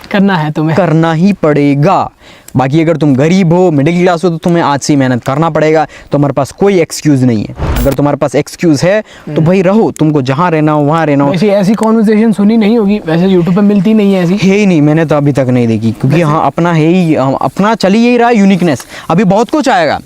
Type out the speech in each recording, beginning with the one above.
करना है तुम्हें, करना ही पड़ेगा। बाकी अगर तुम गरीब हो, मिडिल क्लास हो, तो तुम्हें आज से ही मेहनत करना पड़ेगा। तुम्हारे पास कोई एक्सक्यूज़ नहीं है। अगर तुम्हारे पास एक्सक्यूज़ है तो भाई रहो, तुमको जहाँ रहना हो वहाँ रहना हो। वैसे ऐसी कॉन्वर्सेशन सुनी नहीं होगी, वैसे यूट्यूब पे मिलती नहीं है ऐसी। है ही नहीं, मैंने तो अभी तक नहीं देखी, क्योंकि हाँ अपना है ही, अपना चल ही यही रहा यूनिकनेस। अभी बहुत कुछ आएगा।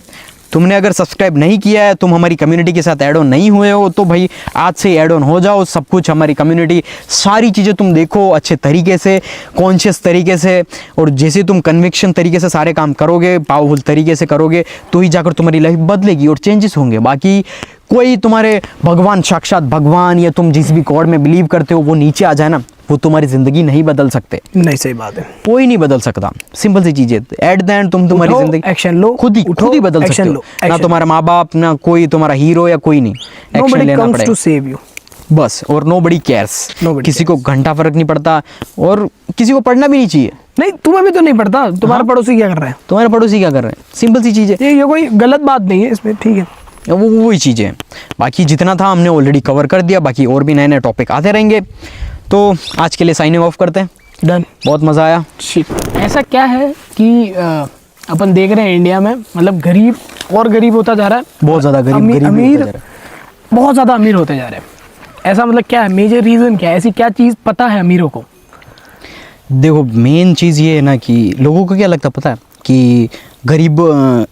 तुमने अगर सब्सक्राइब नहीं किया है, तुम हमारी कम्युनिटी के साथ ऐड ऑन नहीं हुए हो, तो भाई आज से ऐड ऑन हो जाओ। सब कुछ हमारी कम्युनिटी, सारी चीज़ें तुम देखो अच्छे तरीके से, कॉन्शियस तरीके से, और जैसे तुम कन्विक्शन तरीके से सारे काम करोगे, पावरफुल तरीके से करोगे, तो ही जाकर तुम्हारी लाइफ बदलेगी और चेंजेस होंगे। बाकी कोई तुम्हारे भगवान, साक्षात भगवान, या तुम जिस भी गॉड में बिलीव करते हो वो नीचे आ जाए ना, वो तुम्हारी ज़िंदगी नहीं बदल सकते। नहीं, सही बात है, कोई नहीं बदल सकता। सिंपल सी चीज़ है। एट द एंड तुम तुम्हारी ज़िंदगी एक्शन लो, खुद ही बदल सकते हो। ना तुम्हारा माँ बाप, ना कोई तुम्हारा हीरो या कोई नहीं, एक्शन लेना पड़ेगा टू सेव यू बस। और नोबडी केयर्स, किसी को घंटा फर्क नहीं पड़ता, और किसी को पढ़ना भी नहीं चाहिए। नहीं, तुम्हें भी तो नहीं पड़ता, तुम्हारा पड़ोसी क्या कर रहा है, तुम्हारे पड़ोसी क्या कर रहे हैं, सिंपल सी चीज़ है। ये कोई गलत बात नहीं है इसमें, ठीक है। वो वही चीज़ें हैं। बाकी जितना था हमने ऑलरेडी कवर कर दिया। बाकी और भी नए नए टॉपिक आते रहेंगे। तो आज के लिए साइनिंग ऑफ करते हैं। डन। बहुत मज़ा आया। ऐसा क्या है कि अपन देख रहे हैं इंडिया में, मतलब गरीब और गरीब होता जा रहा है, बहुत ज़्यादा गरीब, अमीर बहुत ज़्यादा अमीर होते जा रहे हैं। ऐसा मतलब क्या है, मेजर रीज़न क्या है, ऐसी क्या चीज़ पता है अमीरों को? देखो, मेन चीज़ ये है ना कि लोगों को क्या लगता पता है कि गरीब,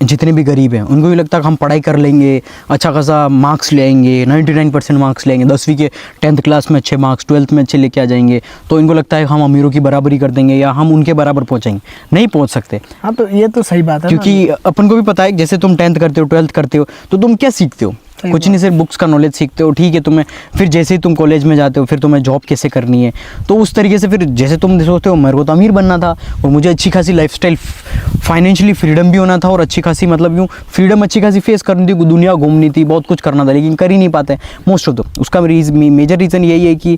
जितने भी गरीब हैं उनको भी लगता है कि हम पढ़ाई कर लेंगे, अच्छा खासा मार्क्स ले आएंगे, 99% मार्क्स लेंगे, 10वीं के 10th क्लास में अच्छे मार्क्स, 12th में अच्छे लेके आ जाएंगे, तो इनको लगता है कि हम अमीरों की बराबरी कर देंगे या हम उनके बराबर पहुंचेंगे। नहीं पहुंच सकते। हाँ, तो ये तो सही बात है, क्योंकि अपन को भी पता है जैसे तुम 10th करते हो, 12th करते हो, तो तुम क्या सीखते हो? कुछ नहीं, सिर्फ बुक्स का नॉलेज सीखते हो। ठीक है, तुम्हें फिर जैसे ही तुम कॉलेज में जाते हो, फिर तुम्हें जॉब कैसे करनी है, तो उस तरीके से फिर जैसे तुम सोचते हो मेरे को तो अमीर बनना था और मुझे अच्छी खासी लाइफस्टाइल, फाइनेंशियली फ्रीडम भी होना था, और अच्छी खासी मतलब यूँ फ्रीडम अच्छी खासी फेस करनी थी, दुनिया घूमनी थी, बहुत कुछ करना था, लेकिन कर ही नहीं पाते मोस्ट ऑफ द। उसका मेजर रीज़न यही है कि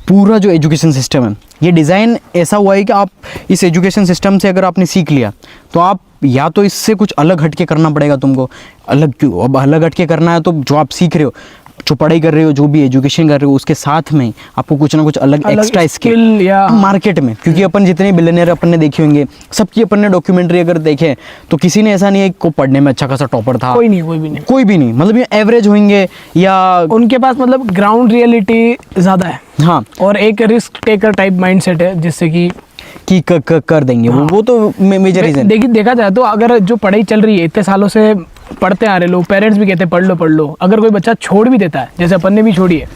पूरा जो एजुकेशन सिस्टम है, ये डिज़ाइन ऐसा हुआ है कि आप इस एजुकेशन सिस्टम से अगर आपने सीख लिया, तो आप या तो इससे कुछ अलग हटके करना पड़ेगा तुमको। अलग क्यों? अब अलग हटके करना है तो जो आप सीख रहे हो, जो पढ़ाई कर रहे हो, जो भी एजुकेशन कर रहे हो, उसके साथ में आपको कुछ ना कुछ अलग एक्स्ट्रा स्किल या मार्केट में। क्योंकि अपन जितने बिलियनियर अपन ने देखे होंगे, सबकी अपन ने डॉक्यूमेंट्री अगर देखे, तो किसी ने ऐसा नहीं है को पढ़ने में अच्छा खासा टॉपर था। कोई भी नहीं। मतलब ये एवरेज होंगे, या उनके पास मतलब ग्राउंड रियलिटी ज़्यादा है। हाँ, और एक रिस्क टेकर टाइप माइंडसेट है, जिससे कि कर देंगे। हाँ। वो तो मेजर रीजन। देखा जाए तो अगर जो पढ़ाई चल रही है, इतने सालों से पढ़ते आ रहे लोग, पेरेंट्स भी कहते हैं पढ़ लो, अगर कोई बच्चा छोड़ भी देता है, जैसे अपन ने भी छोड़ी है,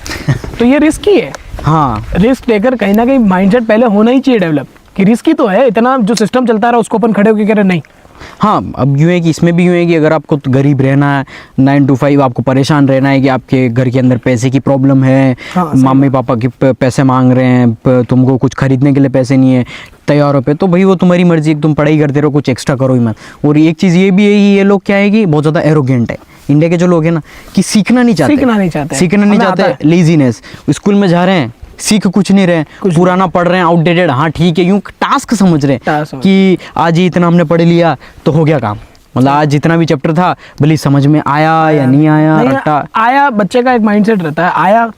तो ये रिस्क ही है। हाँ, रिस्क टेकर कहीं ना कहीं माइंडसेट पहले होना ही चाहिए डेवलप, कि रिस्क ही तो है, इतना जो सिस्टम चलता रहा उसको अपन खड़े होकर कह रहे नहीं। हाँ, अब यूँ है कि इसमें भी यूँ है कि अगर आपको तो गरीब रहना है, 9 to 5 आपको परेशान रहना है कि आपके घर के अंदर पैसे की प्रॉब्लम है, हाँ, मम्मी पापा के पैसे मांग रहे हैं, तुमको कुछ खरीदने के लिए पैसे नहीं है तैयारों पे, तो भाई वो तुम्हारी मर्जी है, तुम पढ़ाई करते रहो, कुछ एक्स्ट्रा करो ही मत। और एक चीज़ ये भी है कि ये लोग क्या है कि बहुत ज़्यादा एरोगेंट है। इंडिया के जो लोग हैं ना, कि सीखना नहीं चाहते, लेजीनेस। स्कूल में जा रहे हैं, सीख कुछ नहीं रहे, पुराना पढ़ रहे हैं, आउटडेटेड। हाँ ठीक है, यूँ टास्क समझ रहे हैं कि आज ही इतना हमने पढ़ लिया तो हो गया काम। मतलब आज जितना भी चैप्टर था, भले समझ में आया या नहीं आया, रट्टा आया। बच्चे का एक माइंडसेट रहता है, आया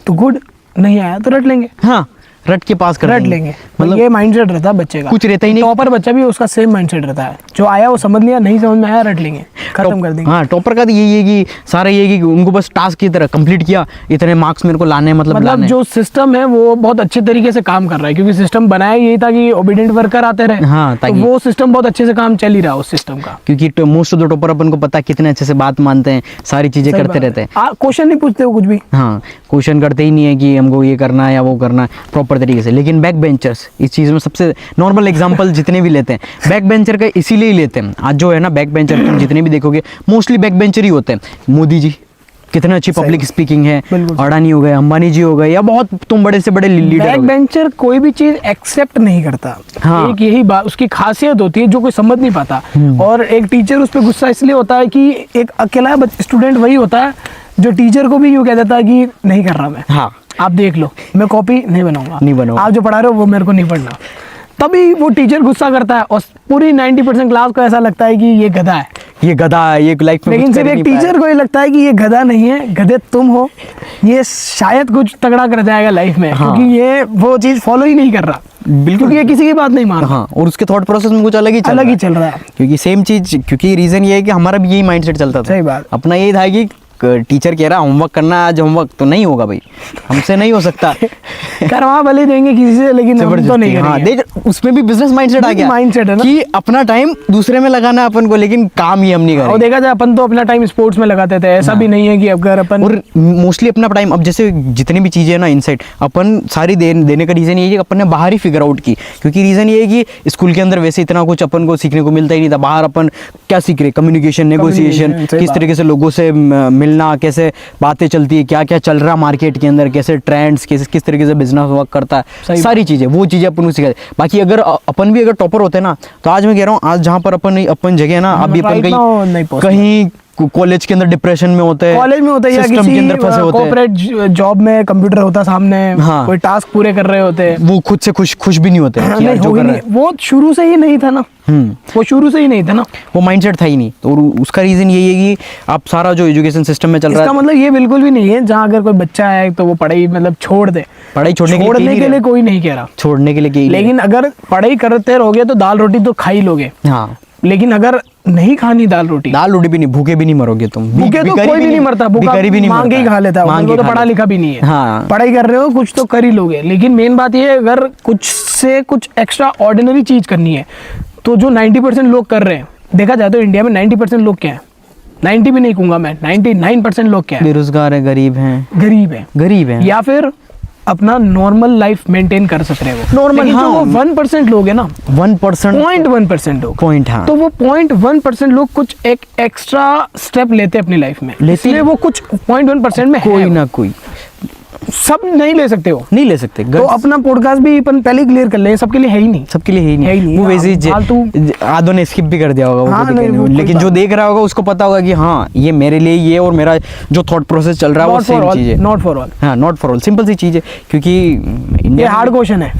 तो गुड, नहीं आया तो रट लेंगे। हाँ, रट के पास कर लेंगे। मतलब ये माइंडसेट रहता है बच्चे का, कुछ रहता ही नहीं। टॉपर बच्चा भी उसका सेम माइंडसेट रहता है, जो आया वो समझ लिया, नहीं समझ में आया रट लेंगे, खत्म कर देंगे। हाँ, टॉपर का तो यही है कि सारा ये है कि उनको बस टास्क की तरह कंप्लीट किया, इतने मार्क्स मेरे को लाने, मतलब जो सिस्टम है वो बहुत अच्छे तरीके से काम कर रहा है, क्योंकि सिस्टम बनाया यही था कि ओबीडिएंट वर्कर आते रहे। हाँ, तो वो सिस्टम बहुत अच्छे से काम चल ही रहा है उस सिस्टम का, क्योंकि मोस्ट ऑफ द टॉपर अपन को पता है कितने अच्छे से बात मानते हैं, सारी चीजें करते रहते हैं। क्वेश्चन नहीं पूछते वो कुछ भी। हाँ, क्वेश्चन करते ही नहीं है कि हमको ये करना है या वो करना है प्रॉपर तरीके से। लेकिन बैक बेंचर्स इस चीज़ में सबसे नॉर्मल एग्जांपल जितने भी लेते हैं, बैक बेंचर का इसीलिए ही लेते हैं। आज जो है ना बैक बेंचर, तुम जितने भी देखोगे मोस्टली बैक बेंचर ही होते हैं। मोदी जी कितना अच्छी पब्लिक स्पीकिंग है, अडानी हो गए, अंबानी जी हो गए, या बहुत तुम बड़े से बड़े लीडर। बैक बेंचर कोई भी चीज एक्सेप्ट नहीं करता। हाँ। एक यही बात उसकी खासियत होती है जो कोई समझ नहीं पाता। और एक टीचर उस पर गुस्सा इसलिए होता है कि एक अकेला स्टूडेंट वही होता है जो टीचर को भी यूँ कह देता है कि नहीं कर रहा मैं। हाँ, आप देख लो, मैं कॉपी नहीं बनाऊंगा, आप जो पढ़ा रहे हो वो मेरे को नहीं पढ़ना। तभी वो टीचर गुस्सा करता है और पूरी 90% क्लास को ऐसा लगता है कि ये गधा है, ये गधा है, ये लाइफ में लेकिन कुछ सिर्फ कर एक नहीं टीचर को ये लगता है कि ये गधा नहीं है, गधे तुम हो, ये शायद कुछ तगड़ा कर जाएगा लाइफ में। हाँ। क्योंकि ये वो चीज फॉलो ही नहीं कर रहा, बिल्कुल। क्योंकि ये किसी की बात नहीं मान पाया। रहा, हाँ, और उसके थॉट प्रोसेस में कुछ अलग ही चल रहा है। क्योंकि सेम चीज, क्योंकि रीजन ये है कि हमारा भी यही माइंडसेट चलता था। सही बात। अपना यही था कि टीचर कह रहा होमवर्क करना है आज, होमवर्क तो नहीं होगा भाई, हमसे नहीं हो सकता। करवा भले देंगे किसी से, लेकिन हम तो नहीं हाँ, करेंगे। देख उसमें भी बिजनेस माइंडसेट आ गया, माइंडसेट है ना कि अपना टाइम दूसरे में लगाना है अपन को, लेकिन काम ही हम नहीं और करेंगे। देखा जाए अपन तो अपना टाइम स्पोर्ट्स में लगाते थे, ऐसा भी नहीं है कि अगर अपन और मोस्टली अपना टाइम, अब जैसे जितनी भी चीज़ें हैं ना इनसाइड, अपन सारी देने का रीज़न ये है कि अपन ने बाहर ही फिगर आउट की। क्योंकि रीज़न ये है कि स्कूल के अंदर वैसे इतना कुछ अपन को सीखने को मिलता ही नहीं था। बाहर अपन क्या सीख रहे, कम्युनिकेशन, नेगोशिएशन, सही किस बात। तरीके से लोगों से मिलना, कैसे बातें चलती है, क्या क्या चल रहा मार्केट के अंदर, कैसे ट्रेंड्स, किस तरीके से बिजनेस वर्क करता है, सही सारी चीज़ें, वो चीज़ें अपन को सिखाते। बाकी अगर अपन भी अगर टॉपर होते ना, तो आज मैं कह रहा हूँ, आज जहाँ पर अपन जगह है ना, अभी अपन right now नहीं possible। कहीं कॉलेज के अंदर डिप्रेशन में होते हैं, कॉलेज में होता है या सिस्टम के अंदर फंसे किसी होते हैं, कॉर्पोरेट जॉब में कंप्यूटर होता सामने, हाँ। कोई टास्क पूरे कर रहे होते हैं, वो खुद से खुश भी नहीं होते हैं कि यार नहीं जो हो ही कर रहे नहीं, वो शुरू से ही नहीं था ना, वो शुरू से ही नहीं था ना। वो माइंडसेट था ही नहीं। तो उसका रीजन यही है कि आप सारा जो एजुकेशन सिस्टम में चल रहा इसका है, मतलब ये बिल्कुल भी नहीं है जहाँ अगर कोई बच्चा है तो वो पढ़ाई मतलब छोड़ दे, पढ़ाई छोड़ने के लिए कोई नहीं कह रहा, छोड़ने के लिए कहीं लेकिन अगर पढ़ाई करते रहोगे तो दाल रोटी तो खा ही लोगे, हाँ, लेकिन अगर नहीं खानी दाल रोटी भी नहीं, भूखे भी नहीं मरोगे तुम। भूखे तो कोई भी नहीं मरता, भूखा भिखारी भी नहीं मांग के ही मरता, खा लेता है, मांग उनको के तो खा पढ़ा लेता। लिखा भी नहीं है, हाँ। पढ़ाई कर रहे हो कुछ तो कर ही लोगे, लेकिन मेन बात ये है अगर कुछ से कुछ एक्स्ट्रा ऑर्डिनरी चीज करनी है तो जो 90% लोग कर रहे हैं, देखा जाए तो इंडिया में 90% लोग क्या है, 90 भी नहीं कहूंगा मैं, 99% लोग क्या है, बेरोजगार है, गरीब है, या फिर अपना नॉर्मल लाइफ मेंटेन कर सक रहे हो। नॉर्मल, लेकिन हाँ। जो वो 1% लोग है ना, 1% 0.1% लोग, पॉइंट, हाँ, तो वो 0.1% लोग कुछ एक एक्स्ट्रा स्टेप लेते हैं अपनी लाइफ में, इसलिए वो कुछ 0.1% में कोई है। ना कोई, सब नहीं ले सकते हो, नहीं ले सकते। तो अपना पॉडकास्ट भी अपन पहले क्लियर कर ले, सबके लिए है ही नहीं, सबके लिए है ही नहीं। वो वैसे ही आधो ने स्किप भी कर दिया होगा, वो हाँ, कोई नहीं, दिक्कत वो नहीं, कोई लेकिन बात जो देख रहा होगा उसको पता होगा कि हाँ ये मेरे लिए ये, और मेरा जो थॉट प्रोसेस चल रहा है वो सेम चीज है। नॉट फॉर ऑल, हाँ, नॉट फॉर ऑल, सिंपल सी चीज है। क्योंकि ये इंडिया हार्ड क्वेश्चन है,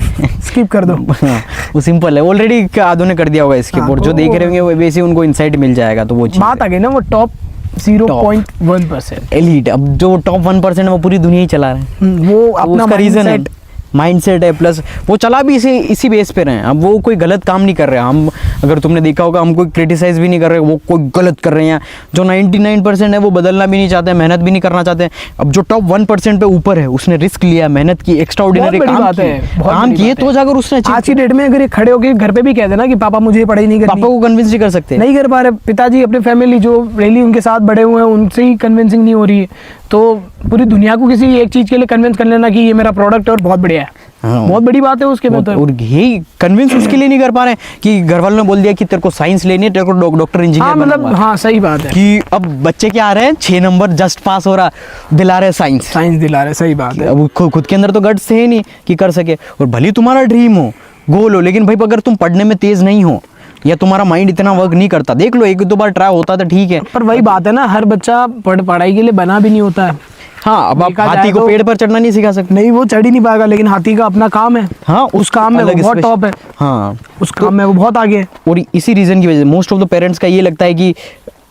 स्किप कर दो। हाँ, वो सिंपल है, ऑलरेडी आधो ने कर दिया होगा स्किप, हाँ, और जो तो देख रहे होंगे वो वैसे उनको इंसाइट मिल जाएगा। तो वो चीज बात आ गई ना वो टॉप 0.1%, एलीट, अब जो टॉप 1% है वो पूरी दुनिया ही चला रहे हैं। वो अपना उसका रीजन है, mindset- माइंडसेट है, प्लस वो चला भी इसी बेस पे रहे हैं। अब वो कोई गलत काम नहीं कर रहे हैं। हम, अगर तुमने देखा होगा, हम कोई क्रिटिसाइज भी नहीं कर रहे, वो कोई गलत कर रहे हैं। जो 99% है वो बदलना भी नहीं चाहते, मेहनत भी नहीं करना चाहते। अब जो टॉप 1% पे ऊपर है, उसने रिस्क लिया, मेहनत की, एक्स्ट्रा ऑर्डिनरी काम किए, तो जाकर उसने आज की डेट में अगर ये खड़े होकर घर पे भी कह देना कि पापा मुझे पढ़ाई नहीं करनी, पापा को कन्विंस नहीं कर सकते, नहीं कर पा रहे पिताजी, अपने फैमिली जो रियली उनके साथ बड़े हुए हैं उनसे ही कन्विंसिंग नहीं हो रही है, तो पूरी दुनिया को किसी एक चीज के लिए कन्विंस कर लेना कि ये मेरा प्रोडक्ट है और बहुत बढ़िया है, हाँ। बहुत बड़ी बात है उसके में। तो और यही कन्विंस उसके लिए नहीं कर पा रहे हैं कि घर वालों ने बोल दिया कि तेरे को साइंस लेनी है, तेरे को डॉक्टर इंजीनियर हाँ बनना मतलब है। हाँ सही बात है कि अब बच्चे क्या आ रहे हैं, 6 नंबर जस्ट पास हो रहा, दिला रहे साइंस। साइंस दिला रहे, सही बात है। अब खुद के अंदर तो गट्स है ही नहीं कि कर सके। और भले तुम्हारा ड्रीम हो, गोल हो, लेकिन भाई अगर तुम पढ़ने में तेज नहीं हो या तुम्हारा माइंड इतना वर्क नहीं करता, देख लो, 1-2 बार ट्राई होता तो ठीक है, पर वही बात है ना, हर बच्चा पढ़ाई के लिए बना भी नहीं होता है। हाँ। अब आप देखा हाथी जाए को तो- पेड़ पर चढ़ना नहीं सिखा सकते। नहीं, वो चढ़ ही नहीं पाएगा, लेकिन हाथी का अपना काम है, हाँ, उस काम में वो अलग बहुत स्पेशल- टॉप है, हाँ, उस काम में वो बहुत आगे है। और इसी रीजन की वजह से मोस्ट ऑफ द पेरेंट्स का ये लगता है कि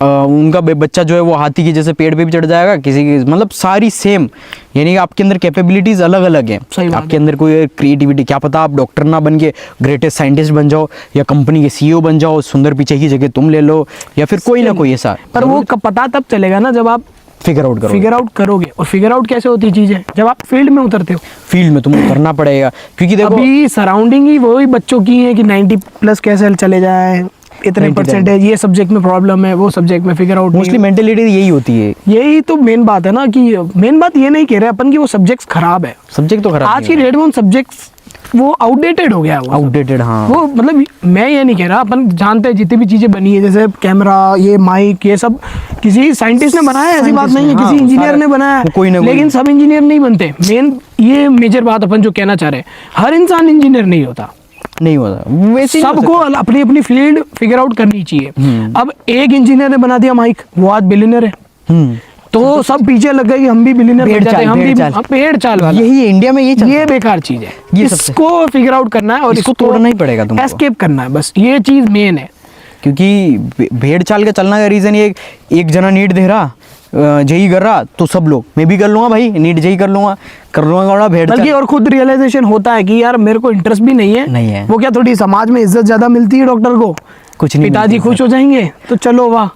उनका बच्चा जो है वो हाथी की जैसे पेड़ पे भी चढ़ जाएगा, किसी की मतलब सारी सेम, यानी कि आपके अंदर कैपेबिलिटीज अलग अलग हैं। सही बात आपके अंदर कोई क्रिएटिविटी, क्या पता आप डॉक्टर ना बन के ग्रेटेस्ट साइंटिस्ट बन जाओ, या कंपनी के सीईओ बन जाओ, सुंदर पिचाई की जगह तुम ले लो, या फिर कोई ना कोई ऐसा। पर वो पता तब चलेगा ना जब आप फिगर आउट करोगे। और फिगर आउट कैसे होती चीज है, जब आप फील्ड में उतरते हो। फील्ड में तुम्हें उतरना पड़ेगा, क्योंकि देखो अभी सराउंडिंग ही वही बच्चों की है कि 90+ कैसे चले जाए, इतने 90 परसेंटेज, ये सब्जेक्ट में प्रॉब्लम है, वो सब्जेक्ट में फिगर आउट। मोस्टली मेंटेलिटी यही होती है। यही तो मेन बात है ना, कि मेन बात ये नहीं कह रहे अपन कि वो सब्जेक्ट्स खराब है, सब्जेक्ट तो खराब आज की डेट में उन सब्जेक्ट्स वो आउटडेटेड हो गया है वो सब। आउटडेटेड, हाँ। वो मतलब मैं ये नहीं कह रहा, अपन जानते हैं जितनी भी चीजें बनी है, जैसे कैमरा, ये माइक, ये सब किसी साइंटिस्ट ने बनाया है, ऐसी बात नहीं है, हाँ, किसी इंजीनियर सारा- ने बनाया है, वो कोई ना कोई- लेकिन सब इंजीनियर नहीं बनते। ये मेजर बात अपन जो कहना चाह रहे हैं, हर इंसान इंजीनियर नहीं होता, नहीं होता वैसे ही हो सबको अपनी अपनी फील्ड फिगर आउट करनी चाहिए। अब एक इंजीनियर ने बना दिया माइक, वो आज बिलियनर है। तो सब पीछे लग गए कि हम भी बिलियनर बन जाते हैं, हम भी पेड़ चाल वाला। यही इंडिया में ये बेकार चीज है, ये सबसे इसको फिगर आउट करना है और इसको तोड़ना ही पड़ेगा तुमको, एस्केप करना है, बस ये चीज मेन है। क्योंकि भेड़ चाल के चलना का रीजन ये एक जना नीट दे रहा, जेई कर रहा, तो सब लोग मैं भी कर लूंगा भाई, नीट जेई कर लूंगा भेड़ चाल। बल्कि और खुद रियलाइजेशन होता है कि यार मेरे को इंटरेस्ट भी नहीं है। वो क्या थोड़ी समाज में इज्जत ज्यादा मिलती है डॉक्टर को, कुछ नहीं, पिताजी खुश हो जाएंगे तो चलो वाह,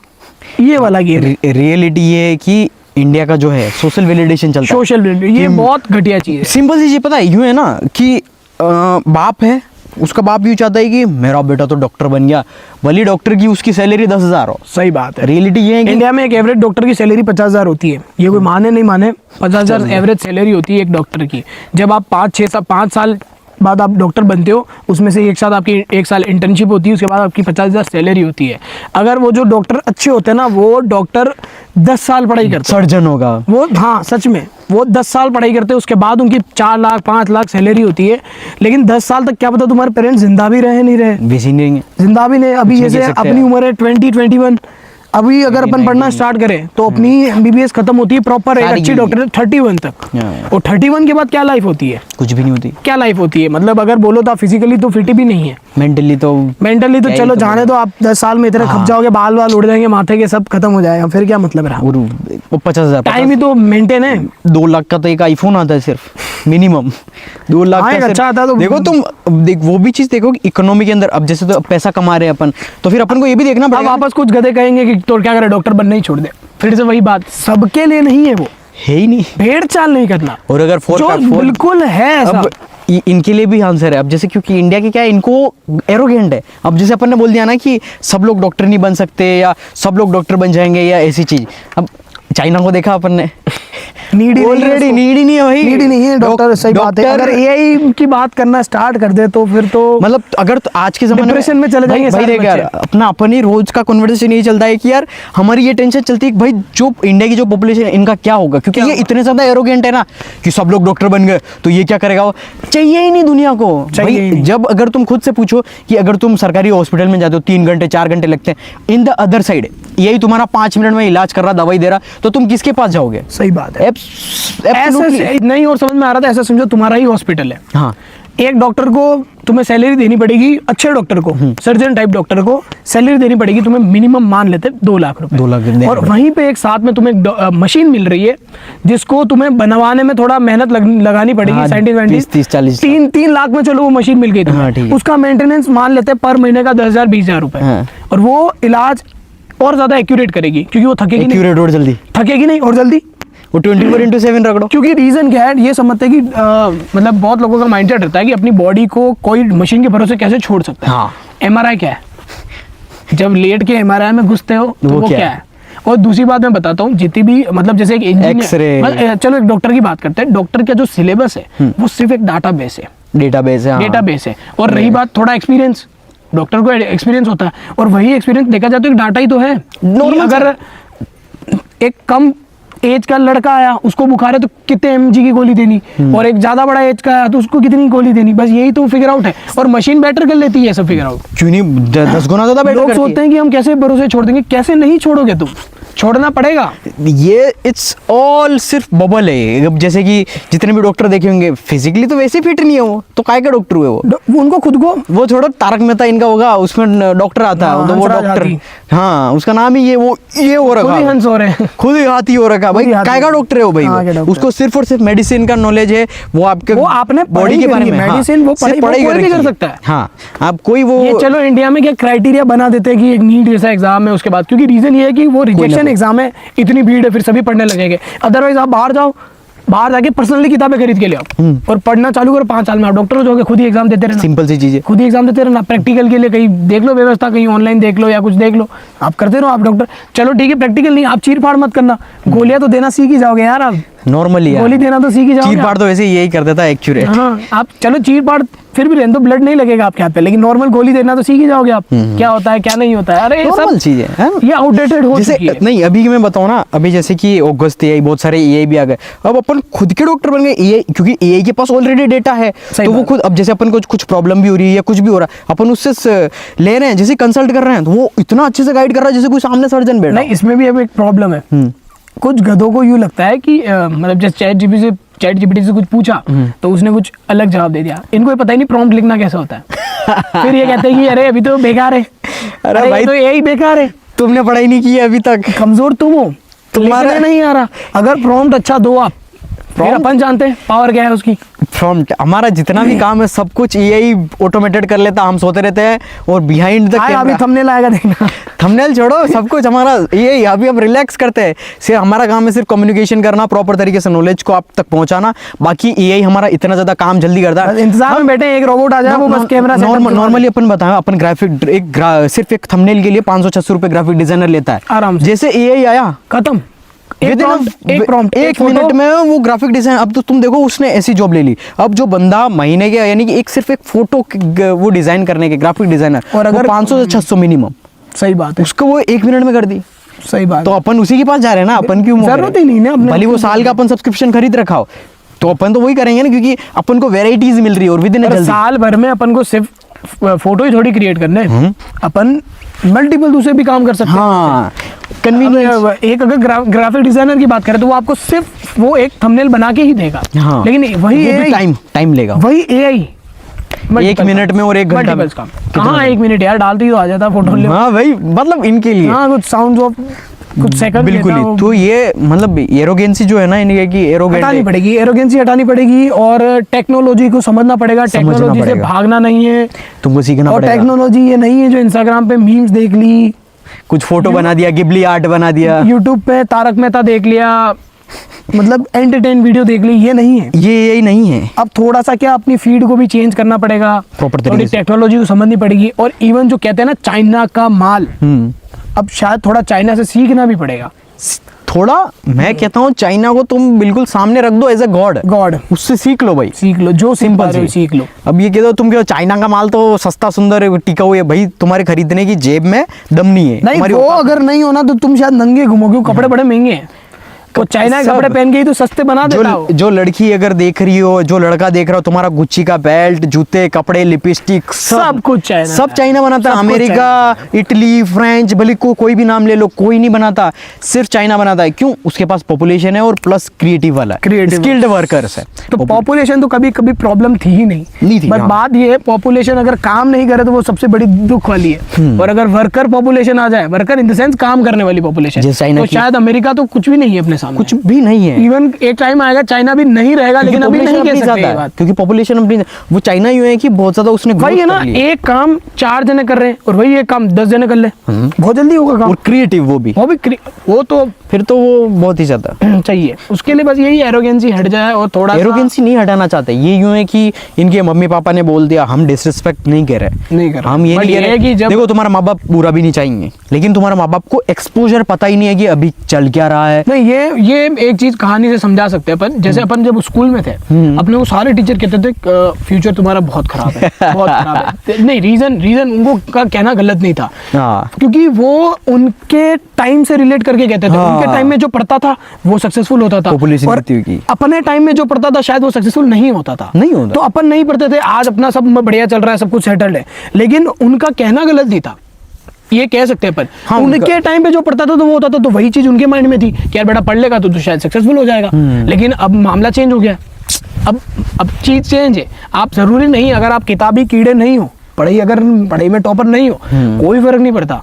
ये वाला गेम। रियलिटी ये है कि इंडिया का जो है सोशल वैलिडेशन चलता है, सोशल वैलिडेशन ये बहुत घटिया चीज है। सिंपल सी चीज पता है यूं है ना कि बाप है, उसका बाप यूँ चाहता है कि मेरा बेटा तो डॉक्टर बन गया, भले डॉक्टर की उसकी सैलरी 10,000 हो। सही बात है। रियलिटी ये है कि इंडिया में एक एवरेज डॉक्टर की सैलरी 50,000 होती है। ये कोई माने नहीं माने, 50,000 एवरेज सैलरी होती है एक डॉक्टर की। जब आप 5 साल बाद आप डॉक्टर बनते हो, उसमें से एक साथ आपकी 1 साल इंटर्नशिप होती है, उसके बाद आपकी 50,000 सैलरी होती है। अगर वो जो डॉक्टर अच्छे होते हैं ना, वो डॉक्टर 10 साल पढ़ाई करते हैं, सर्जन होगा वो, हाँ सच में वो 10 साल पढ़ाई करते हैं, उसके बाद उनकी 4 लाख 5 लाख सैलरी होती है। लेकिन 10 साल तक क्या पता तुम्हारे पेरेंट्स जिंदा भी रहे नहीं रहे, वैसे ही नहीं, जिंदा भी नहीं। अभी जैसे अपनी उम्र है 20-21, अभी अगर अपन पढ़ना स्टार्ट करें तो अपनी MBBS खत्म होती है प्रॉपर एक अच्छी डॉक्टर 31 तक। और 31 के बाद क्या लाइफ होती है? कुछ भी नहीं होती। क्या लाइफ होती है मतलब, अगर बोलो तो फिजिकली तो फिट भी नहीं है, मेंटली तो चलो जाने दो, आप 10 साल में इतने खप जाओगे, बाल उड़ जाएंगे माथे के, सब खत्म हो जाएगा, फिर क्या मतलब रहा? वो 50,000 टाइम ही तो मेंटेन है। 2 लाख का तो एक आईफोन आता है सिर्फ मिनिमम, 2 लाख का अच्छा आता तो देखो तुम, देख वो भी चीज देखो इकोनॉमी के अंदर। अब जैसे तो पैसा कमा रहे हैं अपन, तो फिर अपन को ये भी देखना पड़ेगा। वापस कुछ गधे कहेंगे कि तो क्या करे डॉक्टर बनना ही छोड़ दे, फिर से वही बात, सबके लिए नहीं है, वो है ही नहीं, भेड़ चाल नहीं करना। और अगर बिल्कुल है ऐसा, अब इनके लिए भी आंसर है। अब जैसे क्योंकि इंडिया के क्या है, इनको एरोगेंट है। अब जैसे अपन ने बोल दिया ना कि सब लोग डॉक्टर नहीं बन सकते या सब लोग डॉक्टर बन जाएंगे या ऐसी चीज। अब चाइना को देखा अपन ने, ऑलरेडी नीड ही नहीं है भाई, नीड ही नहीं है डॉक्टर। सही बात है। अगर AI की बात करना स्टार्ट कर दे तो फिर तो मतलब अगर तो आज के जमाने डिप्रेशन में चले जाएंगे भाई। देख यार, अपना अपन ही रोज का कन्वर्सेशन यही चलता है कि यार हमारी ये टेंशन चलती है कि भाई जो इंडिया की जो पॉपुलेशन है इनका क्या होगा, क्योंकि ये इतने ज्यादा एरोगेंट है ना कि सब लोग डॉक्टर बन गए तो ये क्या करेगा। वो चाहिए ही नहीं दुनिया को भाई। जब अगर तुम खुद से पूछो कि अगर तुम सरकारी हॉस्पिटल में जाते हो 3 घंटे 4 घंटे लगते हैं, इन द अदर साइड यही तुम्हारा 5 मिनट में इलाज कर रहा, दवाई दे रहा, तो तुम किसके पास जाओगे? सही बात है। ऐसा नहीं और समझ में आ रहा था, ऐसा समझो तुम्हारा ही हॉस्पिटल है। हाँ, एक डॉक्टर को तुम्हें सैलरी देनी पड़ेगी, अच्छे डॉक्टर को, सर्जन टाइप डॉक्टर को सैलरी देनी पड़ेगी तुम्हें मिनिमम, मान लेते 2 लाख रुपए। 2 लाख और वहीं पे एक साथ में तुम्हें एक मशीन मिल रही है जिसको तुम्हें बनवाने में थोड़ा मेहनत लगानी पड़ेगी। हाँ, 30-40 3 लाख में चलो वो मशीन मिल गई तुम्हें। हाँ, उसका मेंटेनेंस मान लेते पर महीने का 10,000-20,000 रुपए। हाँ। और वो इलाज और ज्यादा एक्यूरेट करेगी क्योंकि वो थकेगी नहीं और जल्दी वो 24/7 रगड़ो। क्योंकि रीजन क्या है, ये समझते हैं कि मतलब बहुत लोगों का माइंडसेट रहता है कि अपनी बॉडी को कोई मशीन के भरोसे कैसे छोड़ सकता है। हाँ। MRI क्या है, जब लेट के MRI में घुसते हो तो वो क्या है। और दूसरी बात मैं बताता हूँ, जितनी भी मतलब जैसे एक इंजीनियर, चलो एक डॉक्टर की बात करते हैं, डॉक्टर का जो सिलेबस है वो सिर्फ एक डाटाबेस है। और रही बात थोड़ा एक्सपीरियंस, डॉक्टर को एक्सपीरियंस होता है, और वही एक्सपीरियंस देखा जाए तो एक डाटा ही तो है। अगर एक कम एज का लड़का आया, उसको बुखार है तो कितने mg की गोली देनी, और एक ज्यादा बड़ा एज का आया तो उसको कितनी गोली देनी, बस यही तो फिगर आउट है। और मशीन बेटर कर लेती है सब फिगर आउट। क्यों नहीं 10 गुना ज्यादा बेटर लोग सोचते हैं कि हम कैसे भरोसे छोड़ देंगे, कैसे नहीं छोड़ोगे तुम, छोड़ना पड़ेगा। ये इट्स ऑल सिर्फ बबल है। अब जैसे कि जितने भी डॉक्टर देखे होंगे फिजिकली तो वैसे फिट नहीं है वो, तो काय का डॉक्टर हुए वो उनको खुद को, वो छोड़ो, तारक मेहता इनका होगा, उसमें डॉक्टर आता है तो वो डॉक्टर, हाँ उसका नाम ही ये हो रखा, हंस हो रहे, खुद ही हाथी हो रखा भाई। काय का डॉक्टर है वो भाई, उसको सिर्फ और सिर्फ मेडिसिन का नॉलेज है, वो आपके आपने बॉडी के बारे में मेडिसिन वो पढ़ाई कर सकता है। हाँ, आप कोई वो चलो इंडिया में क्या क्राइटेरिया बना देते हैं कि एक नीट जैसा एग्जाम है, उसके बाद क्योंकि रीजन ये है कि वो रिजेक्शन एग्जाम है, इतनी भीड़ है, फिर सभी पढ़ने लगेंगे। अदरवाइज आप बाहर जाओ, बाहर जाके पर्सनली किताबें खरीद के ले आओ और पढ़ना चालू करो, 5 साल में आप डॉक्टर हो जाओगे, खुद ही एग्जाम देते रहना। सिंपल सी चीज है, खुद ही एग्जाम देते रहना। प्रैक्टिकल के लिए कहीं देख लो व्यवस्था, कहीं ऑनलाइन देख लो या कुछ देख लो, आप करते रहो, आप डॉक्टर। चलो ठीक है, प्रैक्टिकल नहीं, आप चीर फाड़ मत करना, गोलियां तो देना सीख ही जाओगे यार, आप नॉर्मली गोली देना तो सीख ही जाओगे। चीर फाड़ तो वैसे यही कर देता है एक्चुअली। हाँ, आप चलो चीर फाड़ फिर भी रहने दो, ब्लड नहीं लगेगा आपके हाथ पे, लेकिन नॉर्मल गोली देना तो सीख ही जाओगे आप, क्या होता है क्या नहीं होता है। अरे ये सब चीज है, ये आउटडेटेड हो चुकी है। नहीं अभी मैं बताऊं ना, अभी जैसे कि अगस्त AI बहुत सारे AI भी आ गए, अब अपन खुद के डॉक्टर बन गए AI, क्योंकि AI के पास ऑलरेडी डेटा है, तो वो खुद, अब जैसे अपन को कुछ प्रॉब्लम भी हो रही है या कुछ भी हो रहा है, अपन उससे ले रहे हैं, जैसे कंसल्ट कर रहे हैं, तो वो इतना अच्छे से गाइड कर रहा है जैसे कोई सामने सर्जन बैठा। नहीं, इसमें भी अब एक प्रॉब्लम है, कुछ गधों को यूँ लगता है कि मतलब जैसे चैट जीपीटी से कुछ पूछा तो उसने कुछ अलग जवाब दे दिया। इनको ये पता ही नहीं प्रॉम्प्ट लिखना कैसे होता है। फिर ये कहते हैं कि अरे अभी तो बेकार है, अरे भाई तो यही बेकार है, तुमने पढ़ाई नहीं की है अभी तक, कमजोर तुम हो, तुम्हारा लिखने नहीं आ रहा। अगर प्रॉम्प्ट अच्छा दो आप, फिर अपन जानते हैं पावर क्या है उसकी। प्रॉम्प्ट हमारा जितना भी काम है सब कुछ एआई ऑटोमेटेड कर लेता, हम सोते रहते हैं और बिहाइंड द अभी थंबनेल आएगा देखना। थंबनेल छोड़ो, सब कुछ हमारा ये अभी हम रिलैक्स करते हैं। सिर्फ हमारा काम है सिर्फ कम्युनिकेशन करना, प्रॉपर तरीके से नॉलेज को आप तक पहुंचाना। बाकी एआई हमारा इतना ज्यादा काम जल्दी करता है। इंतजार में बैठे हैं, एक रोबोट आ जाए, वो बस कैमरा नॉर्मली अपन बताएं, अपन ग्राफिक सिर्फ एक थंबनेल के लिए 500-600 रुपए ग्राफिक डिजाइनर लेता है आराम से। जैसे एआई आया खत्म, एक मिनट में वो ग्राफिक डिजाइन। अब तो तुम देखो उसने ऐसी जॉब ले ली। अब जो बंदा महीने के यानी कि सिर्फ एक फोटो वो डिजाइन करने के ग्राफिक डिजाइनर, और अगर 500 से 600 मिनिमम, सही बात है, उसको वो 1 मिनट में कर दी। सही बात। तो अपन उसी के पास जा रहे हैं ना, अपन क्यों जरूरत ही नहीं ना, भले वो साल का अपन सब्सक्रिप्शन खरीद रखा हो तो अपन तो वही करेंगे ना, क्योंकि अपन को वेराइटीज मिल रही है और विद इन साल भर में अपन को सिर्फ फोटो ही थोड़ी क्रिएट करने हैं, अपन मल्टीपल दूसरे भी काम कर सकते हैं। हाँ, कन्वीनियंस। एक अगर ग्राफिक डिजाइनर की बात करें तो वो आपको सिर्फ वो एक थंबनेल बना के ही देगा। हाँ, लेकिन वही टाइम लेगा, वही एआई 1 मिनट में और 1 घंटा में। कहाँ 1 मिनट यार, डालती तो आ जाता फोटो। हाँ भाई, मतलब इनके लिए हाँ, कुछ साउंड ऑफ कुछ सेकंड बिल्कुल ही। तो ये मतलब एरोगेंसी जो है ना, इनकी कि हटानी पड़ेगी, एरोगेंसी हटानी पड़ेगी और टेक्नोलॉजी को समझना पड़ेगा। टेक्नोलॉजी से भागना नहीं है, तुमको सीखना पड़ेगा। और टेक्नोलॉजी ये नहीं है जो इंस्टाग्राम पे मीम्स देख ली, कुछ फोटो बना दिया, गिबली आर्ट बना दिया, यूट्यूब पे तारक मेहता देख लिया, मतलब एंटरटेन वीडियो देख ली, ये नहीं है, ये यही नहीं है। अब थोड़ा सा क्या अपनी फीड को भी चेंज करना पड़ेगा, प्रॉपर तरीके से टेक्नोलॉजी को समझनी पड़ेगी। और इवन जो कहते हैं ना चाइना का माल, अब शायद थोड़ा चाइना से सीखना भी पड़ेगा। थोड़ा मैं कहता हूँ चाइना को तुम बिल्कुल सामने रख दो एज ए गॉड, उससे सीख लो भाई, सीख लो जो सिंपल है सीख लो। अब ये कह दो तुम, चाइना का माल तो सस्ता सुंदर है, टिका हुआ है, भाई तुम्हारे खरीदने की जेब में दम नहीं है। नहीं, वो अगर नहीं होना तो तुम शायद नंगे घूमोगे, कपड़े बड़े महंगे हैं। तो चाइना के कपड़े पहन के ही तो सस्ते बना देता हो। जो लड़की अगर देख रही हो, जो लड़का देख रहा हो, तुम्हारा गुच्ची का बेल्ट, जूते, कपड़े, लिपस्टिक, सब कुछ चाइना, सब चाइना बनाता है। अमेरिका, इटली, फ्रेंच, भले कोई भी नाम ले लो, कोई नहीं बनाता, सिर्फ चाइना बनाता है। क्यों? उसके पास पॉपुलेशन है और प्लस क्रिएटिव वाला, स्किल्ड वर्कर्स है। तो पॉपुलेशन तो कभी कभी प्रॉब्लम थी ही नहीं थी। बट बात ये है, पॉपुलेशन अगर काम नहीं करे तो वो सबसे बड़ी दुख वाली है। और अगर वर्कर पॉपुलेशन आ जाए, वर्कर इन द सेंस काम करने वाली पॉपुलेशन, तो शायद अमेरिका तो कुछ भी नहीं है अपने, कुछ भी नहीं है। इवन एक टाइम आएगा चाइना भी नहीं रहेगा, लेकिन अभी नहीं कह सकते ये बात, क्योंकि पॉपुलेशन अपनी, वो चाइना यूं है कि बहुत ज्यादा उसने वही है ना, एक काम 4 जने कर रहे हैं और वही एक काम 10 जने कर ले, बहुत जल्दी होगा काम। और क्रिएटिव वो भी वो तो फिर तो वो बहुत ही ज्यादा चाहिए। उसके लिए बस यही एरोगेंसी हट जाए और थोड़ा एरोगेंसी नहीं हटाना चाहते। ये यूं है कि इनके मम्मी पापा ने बोल दिया, हम डिसरिस्पेक्ट नहीं कर रहे, हम ये नहीं कह रहे कि देखो तुम्हारा माँ बाप बुरा भी नहीं चाहेंगे, लेकिन तुम्हारा माँ बाप को एक्सपोजर पता ही नहीं है कि अभी चल क्या रहा है। नहीं, ये एक चीज कहानी से समझा सकते हैं अपन। जैसे अपन जब स्कूल में थे, अपने को सारे टीचर कहते थे फ्यूचर तुम्हारा बहुत खराब है, बहुत खराब है। नहीं, रीजन उनको का कहना गलत नहीं था, क्योंकि वो उनके टाइम से रिलेट करके कहते थे। उनके टाइम में जो पढ़ता था वो सक्सेसफुल होता था, और अपने टाइम में जो पढ़ता था शायद वो सक्सेसफुल नहीं होता था, तो अपन नहीं पढ़ते थे। आज अपना सब बढ़िया चल रहा है, सब कुछ सेटल्ड है, लेकिन उनका कहना गलत नहीं था, ये कह सकते हैं अपन। हाँ, उनके टाइम पे जो पढ़ता था तो वो होता था, तो वही चीज उनके माइंड में थी कि यार बेटा पढ़ लेगा तो शायद सक्सेसफुल हो जाएगा। लेकिन अब मामला चेंज हो गया, अब चीज चेंज है। आप जरूरी नहीं, अगर आप किताबी कीड़े नहीं हो, पढ़ाई में टॉपर नहीं हो, कोई फर्क नहीं पड़ता,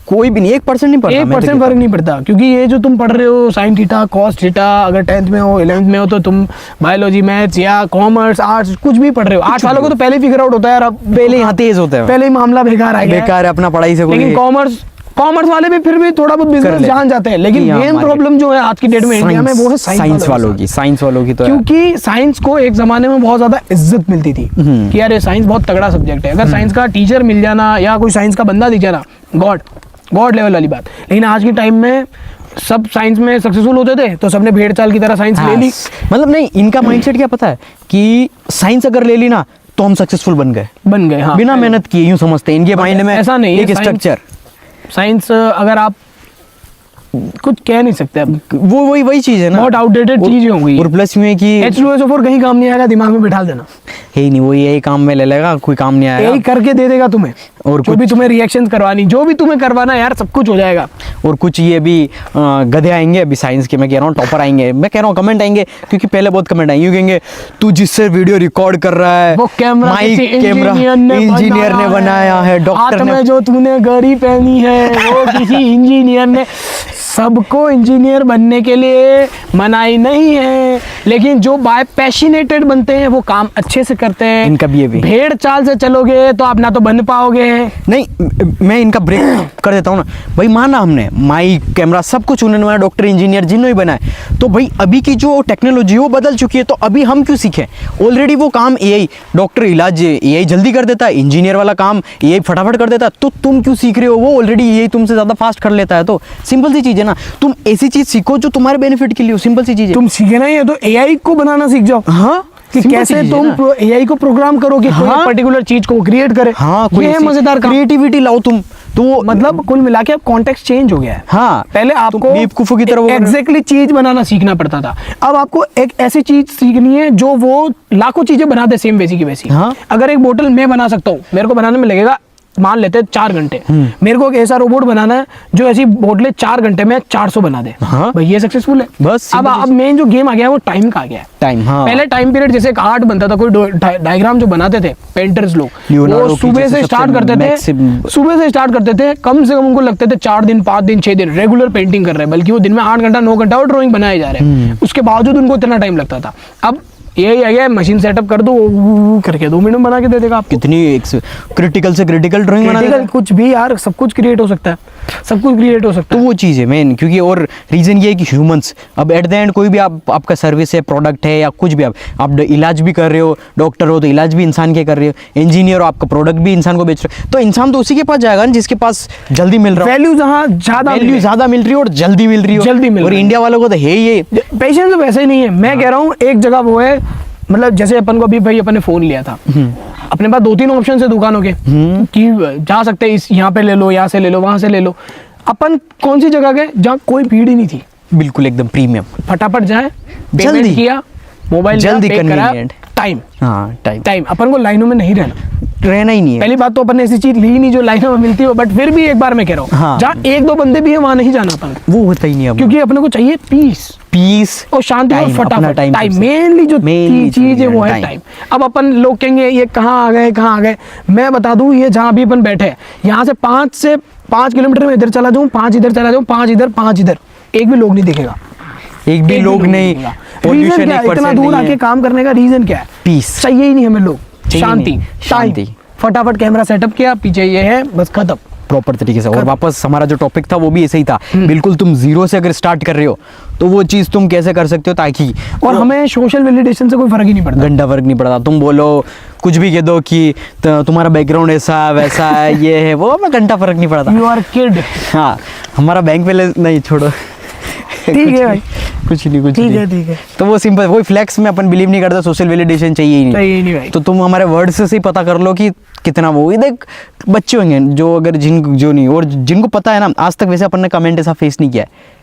कोई भी नहीं, 1% नहीं पड़ता, 1% फर्क नहीं पड़ता। क्योंकि ये जो तुम पढ़ रहे हो साइन थीटा, कॉस थीटा, अगर 10th में हो, 11th में हो, तो तुम बायोलॉजी, मैथ्स या कॉमर्स, आर्ट्स कुछ भी पढ़ रहे हो। आर्ट्स वालों को तो पहले ही फिगर आउट होता है यार, अब पहले यहाँ तेज होता है, पहले ही मामला बेकार है, बेकार है अपना पढ़ाई से। लेकिन कॉमर्स वाले भी फिर भी थोड़ा बहुत बिजनेस जान जाते हैं। लेकिन मेन प्रॉब्लम जो है आज की डेट में इंडिया में, वो है साइंस वालों की। तो क्योंकि साइंस को एक जमाने में बहुत ज्यादा इज्जत मिलती थी कि यार ये साइंस बहुत तगड़ा सब्जेक्ट है, अगर साइंस का टीचर मिल जाना या कोई साइंस का बंदा दिख जाना, गॉड लेवल वाली बात। लेकिन आज के टाइम में सब साइंस में सक्सेसफुल होते थे तो सबने भेड़ चाल की तरह साइंस ले ली। मतलब नहीं, इनका माइंडसेट क्या पता है कि साइंस अगर ले ली ना तो हम सक्सेसफुल बन गए। हाँ, बिना मेहनत किए, यूं समझते हैं इनके माइंड में। ऐसा नहीं, एक स्ट्रक्चर। साइंस अगर आप कुछ कह नहीं सकते अब, वो वही चीज है ना, बहुत आउटडेटेड चीज हो गई और प्लस में कि H2SO4 कहीं काम नहीं आएगा, दिमाग में बिठा देना, है ही नहीं, वो यही काम में ले लेगा, कोई काम नहीं आएगा, यही करके दे देगा तुम्हें, और जो भी तुम्हें रिएक्शन करवानी, जो भी तुम्हें करवाना यार, सब कुछ हो जाएगा। और कुछ ये भी गधे आएंगे अभी साइंस के, मैं कह रहा हूँ टॉपर आएंगे, मैं कह रहा हूँ कमेंट आएंगे, क्योंकि पहले बहुत कमेंट आएंगे, कहेंगे तू जिससे वीडियो रिकॉर्ड कर रहा है वो कैमरा इंजीनियर ने बनाया है, डॉक्टर ने, में जो तूने घड़ी पहनी है वो किसी इंजीनियर ने। सबको इंजीनियर बनने के लिए मनाही नहीं है, लेकिन जो बाय पैशनेटेड बनते हैं वो काम अच्छे से करते हैं। इनका भी ये भी भेड़ चाल से चलोगे तो आप ना तो बन पाओगे। नहीं, मैं इनका ब्रेक कर देता हूँ ना भाई, माना हमने माइक कैमरा सब कुछ उन्होंने बनाया, डॉक्टर इंजीनियर जिन्होंने बनाए, तो भाई अभी की जो टेक्नोलॉजी वो बदल चुकी है, तो अभी हम क्यों सीखें? ऑलरेडी वो काम एआई, डॉक्टर इलाज एआई जल्दी कर देता है, इंजीनियर वाला काम एआई फटाफट कर देता है, तो तुम क्यों सीख रहे हो? वो ऑलरेडी एआई तुमसे ज़्यादा फास्ट कर लेता है। तो सिंपल सी चीज़ है ना, तुम ऐसी चीज़ सीखो जो तुम्हारे बेनिफिट के लिए हो, सिंपल सी चीज़ है। तुम सीखना ही है तो एआई को बनाना सीख जाओ। हाँ, कि कैसे तुम एआई को प्रोग्राम करो कि कोई पर्टिकुलर चीज को क्रिएट करे। हाँ, ये है मजेदार काम, क्रिएटिविटी लाओ तुम, तो मतलब कुल मिला के अब कॉन्टेक्स्ट चेंज हो गया है। हाँ, पहले आपको बेवकूफों की तरह एग्जैक्टली चीज बनाना सीखना पड़ता था, अब आपको एक ऐसी चीज सीखनी है जो वो लाखों चीजें बना दे सेम वैसी की वैसी। हाँ। अगर एक बोतल मैं बना सकता हूँ, मेरे को बनाने में लगेगा मान लेते हैं 4 घंटे, मेरे को एक ऐसा रोबोट बनाना है जो ऐसी बोतलें 4 घंटे में 400 बना दे। हाँ। भाई ये सक्सेसफुल है। बस अब मेन जो गेम आ गया है वो टाइम का आ गया है। टाइम, हाँ। पहले टाइम पीरियड जैसे एक आर्ट बनता था, कोई डायग्राम जो बनाते थे पेंटर्स लोग, वो सुबह से स्टार्ट करते थे, कम से कम उनको लगते थे 4 दिन 5 दिन 6 दिन रेगुलर पेंटिंग कर रहे हैं, बल्कि वो दिन में 8 घंटा 9 घंटा और ड्राइंग बनाए जा रहे हैं, उसके बावजूद उनको इतना टाइम लगता था। अब यही आ गया, मशीन सेटअप कर दो करके 2 मिनट में बना के दे देगा आपको। कितनी क्रिटिकल से क्रिटिकल ड्राइंग बना देगा, कुछ भी यार, सब कुछ क्रिएट हो सकता है, सब कुछ क्रिएट हो सकता है। है। तो वो चीज़ है मेन, क्योंकि और रीज़न ये है कि ह्यूमंस अब एट द एंड कोई भी आपका सर्विस है, प्रोडक्ट है या कुछ भी, आप इलाज भी कर रहे हो, डॉक्टर हो तो इलाज भी इंसान के कर रहे हो, इंजीनियर हो आपका प्रोडक्ट भी इंसान को बेच रहे हो, तो इंसान तो उसी के पास जाएगा ना जिसके पास जल्दी मिल रहा है, वैल्यू जहाँ ज़्यादा मिल रही है और जल्दी मिल रही है। और इंडिया वालों को तो है ये पेशेंस, तो वैसे ही नहीं है। मैं कह रहा हूँ एक जगह वो है, मतलब जैसे अपन को अभी भाई अपन ने फोन लिया था, अपने पास 2-3 ऑप्शन है दुकानों के कि जा सकते हैं, इस यहाँ पे ले लो, यहाँ से ले लो, वहां से ले लो। अपन कौन सी जगह गए जहाँ कोई भीड़ ही नहीं थी, बिल्कुल एकदम प्रीमियम, फटाफट जाए, जल्दी किया, मोबाइल जल्दी कन्वीनियंट, टाइम, हाँ टाइम। अपन को लाइनों में नहीं रहना ही नहीं है। पहली बात तो अपन ने ऐसी चीज ली नहीं जो लाइनों में मिलती हो, बट फिर भी एक बार मैं कह रहा हूँ, हाँ। जहाँ 1-2 बंदे भी है वहां नहीं जाना अपन, वो होता ही नहीं अब, क्योंकि अपने को चाहिए पीस और शांति और फटाफट। टाइम मेनली जो चीज है वो है टाइम। अब अपन लोग कहेंगे ये कहाँ आ गए, मैं बता दूं, ये जहाँ भी अपन बैठे यहाँ से 5 किलोमीटर में इधर चला जाऊँ, 5 इधर चला जाऊँ, 5 इधर, 5 इधर, एक भी लोग नहीं दिखेगा, एक भी लोग नहीं। रीजन क्या है? इतना दूर आके काम करने का रीजन क्या है? पीस चाहिए ही नहीं हमें, लोग शांति, शांति, फटाफट कैमरा सेटअप किया, पीछे ये है, बस खत्म, प्रॉपर तरीके से। और वापस हमारा जो टॉपिक था वो भी ऐसे ही था, बिल्कुल तुम जीरो से अगर स्टार्ट कर रहे हो तो वो चीज़ तुम कैसे कर सकते हो, ताकि और हमें सोशल वैलिडेशन से कोई फर्क ही नहीं पड़ता, घंटा फर्क नहीं पड़ता। तुम बोलो कुछ भी कह दो कि तुम्हारा बैकग्राउंड ऐसा वैसा है, ये है वो, हमें घंटा फर्क नहीं पड़ता। You are kid. हाँ, हमारा बैंक बैलेंस नहीं, छोड़ो, ठीक है भाई, कुछ नहीं, ठीक है। तो वो सिंपल, वही फ्लेक्स में अपन बिलीव नहीं करता, सोशल वैलिडेशन चाहिए ही नहीं भाई। तो तुम हमारे वर्ड से ही पता कर लो कि कितना वो। देख बच्चे होंगे जो अगर जो नहीं, और जिनको पता है ना, आज तक वैसे अपन ने कमेंट ऐसा फेस नहीं किया है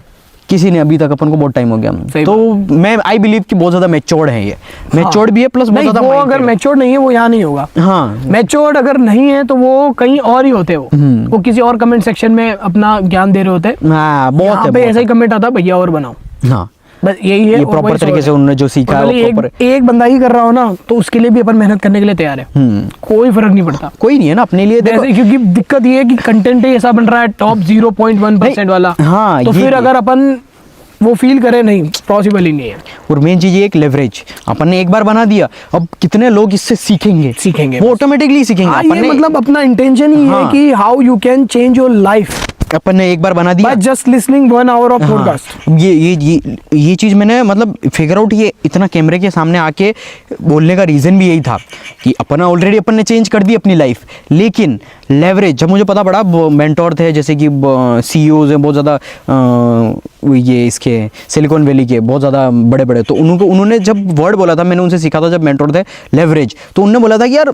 किसी ने अभी तक, अपन को बहुत टाइम हो गया। तो मैं आई बिलीव कि बहुत ज्यादा मैच्योर्ड है ये, मैच्योर्ड भी है प्लस बहुत ज्यादा। वो अगर मैच्योर्ड नहीं है वो यहाँ नहीं होगा। हाँ, मैच्योर्ड अगर नहीं है तो वो कहीं और ही होते हो, वो किसी और कमेंट सेक्शन में अपना ज्ञान दे रहे होते। हाँ, बहुत है, ऐसा ही कमेंट आता भैया और बनाओ। हाँ, बस यही है, प्रॉपर तरीके से उन्होंने जो सीखा है, एक बंदा ही कर रहा हो ना तो उसके लिए भी अपन मेहनत करने के लिए तैयार है, कोई फर्क नहीं पड़ता, कोई नहीं है ना अपने लिए। देखो, क्योंकि दिक्कत ये है कि कंटेंट ही ऐसा बन रहा है टॉप 0.1% वाला। हाँ, तो फिर अगर अपन वो फील करे, नहीं पॉसिबल ही नहीं है। और मेन चीज ये एक लेवरेज, अपन ने एक बार बना दिया, अब कितने लोग इससे सीखेंगे, वो ऑटोमेटिकली सीखेंगे। अपन ने मतलब अपना इंटेंशन ही है कि how you can change your life. अपन ने एक बार बना दिया, just listening 1 hour of podcast. ये चीज मैंने मतलब फिगर आउट, ये इतना कैमरे के सामने आके बोलने का रीजन भी यही था कि अपना ऑलरेडी अपन ने चेंज कर दी अपनी लाइफ, लेकिन लेवरेज जब मुझे पता पड़ा, मेंटोर थे जैसे कि CEOs हैं बहुत ज़्यादा, ये इसके सिलिकॉन वैली के बहुत ज़्यादा बड़े, तो उन्होंने जब वर्ड बोला था, मैंने उनसे सीखा था जब मेंटोर थे, लेवरेज, तो उन्होंने बोला था कि यार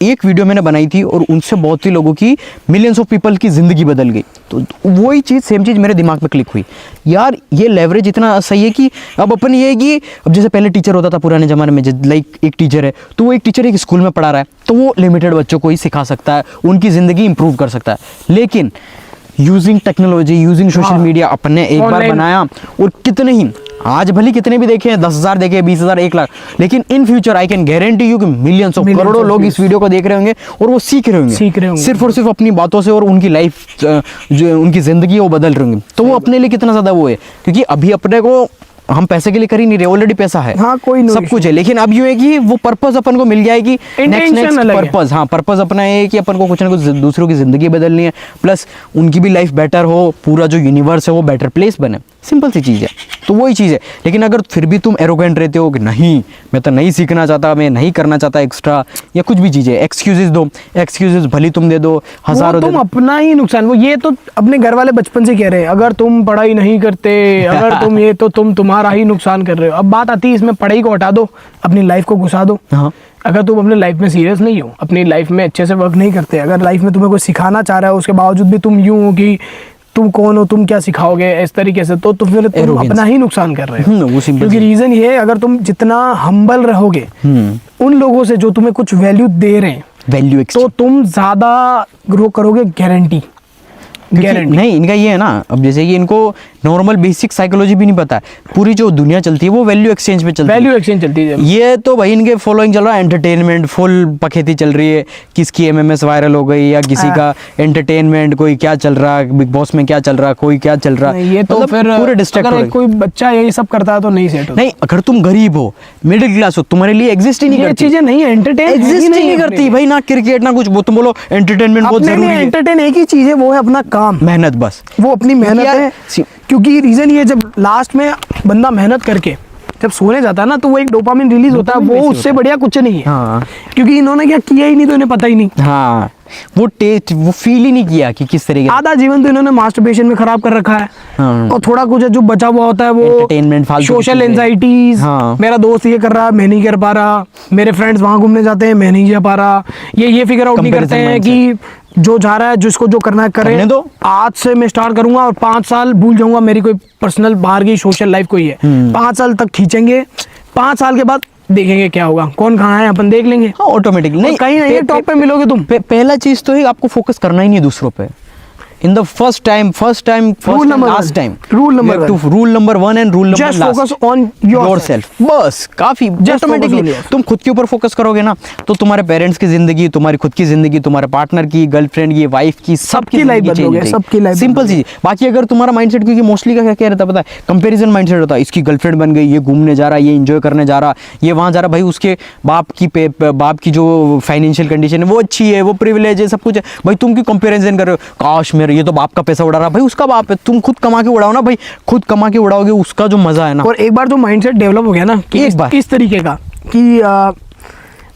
एक वीडियो मैंने बनाई थी और उनसे बहुत ही लोगों की, मिलियंस ऑफ पीपल की ज़िंदगी बदल गई। तो वही चीज़, सेम चीज़ मेरे दिमाग में क्लिक हुई, यार ये लेवरेज इतना सही है कि अब अपन ये है कि अब जैसे पहले टीचर होता था पुराने ज़माने में, लाइक एक टीचर है तो वो एक टीचर एक स्कूल में पढ़ा रहा है तो वो लिमिटेड बच्चों को ही सिखा सकता है, उनकी ज़िंदगी इंप्रूव कर सकता है। लेकिन using technology, using social media, अपन ने एक बार बनाया और कितने ही, आज भले कितने भी देखे, 10,000 देखे, 20,000, 1 लाख, लेकिन in future I can guarantee you कि मिलियंस ऑफ, करोड़ों लोग इस वीडियो को देख रहे होंगे और वो सीख रहे होंगे सिर्फ और सिर्फ अपनी बातों से, और उनकी लाइफ जो उनकी जिंदगी वो बदल रही होंगी। तो वो अपने लिए कितना ज्यादा वो है, क्योंकि अभी अपने को हम पैसे के लिए कर ही नहीं रहे, ऑलरेडी पैसा है, हाँ, कोई सब कुछ है, लेकिन अब यूं है कि वो पर्पस अपन को मिल गया है कि नेक्स्ट पर्पस, हाँ पर्पस अपना है कि अपन को कुछ ना कुछ दूसरों की जिंदगी बदलनी है, प्लस उनकी भी लाइफ बेटर हो, पूरा जो यूनिवर्स है वो बेटर प्लेस बने, सिंपल सी चीज़ है। तो वही चीज़ है। लेकिन अगर फिर भी तुम एरोगेंट रहते हो कि नहीं मैं तो नहीं सीखना चाहता, मैं नहीं करना चाहता एक्स्ट्रा या कुछ भी चीज़ें, एक्सक्यूजेस दो, एक्सक्यूजेस भली तुम दे दो, हज़ारों तुम अपना ही नुकसान, वो ये तो अपने घर वाले बचपन से कह रहे हैं अगर तुम पढ़ाई नहीं करते, अगर तुम ये, तो तुम तुम्हारा ही नुकसान कर रहे हो। अब बात आती है इसमें, पढ़ाई को हटा दो, अपनी लाइफ को घुसा दो। हाँ, अगर तुम अपने लाइफ में सीरियस नहीं हो, अपनी लाइफ में अच्छे से वर्क नहीं करते, अगर लाइफ में तुम्हें कोई सिखाना चाह रहा है उसके बावजूद भी तुम यूं हो कि तुम कौन हो, तुम क्या सिखाओगे इस तरीके से, तो फिर तुम अपना ही नुकसान कर रहे हो। वो सिंपल, क्योंकि रीजन ये है, अगर तुम जितना हम्बल रहोगे उन लोगों से जो तुम्हें कुछ वैल्यू दे रहे हैं, वैल्यू, तो तुम ज्यादा ग्रो करोगे, गारंटी। नहीं, इनका ये है ना, अब जैसे कि इनको नॉर्मल बेसिक साइकोलॉजी भी नहीं पता है, पूरी जो दुनिया चलती है वो वैल्यू एक्सचेंज पे चलती है, वैल्यू एक्सचेंज चलती है। ये तो भाई इनके फॉलोइंग चल रहा है, एंटरटेनमेंट फुल पखेती चल रही है, किसकी एमएमएस वायरल हो गई या किसी का एंटरटेनमेंट, कोई क्या चल रहा है बिग बॉस में, क्या चल रहा है, कोई क्या चल रहा है, ये तो मतलब फिर पूरे डिस्ट्रैक्ट हो रहे। कोई बच्चा यही सब करता है तो नहीं सेट होता। नहीं, अगर तुम गरीब हो, मिडिल क्लास हो, तुम्हारे लिए एग्जिस्ट ही नहीं करती, ये चीजें नहीं एंटरटेन एग्जिस्ट ही नहीं करती भाई, ना क्रिकेट ना कुछ, वो तुम बोलो एंटरटेनमेंट बहुत जरूरी है, एंटरटेन एक ही चीज है, वो है अपना काम, मेहनत, बस वो अपनी मेहनत है। क्योंकि रीजन ये, जब लास्ट में बंदा मेहनत करके जब सोने जाता है ना, तो वो एक डोपामिन रिलीज होता है, वो उससे बढ़िया कुछ नहीं है। हाँ, क्योंकि इन्होंने क्या किया ही नहीं, तो इन्हें पता ही नहीं। हाँ, वो टेस्ट, वो फील ही नहीं किया कि किस तरीके, आधा जीवन तो इन्होंने मास्टरबेशन में खराब कर रखा है। हाँ, और थोड़ा कुछ जो बचा हुआ होता है वो एंटरटेनमेंट, सोशल एंजाइटीज, हाँ, मेरा दोस्त ये कर रहा है मैं नहीं कर पा रहा, मेरे फ्रेंड्स वहां घूमने जाते हैं मैं नहीं जा पा रहा, ये फिगर आउट नहीं करते हैं कि जो जा रहा है, जिसको जो करना है करे दो, आज से मैं स्टार्ट करूंगा और 5 साल भूल जाऊंगा मेरी कोई पर्सनल बाहर की सोशल लाइफ कोई है, 5 साल तक खींचेंगे, 5 साल के बाद देखेंगे क्या होगा, कौन कहाँ है अपन देख लेंगे। हाँ, ऑटोमेटिकली नहीं, कहीं नहीं टॉप पे मिलोगे तुम। पहला चीज तो है आपको फोकस करना ही नहीं दूसरों पे, in the first time last time, rule number 1 and rule number just focus on yourself, बस काफी। ऑटोमेटिकली तुम खुद के ऊपर फोकस करोगे ना, तो तुम्हारे पेरेंट्स की जिंदगी, तुम्हारी खुद की जिंदगी, तुम्हारे पार्टनर की, गर्लफ्रेंड की, वाइफ की, सबकी लाइफ बदलोगे, सबकी लाइफ, सिंपल चीज। बाकी अगर तुम्हारा माइंडसेट, क्योंकि मोस्टली का क्या रहता है पता है, कंपैरिजन माइंडसेट होता है, इसकी गर्लफ्रेंड बन गई, ये घूमने जा रहा है, ये एंजॉय करने जा रहा, ये वहां जा रहा, भाई उसके बाप की जो फाइनेंशियल कंडीशन है वो अच्छी है, वो प्रिविलेज है, सब कुछ है, भाई तुम क्यों कंपैरिजन कर रहे हो, काश मेरे ये तो बाप का पैसा उड़ा रहा, भाई उसका बाप है, तुम खुद कमा के उड़ाओ ना भाई, खुद कमा के उड़ाओगे, उसका जो मजा है ना। और एक बार जो माइंडसेट डेवलप हो गया ना कि किस तरीके का कि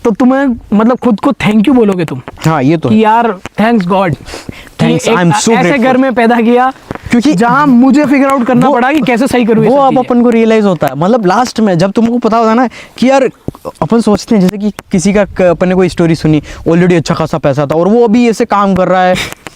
तो तुम्हें मतलब खुद को थैंक यू बोलोगे तुम। हाँ, ये तो कि यार थैंक्स गॉड, ऐसे घर में पैदा किया, क्योंकि जहां मुझे फिगर आउट करना पड़ा कि कैसे सही करूँ, वो अब अपन को रियलाइज होता है, मतलब लास्ट में जब तुमको पता होता है ना कि यार अपन सोचते हैं जैसे कि किसी का, अपन ने कोई स्टोरी सुनी, ऑलरेडी अच्छा खासा पैसा था और वो अभी ऐसे काम कर रहा है,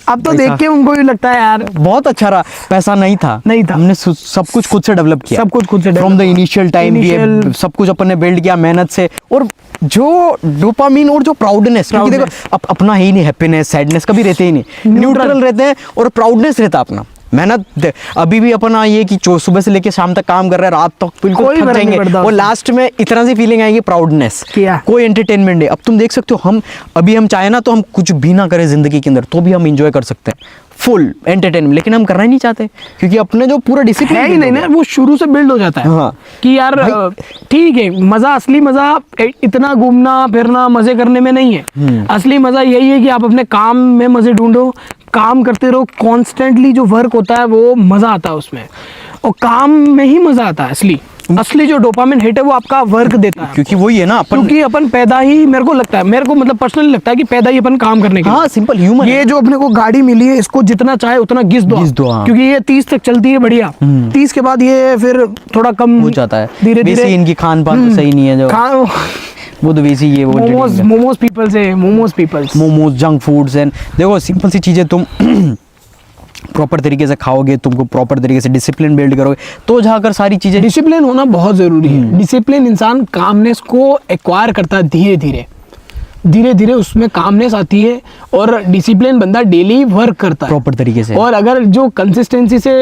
अब तो देख के उनको भी लगता है यार बहुत अच्छा रहा, पैसा नहीं था, हमने सब कुछ खुद से डेवलप किया, सब कुछ खुद से, फ्रॉम द इनिशियल टाइम सब कुछ अपन ने बिल्ड किया मेहनत से। और जो डोपामिन और जो प्राउडनेस, क्योंकि देखो अपना ही नहीं, हैप्पीनेस सैडनेस कभी रहते ही नहीं, न्यूट्रल रहते हैं, और प्राउडनेस रहता अपना मेहनत। अभी भी अपना ये कि सुबह से लेके शाम तक काम कर रहे हैं, रात तक बिल्कुल थक जाएंगे, और लास्ट में इतना सी फीलिंग आएगी प्राउडनेस, कोई एंटरटेनमेंट है। अब तुम देख सकते हो, हम चाहे ना तो हम कुछ भी ना करें जिंदगी के अंदर, तो भी हम इंजॉय कर सकते हैं फुल एंटरटेनमेंट, लेकिन हम करना ही नहीं चाहते क्योंकि अपने जो पूरा डिसिप्लिन है ही नहीं ना, वो शुरू से बिल्ड हो जाता है। हाँ, कि यार ठीक है, मजा, असली मजा इतना घूमना फिरना मजे करने में नहीं है, असली मजा यही है कि आप अपने काम में मजे ढूंढो, काम करते रहो, कॉन्स्टेंटली जो वर्क होता है वो मजा आता है उसमें, और काम में ही मजा आता है। असली जो डोपामिन हिट है वो आपका वर्क देता है, क्योंकि वही है ना, क्योंकि अपन पैदा ही, मेरे को लगता है, मेरे को मतलब पर्सनली लगता है कि पैदा ही अपन काम करने के लिए। हाँ, सिंपल ह्यूमन। ये जो अपने को गाड़ी मिली है, इसको जितना चाहे उतना घिस दो, हाँ। क्योंकि ये 30 तक चलती है बढ़िया, 30 के बाद ये फिर थोड़ा कम हो जाता है, धीरे धीरे। इनकी खान पान तो सही नहीं है, जो वो तो वैसे ही है, वो momos peoples momos, junk foods and देखो सिंपल सी चीज़ें तुम प्रॉपर तरीके से खाओगे, तुमको प्रॉपर तरीके से डिसिप्लिन बिल्ड करोगे तो जाकर सारी चीज़ें। डिसिप्लिन होना बहुत ज़रूरी है। डिसिप्लिन इंसान कामनेस को एक्वायर करता है धीरे धीरे उसमें कामनेस आती है, और डिसिप्लिन बंदा डेली वर्क करता है प्रॉपर तरीके से। और अगर जो कंसिस्टेंसी से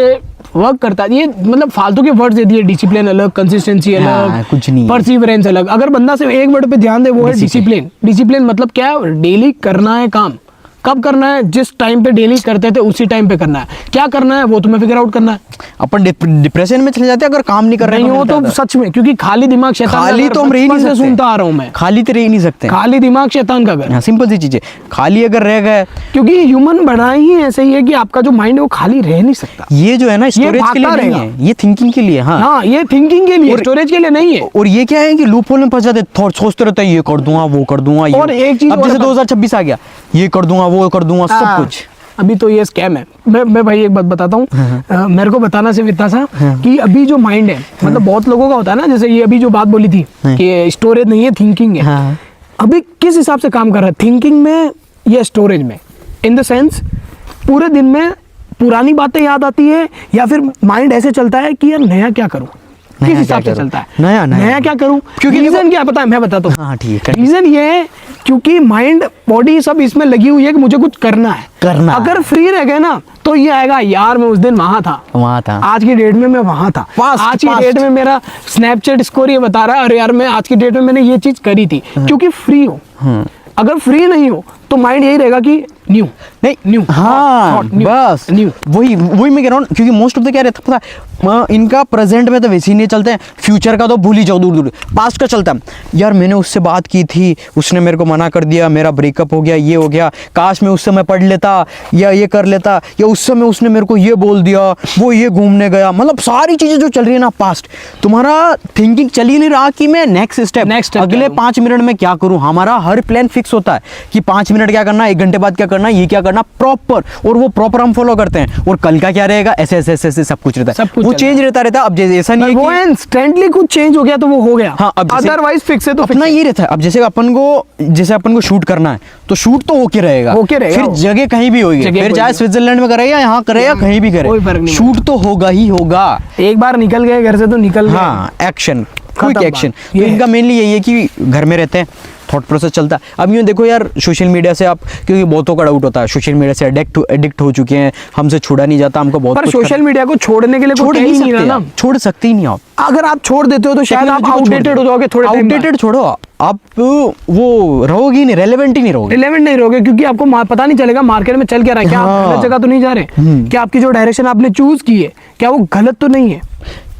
वर्क करता है, ये मतलब फालतू के वर्ड्स दे दिए, डिसिप्लिन अलग, कंसिस्टेंसी अलग, कुछ नहीं, परसिवरेंस अलग। अगर बंदा सिर्फ एक वर्ड पे ध्यान दे, वो है डिसिप्लिन। डिसिप्लिन मतलब क्या है? डेली करना है काम। कब करना है? जिस टाइम पे डेली करते थे उसी टाइम पे करना है। क्या करना है वो तुम्हें फिगर आउट करना है। अपन डिप्रेशन में चले जाते हैं अगर काम नहीं कर रहे हो तो सच में, क्योंकि खाली दिमाग शैतान खाली तो हम रह नहीं सकते, सुनता आ रहा हूँ मैं, खाली तो रह नहीं सकते, खाली दिमाग शैतान का घर। सिंपल सी चीज़ है, खाली अगर रह गए, क्योंकि ह्यूमन बना ही ऐसे ही है कि आपका जो माइंड है वो खाली रह नहीं सकता। ये जो है ना स्टोरेज के लिए नहीं है, ये थिंकिंग के लिए। हाँ, ये थिंकिंग के लिए, स्टोरेज के लिए नहीं है। और ये क्या है कि लूप होल में फंस जाते, थॉट सोचते रहते हैं, ये कर दूंगा वो कर दूंगा। और एक चीज, अब जैसे 2026 आ गया, ये कर दूंगा वो कर दूंगा, सब कुछ। अभी तो ये स्कैम है। मैं भाई एक बात बताता हूँ, मेरे को बताना सिर्फ इतना सा कि अभी जो माइंड है, मतलब बहुत लोगों का होता है ना, जैसे ये अभी जो बात बोली थी कि स्टोरेज नहीं है, थिंकिंग है। अभी किस हिसाब से काम कर रहा है, थिंकिंग में या स्टोरेज में? इन द सेंस पूरे दिन में पुरानी बातें याद आती है, या फिर माइंड ऐसे चलता है कि यार नया क्या करूँ? किस हिसाब से चलता है? नया क्या करूं? क्योंकि रीजन क्या पता है, मैं बताता हूँ। हाँ ठीक है। रीजन ये है क्योंकि माइंड बॉडी सब इसमें लगी हुई है कि मुझे कुछ करना है। अगर फ्री रह गए ना तो ये आएगा, यार मैं उस दिन वहां था, आज की डेट में मैं वहां था, आज की डेट में मेरा स्नैपचैट स्कोर ये बता रहा है, अरे यार मैं आज की डेट में मैंने ये चीज करी थी। क्योंकि फ्री हो। अगर फ्री नहीं हो तो माइंड यही रहेगा कि न्यू। हाँ बस वही मैं कह रहा हूँ, क्योंकि मोस्ट ऑफ द क्या रहता है, इनका प्रेजेंट में तो वैसे ही नहीं चलते हैं, फ्यूचर का तो भूल ही जाओ, दूर पास्ट का चलता है। यार मैंने उससे बात की थी, उसने मेरे को मना कर दिया, मेरा ब्रेकअप हो गया, ये हो गया, काश मैं उस समय पढ़ लेता या ये कर लेता, या उस समय उसने मेरे को ये बोल दिया, वो ये घूमने गया। मतलब सारी चीजें जो चल रही है ना पास्ट, तुम्हारा थिंकिंग चल ही नहीं रहा कि मैं नेक्स्ट स्टेप अगले 5 मिनट में क्या करूँ। हमारा हर प्लान फिक्स होता है कि 5 मिनट क्या करना, 1 घंटे बाद क्या करना, ये क्या करना, प्रॉपर, और वो प्रॉपर हम फॉलो करते हैं। और कल का क्या रहेगा, ऐसे सब कुछ रहता है, वो चेंज रहता है। अब जैसे ऐसा नहीं है वो इंस्टेंटली कुछ चेंज हो गया तो वो हो गया। हाँ, अदरवाइज फिक्स है तो अपना ये रहता है। अब जैसे अपन को शूट करना है तो शूट तो होके रहेगा, फिर जगह कहीं भी होगी, फिर चाहे स्विट्जरलैंड में करे या यहाँ करे या कहीं भी करे, शूट तो होगा ही होगा। एक बार निकल गए घर से तो निकल गए। हाँ, एक्शन, क्विक एक्शन। तो इनका मेनली यही है कि घर में रहते हैं, थॉट प्रोसेस चलता है। अब यूँ देखो यार, सोशल मीडिया से आप, क्योंकि बहुतों का डाउट होता है, सोशल मीडिया से एडिक्ट हो चुके हैं, हमसे छूड़ा नहीं जाता, हमको बहुत। पर सोशल मीडिया को छोड़ने के लिए छोड़ नहीं सकते ना, छोड़ सकते ही नहीं आप। अगर आप छोड़ देते हो तो शायद आप आउटडेटेड हो जाओगे। थोड़े आउटडेटेड छोड़ो, आप वो रहोगे ही नहीं, रेलेवेंट ही नहीं रहोगे, क्योंकि आपको पता नहीं चलेगा मार्केट में चल क्या रहा है। क्या आप गलत जगह तो नहीं जा रहे? क्या आपकी जो डायरेक्शन आपने चूज की है क्या वो गलत तो नहीं है?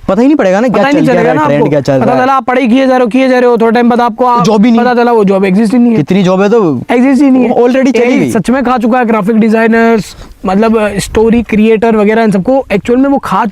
पता ही नहीं पड़ेगा ना, क्या चल रहा है, ट्रेंड क्या चल रहा है। पता चला आप पढ़ाई किए जा रहे हो, थोड़ा टाइम बाद आपको जॉब ही नहीं, पता चला वो जॉब एग्जिस्ट ही नहीं है। कितनी जॉब है तो एग्जिस्ट ही नहीं है, ऑलरेडी चली गई। सच में खा चुका है ग्राफिक डिजाइनर्स, मतलब स्टोरी क्रिएटर वगैरह, इन सबको एक्चुअल में वो खा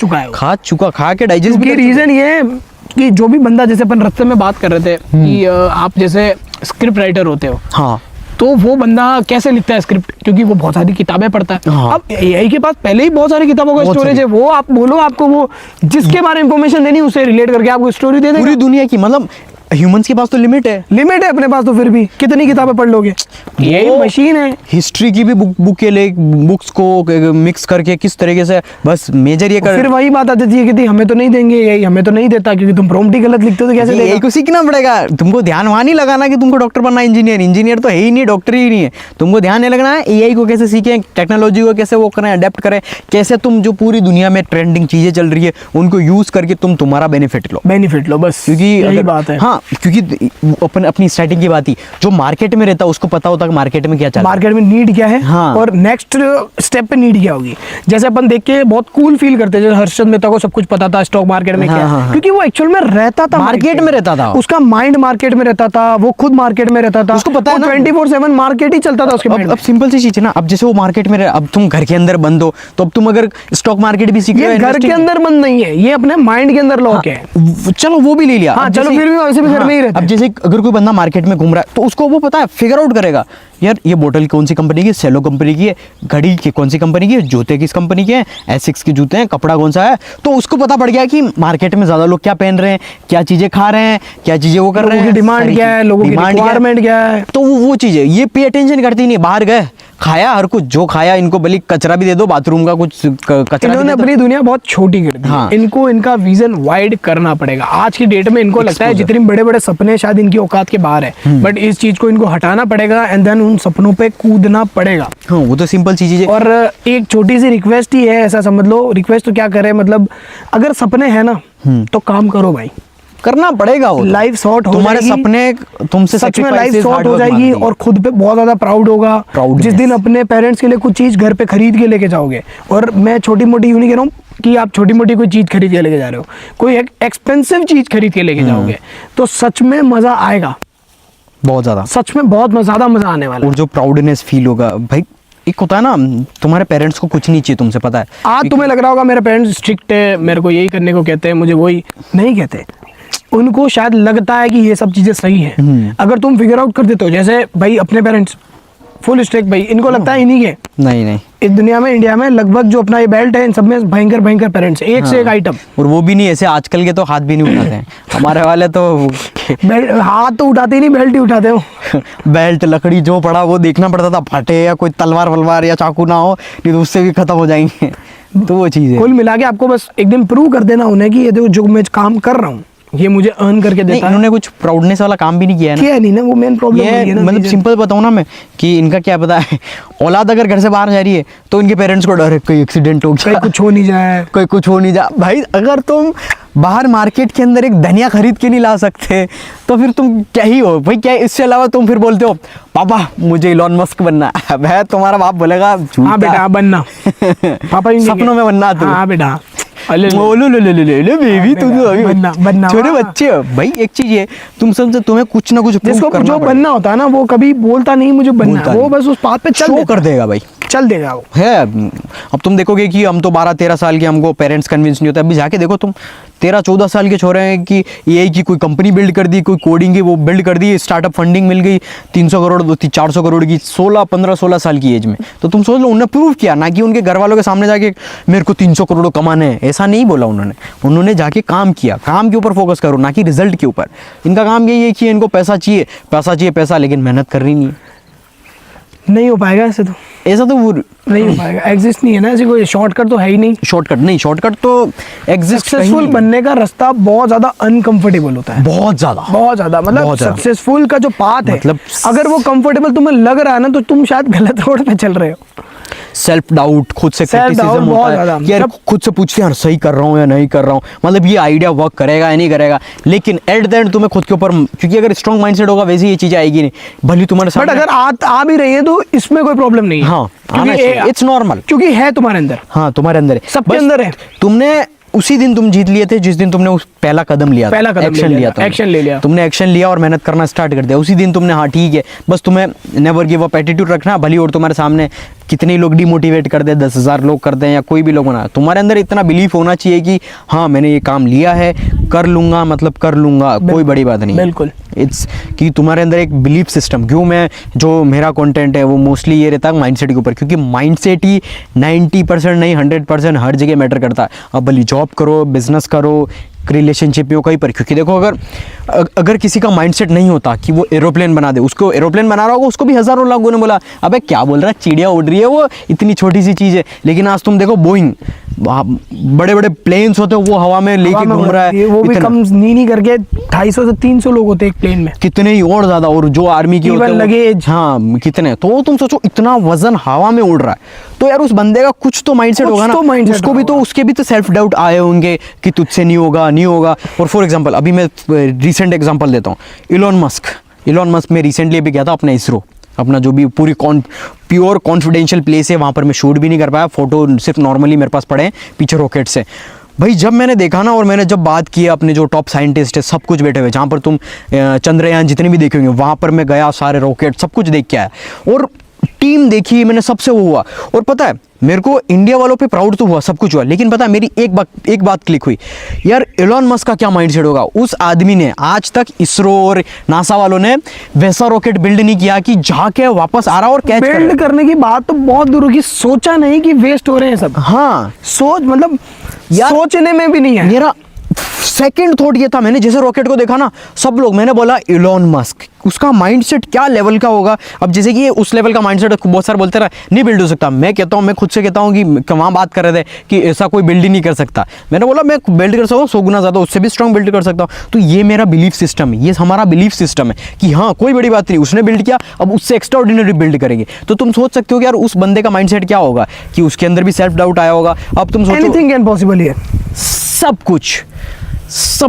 के डाइजेस्ट। की रीजन ये है कि जो भी बंदा, जैसे अपन रास्ते में बात कर रहे थे कि आप जैसे स्क्रिप्ट राइटर होते हो, हाँ, तो वो बंदा कैसे लिखता है स्क्रिप्ट? क्योंकि वो बहुत सारी किताबें पढ़ता है। हाँ। अब एआई के पास पहले ही बहुत सारी किताबों का स्टोरेज है। वो आप बोलो, आपको वो जिसके बारे में इंफॉर्मेशन देनी उससे रिलेट करके आपको स्टोरी दे देगा। पूरी दुनिया की, मतलब ह्यूमंस के पास तो लिमिट है अपने पास, तो फिर भी कितनी किताबें पढ़ लोगे? यही मशीन है। हिस्ट्री की भी बुक के लिए बुक्स को मिक्स करके किस तरीके से, बस मेजर ये कर, फिर वही बात आती है कि हमें तो नहीं देंगे, यही हमें तो नहीं देता क्योंकि तुम प्रॉम्प्ट ही गलत लिखते हो, तो कैसे देगा? यही को सीखना पड़ेगा तुमको। ध्यान वहाँ नहीं लगाना कि तुमको डॉक्टर बनना, इंजीनियर तो है ही नहीं, डॉक्टर ही नहीं है। तुमको ध्यान नहीं लगना है एआई को कैसे सीखें, टेक्नोलॉजी को कैसे वो करें, अडेप्ट करें, कैसे तुम जो पूरी दुनिया में ट्रेंडिंग चीजें चल रही है उनको यूज करके तुम तुम्हारा बेनिफिट लो बस। क्योंकि यही बात है। हाँ, क्योंकि अपन अपनी स्टार्टिंग की बात ही, जो मार्केट में रहता है उसको पता होता है मार्केट में क्या चल रहा है, मार्केट में नीड क्या है। हाँ। और नेक्स्ट स्टेप पे नीड क्या होगी। जैसे अपन देख के बहुत कूल फील करते हैं, जैसे हर्षद मेहता को सब कुछ पता था स्टॉक मार्केट में क्या है, क्योंकि वो एक्चुअल में रहता था, मार्केट में रहता था, उसका माइंड मार्केट में रहता था, वो खुद मार्केट में रहता था, उसको पता है ना 24/7 मार्केट ही चलता था उसके माइंड में। अब सिंपल सी चीज है ना, अब जैसे वो मार्केट में अब तुम घर के अंदर बंद हो, तो अब तुम अगर स्टॉक मार्केट भी सीख रहे हो, घर के अंदर बंद नहीं है, ये अपने माइंड के अंदर लॉक है। चलो वो भी ले लिया। हाँ, चलो फिर भी वैसे भी घर में ही रहते अब हैं। जैसे अगर कोई बंदा मार्केट में घूम रहा है तो उसको वो पता है, फिगर आउट करेगा यार ये बोतल कौन सी कंपनी की है, सेलो कंपनी की है, घड़ी की कौन सी कंपनी की है, जूते किस कंपनी के हैं, एसिक्स के जूते हैं, कपड़ा कौन सा है। तो उसको पता पड़ गया कि मार्केट में ज़्यादा लोग क्या पहन रहे हैं, क्या चीज़ें खा रहे हैं, क्या चीज़ें वो कर रहे लोगों हैं, की डिमांड क्या है, लोगों की demand क्या है। रिक्वायरमेंट क्या है। तो वो चीज़ है, ये पे अटेंशन करती नहीं। बाहर गए खाया, हर कुछ जो खाया, इनको भले कचरा भी दे दो, बाथरूम का कुछ कचरा भी इन्होंने दे दो। अपनी दुनिया बहुत छोटी कर दी। हाँ। इनको इनका विजन वाइड करना पड़ेगा। आज की डेट में इनको लगता है Exposure। जितने बड़े बड़े सपने शायद इनकी औकात के बाहर है, बट इस चीज को इनको हटाना पड़ेगा एंड देन उन सपनों पे कूदना पड़ेगा। हाँ वो तो सिंपल चीज़ है। और एक छोटी सी रिक्वेस्ट ही है, ऐसा समझ लो। रिक्वेस्ट तो क्या करे, मतलब अगर सपने हैं ना तो काम करो भाई, करना पड़ेगा वो तो। लाइफ शॉर्ट हो तुम्हारे जाएगी। सपने तुमसे सच में लाइफ sacrifices, शॉर्ट hard हो work जाएगी मांगती है। और खुद पे बहुत ज्यादा प्राउड होगा। Proudness। जिस दिन अपने पेरेंट्स के लिए कुछ चीज घर पे खरीद के लेके जाओगे, और मैं छोटी मोटी यूं नहीं कह रहा हूँ कि आप छोटी मोटी कोई चीज खरीद के लेके जा रहे हो, कोई एक एक्सपेंसिव चीज खरीद के लेके जाओगे तो सच में मजा आएगा, बहुत ज़्यादा। सच में बहुत ज्यादा मजा आने वाला है। और जो प्राउडनेस फील होगा भाई, एक होता है ना, तुम्हारे पेरेंट्स को कुछ नहीं चाहिए तुमसे, पता है। आज तुम्हें लग रहा होगा मेरे पेरेंट्स स्ट्रिक्ट है, मेरे को यही करने को कहते हैं, मुझे वही नहीं कहते। उनको शायद लगता है कि ये सब चीजें सही हैं। अगर तुम फिगर आउट कर देते हो, जैसे भाई अपने पेरेंट्स फुल स्ट्रिक्ट, भाई इनको लगता है इन्हीं के नहीं नहीं, इस दुनिया में, इंडिया में लगभग जो अपना ये बेल्ट है, इन सब में भयंकर भयंकर पेरेंट्स, एक से एक आइटम। और वो भी नहीं ऐसे, आजकल के तो हाथ भी नहीं उठाते हैं। हमारे वाले तो बेल्ट हाथ तो उठाते ही नहीं, बेल्ट ही उठाते हो। बेल्ट लकड़ी जो पड़ा वो देखना पड़ता था, फटे या कोई तलवार वलवार या चाकू ना हो, नहीं तो उससे भी खत्म हो जाएंगे। तो वो चीज़ है। कुल मिला के आपको बस एक दिन प्रूव कर देना उन्हें कि ये देखो जो मैं काम कर रहा हूँ ये मुझे अर्न करके नहीं, देता है। इन्होंने कुछ प्राउडनेस वाला काम भी नहीं किया है ना। किया नहीं ना, वो मेन प्रॉब्लम ये है ना। मतलब चीज़ें। सिंपल बताऊँ ना मैं, कि इनका क्या पता है, औलाद अगर घर से बाहर जा रही है तो इनके पेरेंट्स को डर है कोई एक्सीडेंट हो कहीं गया, कुछ हो नहीं जाए। कोई कुछ हो नहीं जा। भाई अगर तुम बाहर मार्केट के अंदर एक धनिया खरीद के नहीं ला सकते तो फिर तुम क्या ही हो भाई। क्या इससे अलावा तुम फिर बोलते हो पापा मुझे इलॉन मस्क बनना है। भाई तुम्हारा बाप बोलेगा हाँ बेटा बनना, पापा यूं सपनों में बनना तू। हाँ बेटा ले बेबी तुम तो अभी बनना छोटे हाँ। बच्चे हो भाई। एक चीज ये, तुम समझे तुम्हें कुछ ना कुछ prove जिसको करना जो पड़ेगा। बनना होता है ना वो कभी बोलता नहीं मुझे बनना बोलता है, वो नहीं। बस उस पाथ पे शो कर देगा भाई, चल देगा वो। है। अब तुम देखोगे कि हम तो 12-13 साल के, हमको पेरेंट्स कन्विंस नहीं होता। अभी जाके देखो तुम 13-14 साल के छोरे हैं कि एआई की कोई कंपनी बिल्ड कर दी, कोई कोडिंग की वो बिल्ड कर दी, स्टार्टअप फंडिंग मिल गई 300 करोड़ 400 करोड़ की 15-16 साल की एज में। तो तुम सोच लो उन्होंने प्रूव किया ना, कि उनके घर वालों के सामने जाके मेरे को 300 करोड़ कमाने हैं, ऐसा नहीं बोला उन्होंने जाके काम किया। काम के ऊपर फोकस करो ना कि रिजल्ट के ऊपर। इनका काम यही है कि इनको पैसा चाहिए पैसा चाहिए पैसा, लेकिन मेहनत कर रही नहीं है। नहीं हो पाएगा ऐसे तो, ऐसा तो वो नहीं हो पाएगा, एग्जिस्ट नहीं है ना ऐसे, कोई शॉर्टकट तो है ही नहीं। शॉर्टकट तो एग्जिस्ट सक्सेसफुल बनने का रास्ता बहुत ज्यादा अनकंफर्टेबल होता है, बहुत ज्यादा बहुत ज्यादा। मतलब बहुत ज्यादा। सक्सेसफुल का जो पाथ है, मतलब अगर वो कंफर्टेबल तुम्हें लग रहा है ना तो तुम शायद गलत रोड पे चल रहे हो। सेल्फ डाउट, खुद से Self doubt क्रिटिसिज्म बहुत होता ज्यादा। है कि यार जब- खुद से पूछते हैं यार सही कर रहा हूँ या नहीं कर रहा हूँ, मतलब ये आइडिया वर्क करेगा या नहीं करेगा। लेकिन एट द एंड तुम्हें खुद के ऊपर, क्योंकि अगर स्ट्रॉन्ग माइंडसेट होगा वैसे ये चीजें आएगी नहीं, भले तुम्हारे बट सामने। अगर आ भी रही है तो इसमें कोई प्रॉब्लम नहीं है। हाँ आना चाहिए, इट्स नॉर्मल। क्योंकि है तुम्हारे अंदर, हाँ तुम्हारे अंदर है, सबके बस अंदर है। तुमने उसी दिन तुम जीत लिए थे जिस दिन तुमने उस पहला कदम लिया, पहला कदम एक्शन ले लिया लिया था, तुमने। एक्शन ले लिया। तुमने एक्शन लिया और मेहनत करना स्टार्ट कर दिया उसी दिन तुमने। हाँ ठीक है, बस तुम्हें नेवर गिव अप एटीट्यूड रखना। भली और तुम्हारे सामने कितने लोग डिमोटिवेट कर दे, 10,000 लोग कर दें या कोई भी लोग बना, तुम्हारे अंदर इतना बिलीफ होना चाहिए कि हाँ मैंने ये काम लिया है, कर लूंगा, मतलब कर लूंगा, कोई बड़ी बात नहीं है। बिल्कुल। इट्स कि तुम्हारे अंदर एक बिलीफ सिस्टम। क्यों मैं जो मेरा कंटेंट है वो मोस्टली ये रहता है माइंडसेट के ऊपर, क्योंकि माइंडसेट ही 90% नहीं 100% हर जगह मैटर करता है। अब भली जॉब करो, बिजनेस करो, रिलेशनशिप में हो, कहीं पर। क्योंकि देखो अगर किसी का माइंडसेट नहीं होता कि वो एरोप्लेन बना दे, उसको एरोप्लेन बना रहा होगा, उसको भी हज़ारों लोगों ने बोला अबे क्या बोल रहा है, चिड़िया उड़ रही है, वो इतनी छोटी सी चीज़ है। लेकिन आज तुम देखो बोइंग, बड़े बड़े प्लेन्स होते हैं, वो हवा में लेके घूम रहा है, वो भी इतना। कम नहीं करके 250 से 300 लोग होते हैं एक प्लेन में, कितने ही और ज्यादा। और जो आर्मी की होते हैं वो- लगेज। हाँ कितने, तो तुम सोचो इतना वजन हवा में उड़ रहा है, तो यार उस बंदे का कुछ तो माइंडसेट कुछ होगा ना, तो mindset उसको भी तो, होगा। उसके भी तो सेल्फ डाउट आए होंगे कि तुझसे नहीं होगा नहीं होगा। और फॉर एग्जांपल अभी मैं रिसेंट एग्जांपल देता हूँ, इलॉन मस्क में रिसेंटली अभी गया था अपना इसरो, अपना जो भी पूरी प्योर कॉन्फिडेंशियल प्लेस है वहाँ पर मैं शूट भी नहीं कर पाया, फोटो सिर्फ नॉर्मली मेरे पास पड़े हैं पीछे रॉकेट से। भाई जब मैंने देखा ना, और मैंने जब बात की अपने जो टॉप साइंटिस्ट है सब कुछ बैठे हुए, जहाँ पर तुम चंद्रयान जितने भी देखे होंगे वहाँ पर मैं गया, सारे रॉकेट सब कुछ देख के आया। और टीम देखी, मैंने सबसे वो हुआ। और पता है मेरे को इंडिया वालों पे प्राउड तो हुआ, सब कुछ हुआ, लेकिन पता है मेरी एक बात क्लिक हुई यार, एलोन मस्क का क्या माइंडसेट होगा। उस आदमी ने आज तक इसरो और नासा वालों ने वैसा रॉकेट बिल्ड नहीं किया कि जाके वापस आ रहा और कैच कर बिल्ड करने की बात तो बहुत दूर की, सोचा नहीं कि वेस्ट हो रहे हैं सब। हाँ सोच मतलब यार, सोचने में भी नहीं है। मेरा सेकंड थॉट ये था, मैंने जैसे रॉकेट को देखा ना, सब लोग, मैंने बोला एलोन मस्क, उसका माइंडसेट क्या लेवल का होगा। अब जैसे कि ये उस लेवल का माइंडसेट बहुत सारे बोलते रहा नहीं बिल्ड हो सकता, मैं कहता हूँ, मैं खुद से कहता हूँ कि वहाँ बात कर रहे थे कि ऐसा कोई बिल्ड ही नहीं कर सकता, मैंने बोला मैं बिल्ड कर सकता हूँ 100 गुना ज़्यादा, उससे भी स्ट्रॉन्ग बिल्ड कर सकता हूँ। तो ये मेरा बिलीफ सिस्टम है, ये हमारा बिलीफ सिस्टम है कि हाँ कोई बड़ी बात नहीं, उसने बिल्ड किया, अब उससे एक्स्ट्रा ऑर्डिनरी बिल्ड करेंगे। तो तुम सोच सकते हो कि यार उस बंदे का माइंडसेट क्या होगा, कि उसके अंदर भी सेल्फ डाउट आया होगा। अब तुम सोचो एनीथिंग कैन पॉसिबल है, सब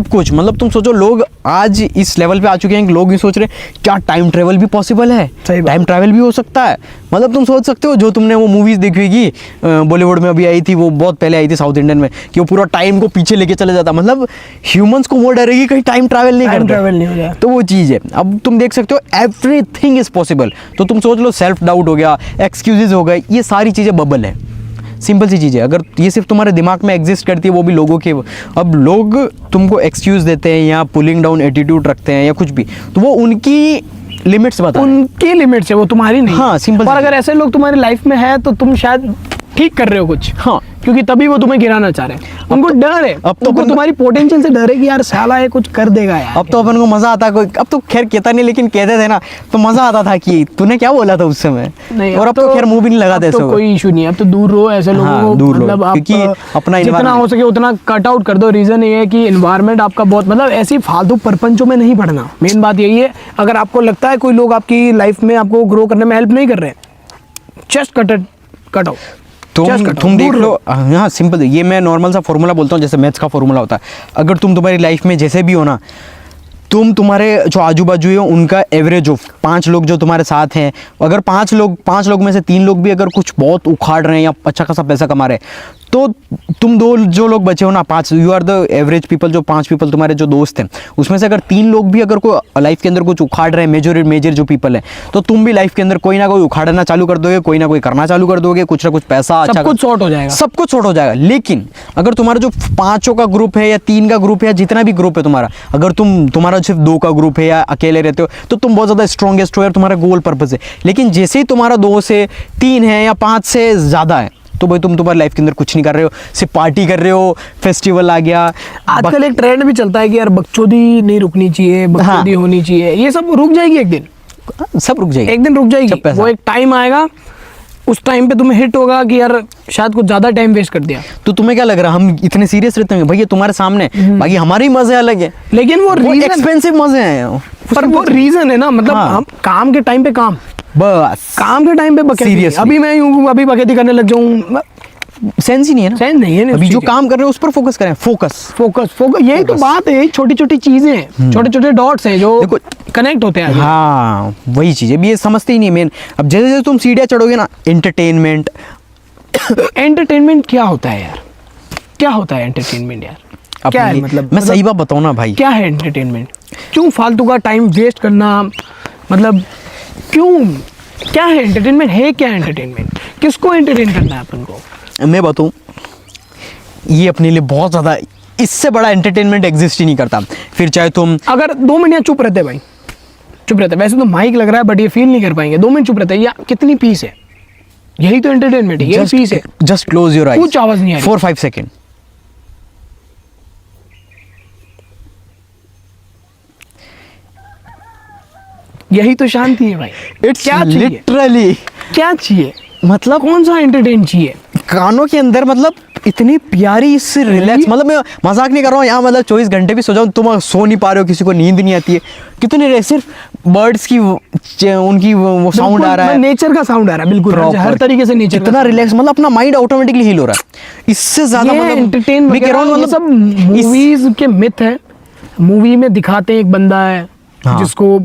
कुछ मतलब तुम सोचो, लोग आज इस लेवल पे आ चुके हैं कि लोग ये सोच रहे हैं क्या टाइम ट्रेवल भी पॉसिबल है, टाइम ट्रैवल भी हो सकता है। मतलब तुम सोच सकते हो, जो तुमने वो मूवीज देखी होगी बॉलीवुड में अभी आई थी, वो बहुत पहले आई थी साउथ इंडियन में, कि वो पूरा टाइम को पीछे लेके चले जाता, मतलब ह्यूमंस को वो डरेगी कहीं टाइम ट्रैवल नहीं हो जाए, तो वो चीज़ है। अब तुम देख सकते हो एवरीथिंग इज पॉसिबल। तो तुम सोच लो, सेल्फ डाउट हो गया, एक्सक्यूजेज हो गए, ये सारी चीज़ें बबल है, सिंपल सी चीज़ है। अगर ये सिर्फ तुम्हारे दिमाग में एग्जिस्ट करती है, वो भी लोगों के, अब लोग तुमको एक्सक्यूज़ देते हैं या पुलिंग डाउन एटीट्यूड रखते हैं या कुछ भी, तो वो उनकी लिमिट्स बता, उनकी लिमिट्स है, वो तुम्हारी नहीं। हाँ सिंपल। और अगर ऐसे लोग तुम्हारी लाइफ में है तो तुम शायद ठीक कर रहे हो कुछ, हाँ, क्योंकि तभी वो तुम्हें गिराना चाह रहे हैं। उनको डर है, अब तो उनको तुम्हारी पोटेंशियल से डर है कि यार साला ये कुछ कर देगा यार। अब तो अपन को मजा आता, कोई अब तो खैर कहता नहीं, लेकिन कहते थे ना तो मजा आता था कि तूने क्या बोला था उस समय। नहीं, और अब तो खैर मुंह भी नहीं लगाते, तो कोई इशू नहीं है, अब तो दूर रहो ऐसे लोगों हाँ, को, दूर रहो, मतलब आप क्योंकि अपना जितना हो सके उतना कट आउट कर दो। रीजन ये है कि एनवायरनमेंट आपका बहुत, मतलब ऐसी फालतू परपंचों में नहीं पड़ना, मेन बात यही है। अगर आपको लगता है कोई लोग आपकी लाइफ में आपको ग्रो करने में हेल्प नहीं कर रहे, जस्ट कट आउट। तुम देख लो, हाँ सिंपल, ये मैं नॉर्मल सा फॉर्मूला बोलता हूँ, जैसे मैथ्स का फॉर्मूला होता है। अगर तुम तुम्हारी लाइफ में जैसे भी हो ना, तुम तुम्हारे जो आजू बाजू है उनका एवरेज हो, 5 लोग जो तुम्हारे साथ हैं, अगर 5 लोग में से 3 लोग भी अगर कुछ बहुत उखाड़ रहे हैं या अच्छा खासा पैसा कमा रहे हैं, तो तुम 2 जो लोग बचे हो ना, 5, you are the average people, जो 5 पीपल तुम्हारे जो दोस्त हैं, उसमें से अगर 3 लोग भी अगर कोई लाइफ के अंदर कुछ उखाड़ रहे हैं, मेजर जो पीपल हैं, तो तुम भी लाइफ के अंदर कोई ना कोई उखाड़ना चालू कर दोगे, कोई ना कोई करना चालू कर दोगे, कुछ ना कुछ पैसा, अच्छा कुछ सॉर्ट हो जाएगा, सब कुछ सॉर्ट हो जाएगा। लेकिन अगर तुम्हारा जो 5 का ग्रुप है या 3 का ग्रुप है या जितना भी ग्रुप है तुम्हारा, अगर तुम्हारा सिर्फ 2 का ग्रुप है या अकेले रहते हो, तो तुम बहुत ज़्यादा स्ट्रॉन्गेस्ट हो यार, तुम्हारा गोल पर्पस है। लेकिन जैसे ही तुम्हारा 2 से 3 है या 5 से ज़्यादा है, तो भाई तुम तुम्हारी लाइफ के अंदर कुछ नहीं कर रहे हो, सिर्फ पार्टी कर रहे हो, फेस्टिवल आ गया। आजकल एक ट्रेंड भी चलता है कि यार बकचोदी नहीं रुकनी चाहिए, बकचोदी होनी चाहिए, ये सब रुक जाएगी एक दिन, सब रुक जाएगी, एक दिन रुक जाएगी। वो एक टाइम आएगा, उस टाइम पे तुम्हें हिट होगा कि यार शायद कुछ ज्यादा टाइम वेस्ट कर दिया। तो तुम्हें क्या लग रहा है हम इतने सीरियस रहते हैं? भैया तुम्हारे सामने, बाकी हमारे ही मजे अलग है, लेकिन वो एक्सपेंसिव मजे हैं, पर वो रीजन है ना, मतलब हम काम के टाइम पे काम, बस काम के टाइम पे बकैती। अभी मैं यूं अभी बकैती करने लग जाऊं, सेंस ही नहीं है ना, सेंस नहीं है। अभी जो काम कर रहे हैं उस पर फोकस करें, फोकस यही तो बात है, छोटी छोटी चीजें हैं, छोटे छोटे डॉट्स हैं जो कनेक्ट होते हैं। हाँ वही चीज है, अभी ये समझते ही नहीं मेन। अब जैसे जैसे तुम सीढ़ियाँ चढ़ोगे ना, एंटरटेनमेंट क्या होता है यार, क्या होता है एंटरटेनमेंट यार, क्या है? मतलब मैं सही बात बताऊँ ना भाई, क्या है एंटरटेनमेंट? क्यों फालतू का टाइम वेस्ट करना, मतलब क्यों, क्या है एंटरटेनमेंट? है क्या एंटरटेनमेंट? किसको एंटरटेन करना है अपन को? मैं बताऊं, ये अपने लिए बहुत ज़्यादा, इससे बड़ा एंटरटेनमेंट एग्जिस्ट ही नहीं करता। फिर चाहे तुम अगर 2 मिनट चुप रहते भाई, चुप रहते, वैसे तो माइक लग रहा है बट ये फील नहीं कर पाएंगे, 2 मिनट चुप रहते, या कितनी पीस है, यही तो एंटरटेनमेंट है, यही पीस है। जस्ट क्लोज योर आईज, कुछ आवाज नहीं आ रही, 4-5 सेकेंड, यही तो शांति है भाई। इट्स लिटरली क्या चाहिए, मतलब कौन सा एंटरटेन चाहिए? कानों के अंदर मतलब इतनी प्यारी इससे रिलैक्स, मतलब मैं मजाक नहीं कर रहा हूँ यहाँ, मतलब 24 घंटे भी सो जाऊँ, तुम सो नहीं पा रहे हो, किसी को नींद नहीं आती है, कितने सिर्फ बर्ड्स की उनकी वो साउंड आ रहा है, नेचर का साउंड आ रहा है, बिल्कुल हर तरीके से नेचर, इतना रिलैक्स, मतलब अपना माइंड ऑटोमेटिकली हील हो रहा है। इससे ज्यादा मतलब एंटरटेन मैं कह रहा हूँ, मतलब सब मूवीज के मिथ है। मूवी में दिखाते हैं एक बंदा है जिसको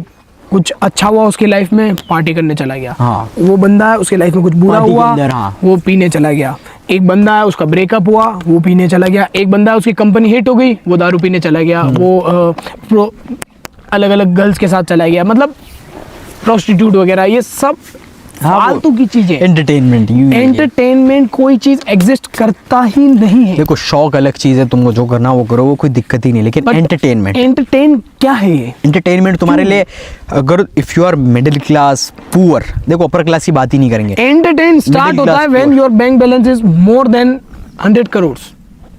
कुछ अच्छा हुआ उसकी लाइफ में, पार्टी करने चला गया। वो बंदा है उसकी लाइफ में कुछ बुरा हुआ, वो पीने चला गया। एक बंदा है उसका ब्रेकअप हुआ, वो पीने चला गया। एक बंदा है उसकी कंपनी हिट हो गई, वो दारू पीने चला गया। वो अलग अलग गर्ल्स के साथ चला गया, मतलब प्रोस्टिट्यूट वगैरह, ये सब फालतू की चीजें, एंटरटेनमेंट, एंटरटेनमेंट कोई चीज एग्जिस्ट करता ही नहीं है। देखो शौक अलग चीज है, तुमको जो करना वो करो, वो कोई दिक्कत ही नहीं, लेकिन एंटरटेनमेंट, एंटरटेन क्या है ये? एंटरटेनमेंट तुम्हारे लिए, अगर if you are middle class poor, देखो अपर क्लास की बात ही नहीं करेंगे, एंटरटेन स्टार्ट Middle होता है class when poor. Your bank balance is more than 100 crore,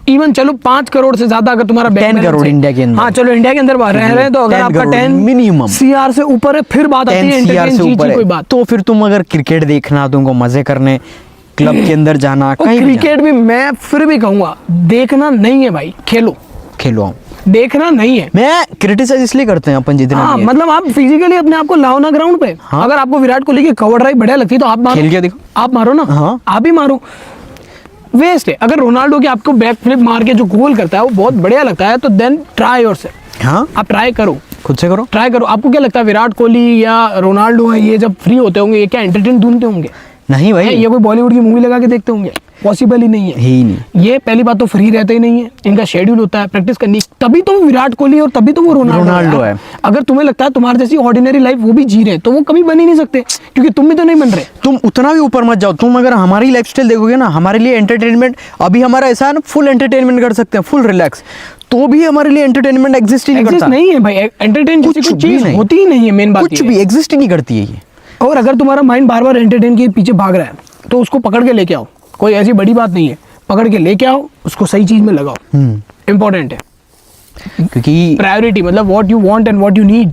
even चलो 5 करोड़ से ज्यादा अगर तुम्हारा बैंक 10 करोड़ इंडिया के अंदर, हाँ चलो इंडिया के अंदर रह रहे हैं, तो अगर 10 आपका करोड़ 10 minimum CR से ऊपर है, फिर बात आती है 10 CR एंटरटेन से चीज ऊपर की, कोई है, बात। तो फिर तुम अगर क्रिकेट देखना, तुमको मजे करने, क्लब के अंदर जाना, कहीं भी क्रिकेट भी मैं फिर भी कहूंगा देखना नहीं है भाई, खेलो, जाना, खेलो आओ। देखना नहीं है। मैं क्रिटिसाइज इसलिए करते हैं अपन जितना हाँ भी है। मतलब आप फिजिकली अपने आप को लाओ ना ग्राउंड पे। हाँ। अगर आपको विराट कोहली की कवर ड्राइव बढ़िया लगती है तो आप मारो, खेल के देखो, आप मारो ना, हाँ। आप ही मारो, वेस्ट है। अगर रोनाल्डो की आपको बैक फ्लिप मार के जो गोल करता है वो बहुत बढ़िया लगता है, तो देन ट्राई योरसेल्फ, हाँ आप ट्राई करो, खुद से करो। ट्राई करो। आपको क्या लगता है विराट कोहली या रोनाल्डो है, ये जब फ्री होते होंगे ये क्या एंटरटेन ढूंढते होंगे? नहीं भाई, ये कोई बॉलीवुड की मूवी लगा के देखते होंगे? पॉसिबल ही नहीं है। ही नहीं। ये पहली बात तो फ्री रहते ही नहीं है, इनका शेड्यूल होता है प्रैक्टिस करनी, तभी तो वो विराट कोहली और तभी तो वो रोनाल्डो है। अगर तुम्हें लगता है तुम्हारे जैसी ऑर्डिनरी लाइफ वो भी जी रहे हैं, तो वो कभी बन ही नहीं सकते, क्योंकि तुम भी तो नहीं बन रहे। तुम उतना भी ऊपर मत जाओ। तुम अगर हमारी लाइफस्टाइल देखोगे ना, हमारे लिए एंटरटेनमेंट अभी हमारा ऐसा है ना, फुल एंटरटेनमेंट कर सकते हैं, फुल रिलैक्स, तो भी हमारे लिए एंटरटेनमेंट एग्जिस्ट ही नहीं एग्जिस्ट करता। नहीं है भाई, एंटरटेन कुछ किसी भी चीज नहीं। होती ही नहीं है, मेन बात कुछ ये भी है। एग्जिस्ट ही नहीं करती है ये। और अगर तुम्हारा माइंड बार बार एंटरटेन के पीछे भाग रहा है तो उसको पकड़ के लेके आओ, कोई ऐसी बड़ी बात नहीं है, पकड़ के लेके आओ, उसको सही चीज में लगाओ, इंपॉर्टेंट है। क्योंकि प्रायोरिटी मतलब what you want and what you need.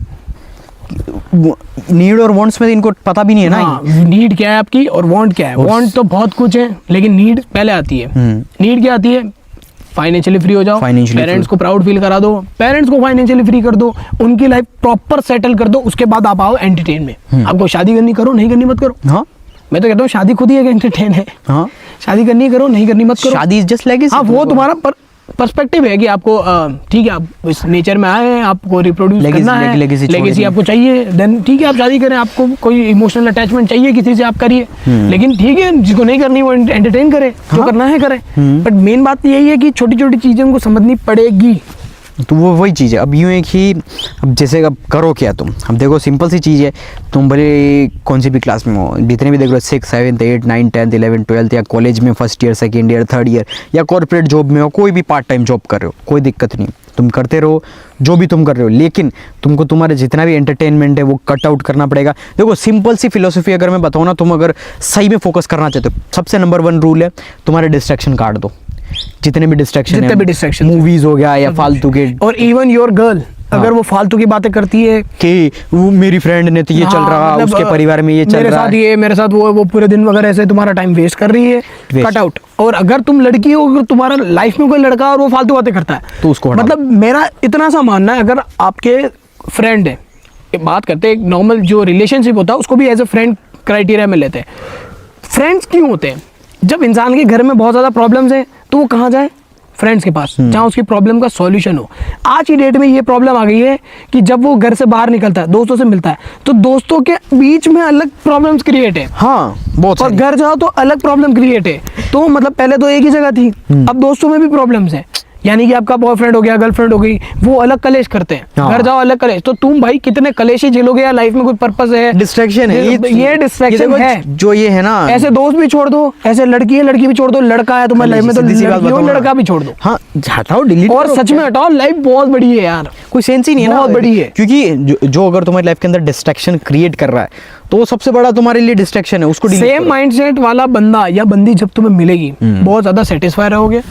Need और वांट्स में इनको पता भी नहीं है ना। हाँ, नीड क्या है आपकी और वांट क्या है। वांट तो बहुत कुछ है, लेकिन नीड पहले आती है। नीड क्या आती है? फाइनेंशियली फ्री हो जाओ, पेरेंट्स को प्राउड फील करा दो, पेरेंट्स को फाइनेंशियली फ्री कर दो, उनकी लाइफ प्रॉपर सेटल कर दो, उसके बाद आप आओ एंटरटेन में। आपको शादी करनी करो, नहीं करनी मत करो। हाँ मैं तो कहता हूँ शादी खुद ही एक एंटरटेन है। हाँ, शादी करनी करो, नहीं करनी मत करो। शादी इज जस्ट लाइक, हाँ वो तुम्हारा पर्सपेक्टिव है कि आपको ठीक है, आप इस नेचर में आए हैं, आपको रिप्रोड्यूस करना है, लेगेसी आपको चाहिए, देन ठीक है आप शादी करें। आपको कोई इमोशनल अटैचमेंट चाहिए किसी से, आप करिए, लेकिन ठीक है जिसको नहीं करनी वो एंटरटेन करे, जो करना है करे। बट मेन बात यही है कि छोटी छोटी चीजें उनको समझनी पड़ेगी। तो वो वही चीज़ है। अब यूँ एक ही, अब जैसे अब करो क्या तुम, अब देखो सिंपल सी चीज़ है, तुम भले कौन सी भी क्लास में हो, जितने भी देख लो 6, 7, 8, 9, 10, 11, 12, या कॉलेज में first year, second year, third year, या कॉर्पोरेट जॉब में हो, कोई भी पार्ट टाइम जॉब कर रहे हो, कोई दिक्कत नहीं, तुम करते रहो जो भी तुम कर रहे हो, लेकिन तुमको तुम्हारे जितना भी एंटरटेनमेंट है वो कट आउट करना पड़ेगा। देखो सिंपल सी फिलोसफी अगर मैं बताऊँ ना, तुम अगर सही में फोकस करना चाहते हो, सबसे नंबर 1 रूल है, तुम्हारे डिस्ट्रैक्शन काट दो, जितने भी डिस्ट्रैक्शन, मूवीज हो गया या फालतू के। और इवन योर गर्ल अगर वो फालतू की बातें करती है कि वो मेरी फ्रेंड ने तो ये चल रहा, मतलब उसके परिवार में ये चल मेरे रहा साथ है, ये मेरे साथ वो पूरे दिन वगैरह ऐसे तुम्हारा टाइम वेस्ट कर रही है, कट आउट। और अगर तुम लड़की हो, अगर तुम्हारा लाइफ में कोई लड़का और वो फालतू बातें करता है तो उसको हटाओ। मतलब मेरा इतना सा मानना है, अगर आपके फ्रेंड है, बात करते हैं नॉर्मल जो रिलेशनशिप होता है उसको भी एज ए फ्रेंड क्राइटेरिया में लेते हैं। फ्रेंड्स क्यों होते हैं? जब इंसान के घर में बहुत ज़्यादा प्रॉब्लम्स हैं तो वो कहाँ जाए? फ्रेंड्स के पास, जहाँ उसकी प्रॉब्लम का सॉल्यूशन हो। आज की डेट में ये प्रॉब्लम आ गई है कि जब वो घर से बाहर निकलता है, दोस्तों से मिलता है, तो दोस्तों के बीच में अलग प्रॉब्लम्स क्रिएट है। हाँ बहुत और घर जाओ तो अलग प्रॉब्लम क्रिएट है। तो मतलब पहले तो एक ही जगह थी, अब दोस्तों में भी प्रॉब्लम्स है। यानी कि आपका बॉयफ्रेंड हो गया, गर्लफ्रेंड हो गई, वो अलग कलेश करते हैं, हाँ। घर जाओ अलग कलेश। तो तुम भाई कितने कलेश ही झेलोगे यार, लाइफ में कोई पर्पस है? डिस्ट्रैक्शन है, ये डिस्ट्रैक्शन है जो ये है ना। ऐसे दोस्त भी छोड़ दो, ऐसे लड़की है लड़की भी छोड़ दो, लड़का है तुम्हारी लाइफ में तो लड़का भी छोड़ दो। हाँ हटाओ, डिलीट और सच में हटाओ, लाइफ बहुत बड़ी है यार, कोई सेंस ही नहीं है ना, बहुत बड़ी है। क्योंकि जो अगर तुम्हारी लाइफ के अंदर डिस्ट्रैक्शन क्रिएट कर रहा है तो वो सबसे बड़ा तुम्हारे लिए डिस्ट्रैक्शन है, उसको सेम माइंडसेट वाला बंदा या बंदी जब तुम्हें मिलेगी, बहुत ज्यादा सेटिस्फाई रहोगे,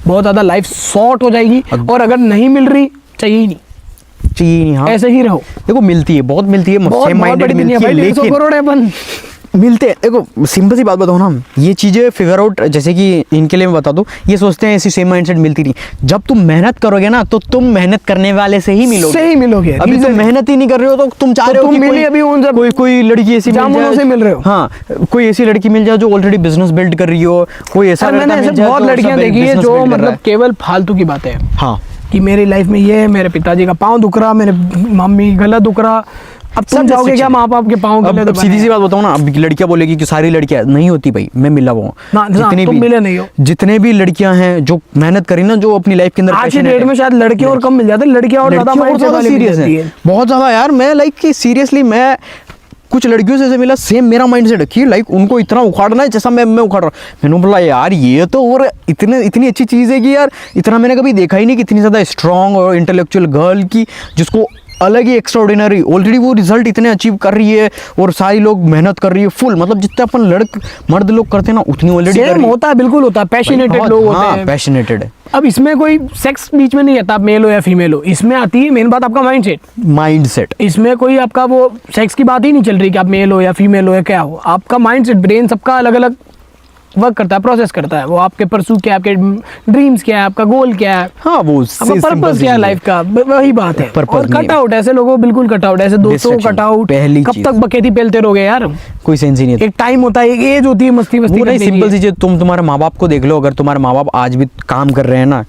बहुत ज्यादा लाइफ सॉर्ट हो जाएगी। और अगर नहीं मिल रही, चाहिए ही नहीं। हाँ। ऐसे ही रहो। देखो मिलती है, बहुत मिलती है, सेम माइंडेड मिलती है, लेकिन 150 करोड़ है अपन मिलते हैं। देखो सिंपल सी बात बताओ ना, ये चीज़ें फिगर आउट, जैसे कि इनके लिए मैं बता दूं, ये सोचते हैं ऐसी सेम माइंडसेट मिलती नहीं। जब तुम मेहनत करोगे ना तो तुम मेहनत करने वाले से ही मिलोगे। अभी तुम मेहनत ही नहीं कर रहे हो तो तुम चाह रहे हो कि कोई लड़की ऐसी से मिल रहे हो। हाँ, कोई ऐसी लड़की मिल जाए जो ऑलरेडी बिजनेस बिल्ड कर रही हो, कोई ऐसा मैंने ऐसे बहुत लड़कियां देखी है जो मतलब केवल फालतू की बातें हैं। हाँ कि मेरी लाइफ में ये है, मेरे पिताजी का पाँव दुख रहा, मेरे मम्मी गला दुख रहा। अब तुम जाओगे क्या माँ बाप के पाँव गले? अब सीधी सी बात बताऊँ ना, अब लड़कियां बोलेगी कि सारी लड़कियां नहीं होती भाई, मैं मिला हुआ हूँ, जितने भी लड़कियां हैं जो मेहनत करी ना, जो अपनी लाइफ के अंदर, आज की डेट में शायद लड़के और कम मिल जाते हैं, लड़कियां और ज्यादा सीरियस है, बहुत ज्यादा यार। मैं लाइक कि सीरियसली मैं कुछ लड़कियों से ऐसे मिला सेम मेरा माइंड सेट कि लाइक उनको इतना उखाड़ना है जैसा मैं उखाड़ रहा हूँ। मैंने बोला यार ये तो और इतनी अच्छी चीज़ है कि यार इतना मैंने कभी देखा ही नहीं कि इतनी ज़्यादा स्ट्रॉन्ग और इंटेलेक्चुअल गर्ल की जिसको अलग ही एक्स्ट्राऑर्डिनरी ऑलरेडी वो रिजल्ट इतने अचीव कर रही है और सारी लोग मेहनत कर रही है फुल, मतलब जितने अपन मर्द लोग करते हैं ना उतनी ऑलरेडी सेम होता है, बिल्कुल होता है, पैशनेटेड लोग होते हैं, पैशनेटेड है। अब इसमें कोई सेक्स बीच में नहीं आता, आप मेल हो या फीमेल हो, इसमें आती है मेन बात आपका माइंडसेट। इसमें कोई आपका वो सेक्स की बात ही नहीं चल रही कि आप मेल हो या फीमेल हो या क्या हो, आपका माइंडसेट, ब्रेन सबका अलग अलग वर्क करता है, प्रोसेस करता है, वो आपके परसू क्या है, आपके ड्रीम्स क्या है, आपका गोल क्या है, हाँ वो आपका पर्पस क्या है लाइफ का, वही बात है। और कट आउट ऐसे लोगों बिल्कुल कट आउट, ऐसे दोस्तों कट आउट, कब तक बकेती पेलते रहोगे यार, कोई सेंस ही नहीं है। एक टाइम होता है, एक एज होती है मस्ती मस्ती करने की। सिंपल सी चीज, तुम तुम्हारे माँ बाप को देख लो, अगर तुम्हारे माँ बाप आज भी काम कर रहे हैं ना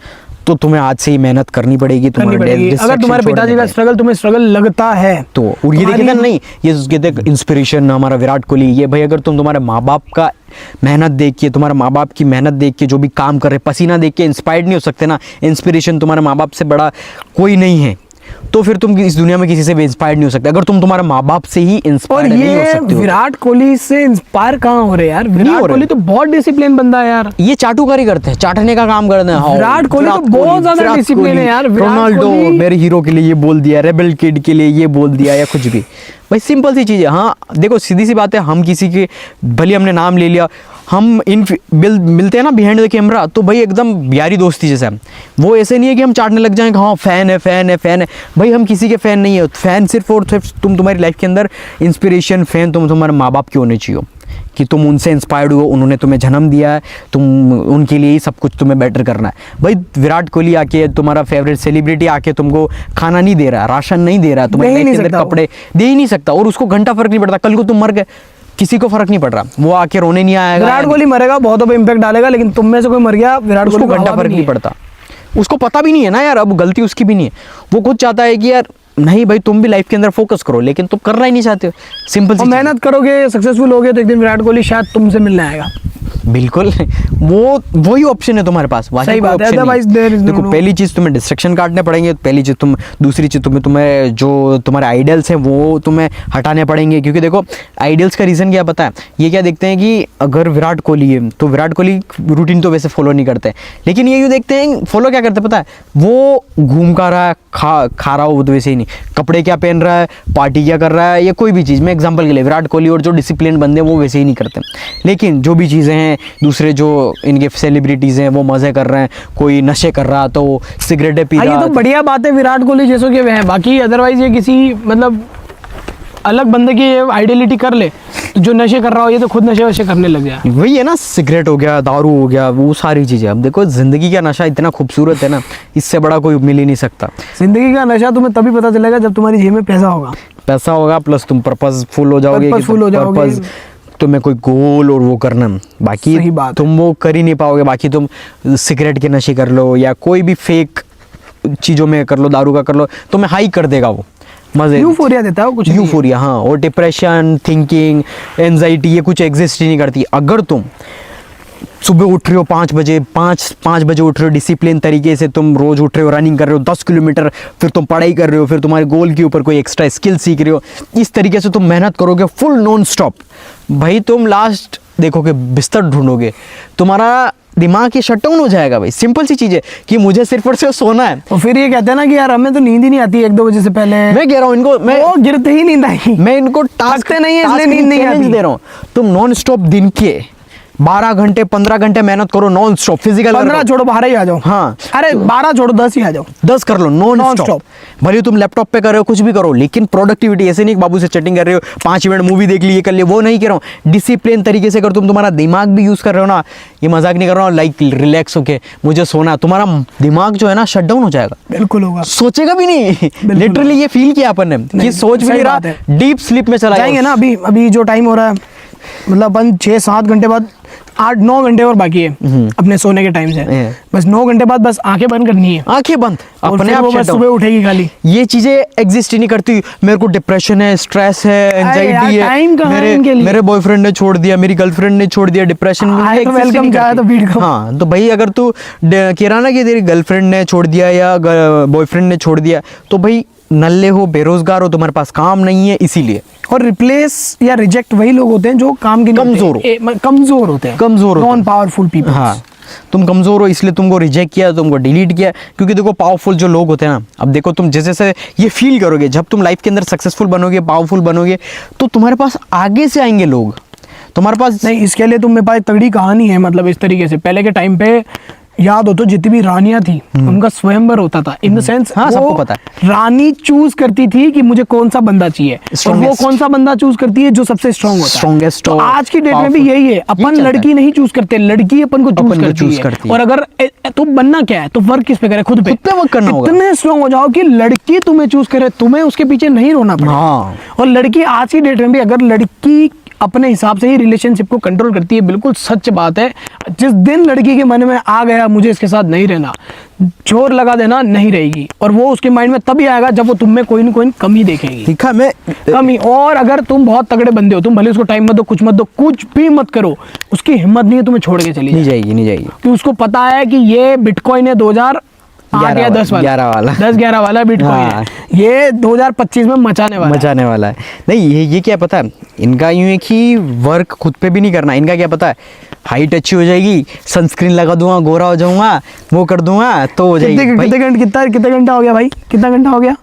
तो तुम्हें आज से ही मेहनत करनी पड़ेगी। अगर तुम्हारे पिताजी का स्ट्रगल तुम्हें स्ट्रगल लगता है तो, और ये देखिए नहीं, ये कहते इंस्पिरेशन हमारा विराट कोहली, ये भाई अगर तुम तुम्हारे माँ बाप का मेहनत देख के, तुम्हारे माँ बाप की मेहनत देख के जो भी काम कर रहे, पसीना देख के इंस्पायर्ड नहीं हो सकते ना, इंस्पिरेशन तुम्हारे माँ बाप से बड़ा कोई नहीं है, तो फिर तुम इस दुनिया में किसी से भी इंस्पायर्ड नहीं हो सकते अगर तुम तुम्हारे माँ बाप से ही इंस्पायर्ड नहीं हो सकते हो। विराट कोहली से इंस्पायर कहाँ हो रहे यार, विराट कोहली तो बहुत डिसिप्लिन बंदा है यार, ये चाटुकारी करते हैं, चाटने का काम करते हैं। विराट कोहली तो बहुत ज्यादा डिसिप्लिन है यार। रोनाल्डो मेरे हीरो के लिए ये बोल दिया, रेबल किड के लिए ये बोल दिया, या कुछ भी भाई सिंपल सी चीज़ है। हाँ देखो सीधी सी बात है, हम किसी के भले हमने नाम ले लिया, हम मिलते हैं ना बिहाइंड द कैमरा तो भाई एकदम यारी दोस्ती जैसा है, वो ऐसे नहीं है कि हम चाटने लग जाएंगे, हाँ फैन है भाई, हम किसी के फ़ैन नहीं है। फैन सिर्फ और सिर्फ तुम तुम्हारी लाइफ के अंदर इंस्पिरेशन फैन तुम तुम्हारे माँ बाप के होने चाहिए, कि तुम उनसे इंस्पायर्ड हो, उन्होंने तुम्हें जन्म दिया है, तुम उनके लिए ही सब कुछ तुम्हें बेटर करना है। भाई विराट कोहली आके, तुम्हारा फेवरेट सेलिब्रिटी आके तुमको खाना नहीं दे रहा, राशन नहीं दे रहा, तुम्हारे कपड़े दे ही नहीं सकता, और उसको घंटा फर्क नहीं पड़ता, कल को तुम मर गए किसी को फर्क नहीं पड़ रहा, वो आके रोने नहीं आएगा। विराट कोहली मरेगा बहुतों पे इम्पैक्ट डालेगा, लेकिन तुम में से कोई मर गया, विराट कोहली को घंटा फर्क नहीं पड़ता, उसको पता भी नहीं है ना यार, अब गलती उसकी भी नहीं है, वो खुद चाहता है कि यार नहीं भाई तुम भी लाइफ के अंदर फोकस करो, लेकिन तुम करना ही नहीं चाहते हो। सिंपल सी मेहनत करोगे, सक्सेसफुल होगे तो एक दिन विराट कोहली शायद तुमसे मिलने आएगा। बिल्कुल वही ऑप्शन है तुम्हारे पास, सही बात है। अदरवाइज देखो पहली चीज तुम्हें डिस्ट्रैक्शन काटने पड़ेंगे, पहली चीज दूसरी चीज तुम्हें जो तुम्हारे आइडियल्स हैं वो तुम्हें हटाने पड़ेंगे, क्योंकि देखो आइडियल्स का रीजन क्या पता है, ये क्या देखते हैं कि अगर विराट कोहली है तो विराट कोहली रूटीन तो वैसे फॉलो नहीं करते, लेकिन ये देखते हैं फॉलो क्या करते पता है, वो घूम का रहा है, खा रहा हो वो तो वैसे ही नहीं, कपड़े क्या पहन रहा है, पार्टी क्या कर रहा है, या कोई भी चीज़। मैं एग्जांपल के लिए विराट कोहली और जो डिसिप्लिन बंदे हैं वो वैसे ही नहीं करते, लेकिन जो भी चीज़ें हैं दूसरे जो इनके सेलिब्रिटीज़ हैं वो मज़े कर रहे हैं, कोई नशे कर रहा तो सिगरेटें पी रहा, ये तो बढ़िया बात है विराट कोहली जैसो कि वह, बाकी अदरवाइज ये किसी मतलब अलग बंदे की आइडियलिटी कर ले, जो नशे कर रहा हो ये तो खुद नशे वशे करने लग गया। वही है ना, सिगरेट हो गया, दारू हो गया, वो सारी चीज़ें। अब देखो ज़िंदगी का नशा इतना खूबसूरत है ना, इससे बड़ा कोई मिल ही नहीं सकता। जिंदगी का नशा तुम्हें तभी पता चलेगा जब तुम्हारी जेब में पैसा होगा, प्लस तुम पर्पसफुल हो जाओगे, तुम्हें कोई गोल और वो करना, बाकी तुम वो कर ही नहीं पाओगे। बाकी तुम सिगरेट के नशे कर लो या कोई भी फेक चीज़ों में कर लो, दारू का कर लो, तुम्हें हाई कर देगा वो, मजे यूफोरिया देता है कुछ, यूफोरिया। हाँ, और डिप्रेशन, थिंकिंग, एंजाइटी ये कुछ एग्जिस्ट ही नहीं करती। अगर तुम सुबह उठ रहे हो 5 बजे, 5 बजे उठ रहे हो, डिसिप्लिन तरीके से तुम रोज उठ रहे हो, रनिंग कर रहे हो 10 किलोमीटर, फिर तुम पढ़ाई कर रहे हो, फिर तुम्हारे गोल के ऊपर कोई एक्स्ट्रा स्किल सीख रहे हो, इस तरीके से तुम मेहनत करोगे फुल नॉन स्टॉप, भाई तुम लास्ट देखोगे बिस्तर ढूंढोगे, तुम्हारा दिमाग ही शट डाउन हो जाएगा। भाई सिंपल सी चीज है कि मुझे सिर्फ और सिर्फ सोना है। और फिर ये कहते हैं ना कि यार हमें तो नींद ही नहीं आती 1-2 बजे से पहले। मैं कह रहा हूँ इनको, मैं वो गिरते ही नींद आई, मैं इनको टास्क नहीं है इसलिए नींद नहीं आती दे रहा हूँ। तुम नॉन स्टॉप दिन के 12 घंटे 15 घंटे मेहनत करो नॉन स्टॉप, फिजिकल 15 छोड़ो, बाहर ही आ जाओ। हाँ, अरे 12 छोड़ो 10 ही आ जाओ, 10 कर लो नॉन स्टॉप। भले तुम लैपटॉप पे कर रहे हो, कुछ भी करो, लेकिन प्रोडक्टिविटी ऐसे नहीं बाबू से चैटिंग कर रहे हो, 5 मिनट मूवी देख ली, ये कर लिए, वो नहीं कह रहा हूँ। डिसिप्लिन तरीके से अगर तुम तुम्हारा दिमाग भी यूज कर रहे हो ना, ये मजाक नहीं कर रहा हूँ, लाइक रिलैक्स होके मुझे सोना, तुम्हारा दिमाग जो है ना शट डाउन हो जाएगा। बिल्कुल होगा, सोचेगा भी नहीं। लिटरली ये फील किया अपन ने, ये सोच भी नहीं रहा, डीप स्लीप में चला जाएंगे ना। अभी जो टाइम हो रहा है, मतलब अपन 6-7 घंटे बाद 8-9 घंटे और बाकी है अपने सोने के टाइम से, बस 9 घंटे बाद बस आंखें बंद करनी है, आंखें बंद, अपने आप बस सुबह उठेगी खाली। ये चीजें एग्जिस्ट ही नहीं करती। मेरे को डिप्रेशन है, स्ट्रेस है, एंजाइटी है, मेरे बॉयफ्रेंड ने छोड़ दिया, मेरी गर्लफ्रेंड ने छोड़ दिया, डिप्रेशन में वेलकम किया तो भीड़ को। हाँ, तो भाई अगर तू कह रहा ना कि तेरी गर्लफ्रेंड ने छोड़ दिया या बॉयफ्रेंड ने छोड़ दिया, तो भाई नल्ले हो, बेरोजगार हो, तुम्हारे पास काम नहीं है, इसीलिए। और रिप्लेस या रिजेक्ट वही लोग होते हैं जो काम के कमजोर कमजोर होते हैं, नॉन पावरफुल पीपल। हाँ, तुम कमजोर हो इसलिए तुमको रिजेक्ट किया, तुमको डिलीट किया। क्योंकि देखो पावरफुल जो लोग होते हैं ना, अब देखो तुम जैसे जैसे ये फील करोगे, जब तुम लाइफ के अंदर सक्सेसफुल बनोगे, पावरफुल बनोगे, तो तुम्हारे पास आगे से आएंगे लोग तुम्हारे पास। नहीं, इसके लिए तुम मेरे पास तगड़ी कहानी है। मतलब इस तरीके से पहले के टाइम पे याद हो तो जितनी भी रानियां थी उनका स्वयंवर होता था। इन द सेंस हाँ, सबको पता है। रानी चूज करती थी कि मुझे कौन सा बंदा चाहिए, और वो कौन सा बंदा चूज करती है जो सबसे स्ट्रांग होता है। स्ट्रॉन्गेस्ट। तो आज की डेट में भी यही है, अपन लड़की नहीं चूज करते, लड़की अपन को चूज करती है। और अगर तो बनना क्या है, तो वर्क किस पे करे, खुद पे वर्क करना होगा। इतने स्ट्रांग हो जाओ कि लड़की तुम्हें चूज करे, तुम्हें उसके पीछे नहीं रोना पड़े। और लड़की आज की डेट में भी अगर लड़की अपने हिसाब से ही रिलेशनशिप को कंट्रोल करती है, बिल्कुल सच बात है। जिस दिन लड़की के मन में आ गया मुझे इसके साथ नहीं रहना, जोर लगा देना, नहीं रहेगी। और वो उसके माइंड में तभी आएगा जब वो तुम में कोई न कोई कमी देखेगी, दिखा मैं कमी। और अगर तुम बहुत तगड़े बंदे हो, तुम भले उसको टाइम मत दो, कुछ मत दो, कुछ भी मत करो, उसकी हिम्मत नहीं है तुम्हें छोड़ के चली नहीं जाएगी। कि उसको पता है कि ये बिटकॉइन है 2008 या 10 वाला 10-11 वाला बिटकॉइन हाँ। है, ये 2025 में मचाने वाला है। नहीं, ये क्या पता है इनका, यूं है कि वर्क खुद पे भी नहीं करना। इनका क्या पता है, हाइट अच्छी हो जाएगी, सनस्क्रीन लगा दूंगा, गोरा हो जाऊंगा, वो कर दूंगा तो हो जाएगी। कितना घंटा हो गया भाई, कितना घंटा हो गया?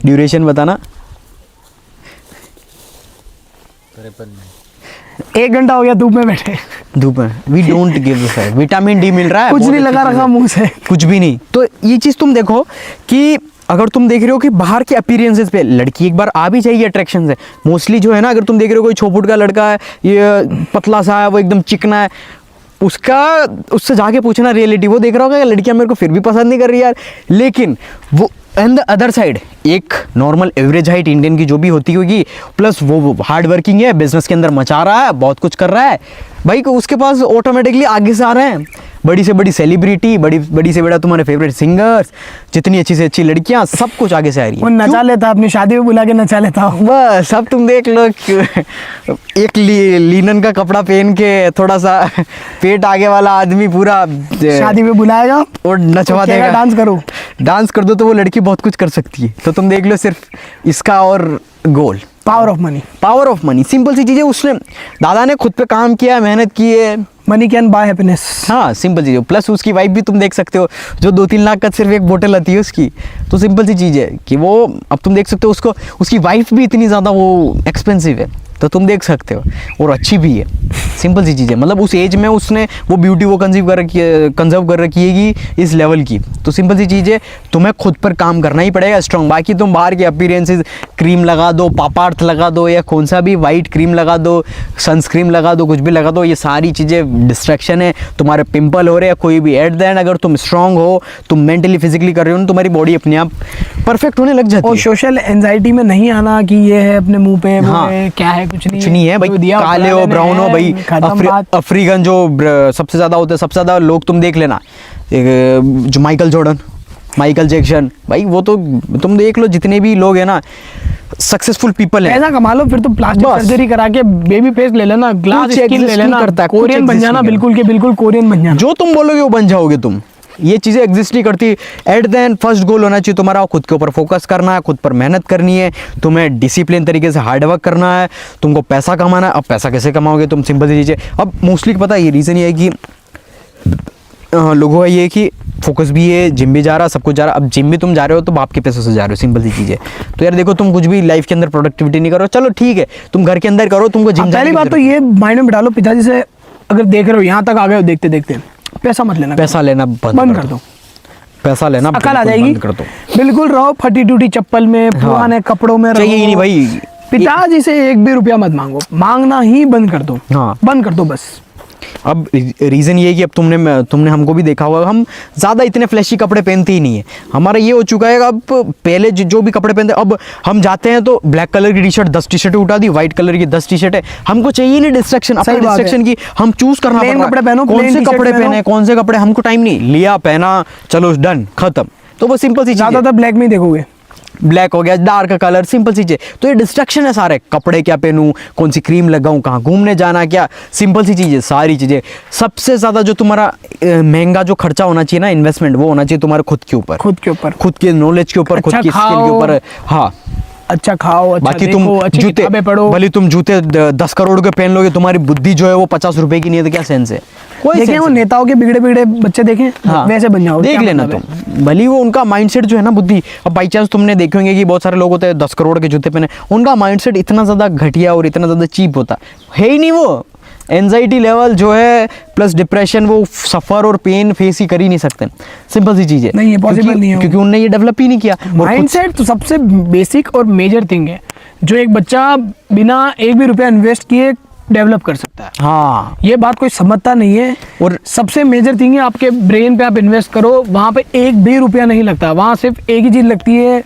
ड्यूरेशन बताना। 1 घंटा हो गया धूप में बैठे। धूप में we don't give vitamin D मिल रहा है, कुछ बहुत नहीं अच्छी लगा चीज़ रखा है। मुंह से, कुछ भी नहीं। तो ये चीज़ तुम देखो कि अगर तुम देख रहे हो कि बाहर के अपीयरेंसेस पे लड़की एक बार आ भी जाएगी अट्रैक्शन से। मोस्टली जो है ना, अगर तुम देख रहे हो कोई 6 फुट का लड़का है, ये पतला सा है, वो एकदम चिकना है, उससे जाके पूछना रियलिटी, वो देख रहा होगा कि लड़कियां मेरे को फिर भी पसंद नहीं कर रही यार। लेकिन वो एंड द अदर साइड एक नॉर्मल एवरेज हाइट इंडियन की जो भी होती होगी, प्लस वो हार्ड वर्किंग है, बिजनेस के अंदर मचा रहा है, बहुत कुछ कर रहा है भाई, उसके पास ऑटोमेटिकली आगे से आ रहे हैं बड़ी से बड़ी सेलिब्रिटी, बड़ी से बड़ा तुम्हारे फेवरेट सिंगर्स, जितनी अच्छी से अच्छी लड़कियां, सब कुछ आगे से आ रही है। वो नचा लेता, अपनी शादी में बुला के नचा लेता। बस अब तुम देख लो, एक लीनन का कपड़ा पहन के थोड़ा सा पेट आगे वाला आदमी पूरा शादी में बुलाएगा और नचवा देगा, डांस कर दो तो वो लड़की बहुत कुछ कर सकती है। तो तुम देख लो सिर्फ इसका और गोल, पावर ऑफ मनी। सिंपल सी चीज़ है। उसने दादा ने खुद पे काम किया, मेहनत की है। Money can buy happiness. हाँ, सिंपल चीज़ है। प्लस उसकी वाइफ भी तुम देख सकते हो, जो 2-3 लाख का सिर्फ एक बोतल आती है उसकी। तो सिंपल सी चीज़ है कि वो, अब तुम देख सकते हो उसको, उसकी वाइफ भी इतनी ज़्यादा वो एक्सपेंसिव है, तो तुम देख सकते हो, और अच्छी भी है। सिंपल सी चीज़ है, मतलब उस एज में उसने वो ब्यूटी वो कंजर्व कर रखी है इस लेवल की। तो सिंपल सी चीज़ है, तुम्हें खुद पर काम करना ही पड़ेगा स्ट्रॉन्ग। बाकी तुम बाहर के अपीयरेंसेस, क्रीम लगा दो, पापार्थ लगा दो, या कौन सा भी वाइट क्रीम लगा दो, सनस्क्रीन लगा दो, कुछ भी लगा दो, ये सारी चीज़ें डिस्ट्रैक्शन है। तुम्हारे पिंपल हो रहे हैं कोई भी, एट द एंड अगर तुम स्ट्रांग हो, तुम मेंटली फिजिकली कर रहे हो, तुम्हारी बॉडी अपने आप परफेक्ट होने लग जाती है। और सोशल एंजाइटी में नहीं आना कि ये है अपने मुंह पे, हाँ, क्या है, कुछ नहीं है भाई, काले हो ब्राउन हो भाई, अफ्रीकन जो सबसे ज्यादा होते हैं, सबसे ज्यादा लोग तुम देख लेना, जो माइकल जॉर्डन, माइकल जैक्सन, भाई वो तो तुम देख लो, जितने भी लोग हैं ना सक्सेसफुल पीपल है, ऐसा कमा लो, फिर तो प्लास्टिक सर्जरी करा के बेबी फेस ले लेना, ग्लास स्किन ले लेना, कोरियन बन जाना, बिल्कुल के बिल्कुल कोरियन बन जाना। जो तुम बोलोगे वो बन जाओगे तुम। ये चीज़ें एग्जिस्ट नहीं करती। At the end first goal होना चाहिए तुम्हारा खुद के ऊपर फोकस करना है, खुद पर मेहनत करनी है, तुम्हें डिसिप्लिन तरीके से हार्ड वर्क करना है, तुमको पैसा कमाना है। अब पैसा कैसे कमाओगे तुम, सिंपल सी चीज़ें। अब मोस्टली पता है ये रीज़न ये है कि लोगों का ये है कि फोकस भी है, जिम भी जा रहा, सब कुछ जा रहा। अब जिम भी तुम जा रहे हो तो बाप के पैसों से जा रहे हो, सिंपल सी चीज़ है। तो यार देखो, तुम कुछ भी लाइफ के अंदर प्रोडक्टिविटी नहीं करो, चलो ठीक है, तुम घर के अंदर करो, तुमको जिम। पहली बात तो ये माइंड में बिठा लो, पिताजी से अगर देख रहे हो यहाँ तक आ गए हो देखते देखते, पैसा मत लेना, पैसा लेना बंद कर दो, पैसा लेना अकल आ जाएगी, कर दो। बिल्कुल रहो फटी टूटी चप्पल में, पुराने कपड़ों में चाहिए ही नहीं भाई। पिताजी से 1 भी रुपया मत मांगो, मांगना ही बंद कर दो। हाँ, बंद कर दो बस। अब रीज़न ये है कि अब तुमने हमको भी देखा होगा, हम ज़्यादा इतने फ्लैशी कपड़े पहनते ही नहीं है। हमारा ये हो चुका है, अब पहले जो भी कपड़े पहनते, अब हम जाते हैं तो ब्लैक कलर की टी शर्ट 10 टी शर्टें उठा दी, व्हाइट कलर की 10 टी शर्टें, हमको चाहिए नहीं डिस्ट्रैक्शन, अपने डिस्ट्रैक्शन की हम चूज करना पड़ रहा है, कपड़े पहनो, कौन से कपड़े पहने, कौन से कपड़े, हमको टाइम नहीं, लिया पहना, चलो डन खत्म। तो वो सिंपल सी, ज़्यादातर ब्लैक में देखोगे, ब्लैक हो गया, डार्क कलर, सिंपल सी चीज़। तो ये डिस्ट्रैक्शन है सारे, कपड़े क्या पहनूं, कौन सी क्रीम लगाऊं, कहाँ घूमने जाना, क्या सिंपल सी चीज़ें, सारी चीज़ें। सबसे ज़्यादा जो तुम्हारा महंगा जो खर्चा होना चाहिए ना, इन्वेस्टमेंट, वो होना चाहिए तुम्हारे खुद के ऊपर, खुद के ऊपर, खुद के नॉलेज के ऊपर, खुद अच्छा की स्किल के ऊपर। हाँ, अच्छा खाओ, अच्छा बाकी देखो, तुम अच्छी जूते, किताबें पढ़ो। भले तुम जूते 10 करोड़ के पहन लोगे, तुम्हारी बुद्धि जो है वो 50 रुपए की नहीं है, तो क्या सेंस है? कोई देखें sense वो नहीं। नेताओं के बिगड़े बिगड़े बच्चे देखें, हाँ, वैसे बन जाओ, देख क्या लेना मतलब है? तुम, भले वो उनका माइंडसेट जो है ना, बुद्धि। अब बाई चांस तुमने देखे होंगे कि बहुत सारे लोग होते हैं 10 करोड़ के जूते पहने, उनका माइंडसेट इतना ज़्यादा घटिया और इतना ज़्यादा चीप होता है ही नहीं। वो एंजाइटी लेवल जो है प्लस डिप्रेशन, वो सफ़र और पेन फेस ही कर ही नहीं सकते। सिंपल सी चीज़ है, नहीं, ये possible नहीं है। क्योंकि उनने ये डेवलप ही नहीं किया। और माइंडसेट तो सबसे बेसिक और मेजर थिंग है जो एक बच्चा बिना एक भी रुपया इन्वेस्ट किए डेवलप कर सकता है। हाँ, ये बात कोई समझता नहीं है। और सबसे मेजर थिंग है, आपके ब्रेन पे आप इन्वेस्ट करो, वहां पे एक भी रुपया नहीं लगता, वहां सिर्फ एक ही चीज लगती है,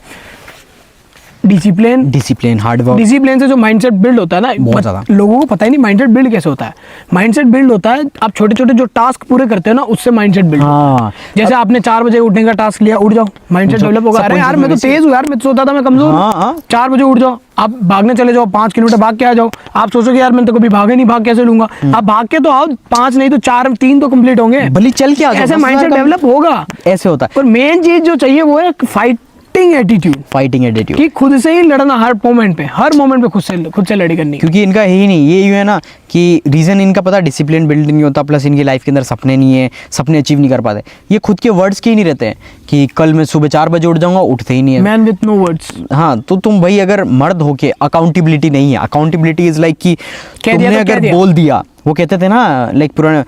डिसिप्लिन, हार्ड वर्क। डिसिप्लिन से जो माइंडसेट बिल्ड होता है ना, बहुत ज़्यादा। लोगों को पता ही नहीं माइंडसेट बिल्ड कैसे होता है। माइंडसेट बिल्ड होता है, आप छोटे छोटे जो टास्क पूरे करते हो ना, उससे माइंडसेट बिल्ड होता है। हाँ, जैसे आपने 4 बजे उठने का टास्क लिया, उठ जाओ, माइंडसेट डेवलप होगा। अरे यार मैं तो तेज हूँ यार, मैं तो सोता था मैं कमजोर हूँ। हाँ, 4 बजे उठ जाओ, आप भागने चले जाओ, 5 किलोमीटर भाग के आ जाओ। आप सोचोगे यार मैंने तो कभी भागे नहीं, भाग कैसे लूंगा? आप भाग के तो आओ, 5 नहीं तो 4, 3 तो कंप्लीट होंगे, भले चल के आ जाओ, ऐसे 10,000 माइंडसेट का डेवलप होगा। ऐसे होता है। पर मेन चीज जो चाहिए वो है फाइटिंग एटीट्यूड, फाइटिंग एटीट्यूड, कि खुद से ही लड़ना, हर मोमेंट पे खुद से लड़ी करनी। क्योंकि इनका है ही नहीं, ये यूँ है ना कि रीज़न इनका पता, डिसिप्लिन बिल्ड नहीं होता, प्लस इनकी लाइफ के अंदर सपने नहीं है, सपने अचीव नहीं कर पाते। ये खुद के वर्ड्स के ही नहीं रहते हैं कि कल मैं सुबह 4 बजे उठ जाऊंगा, उठते ही नहीं है। Man with no words. हाँ, तो तुम भाई अगर मर्द होके, अकाउंटेबिलिटी नहीं है। अकाउंटेबिलिटी इज लाइक कि तुमने अगर बोल दिया, वो कहते थे ना लाइक पुराने,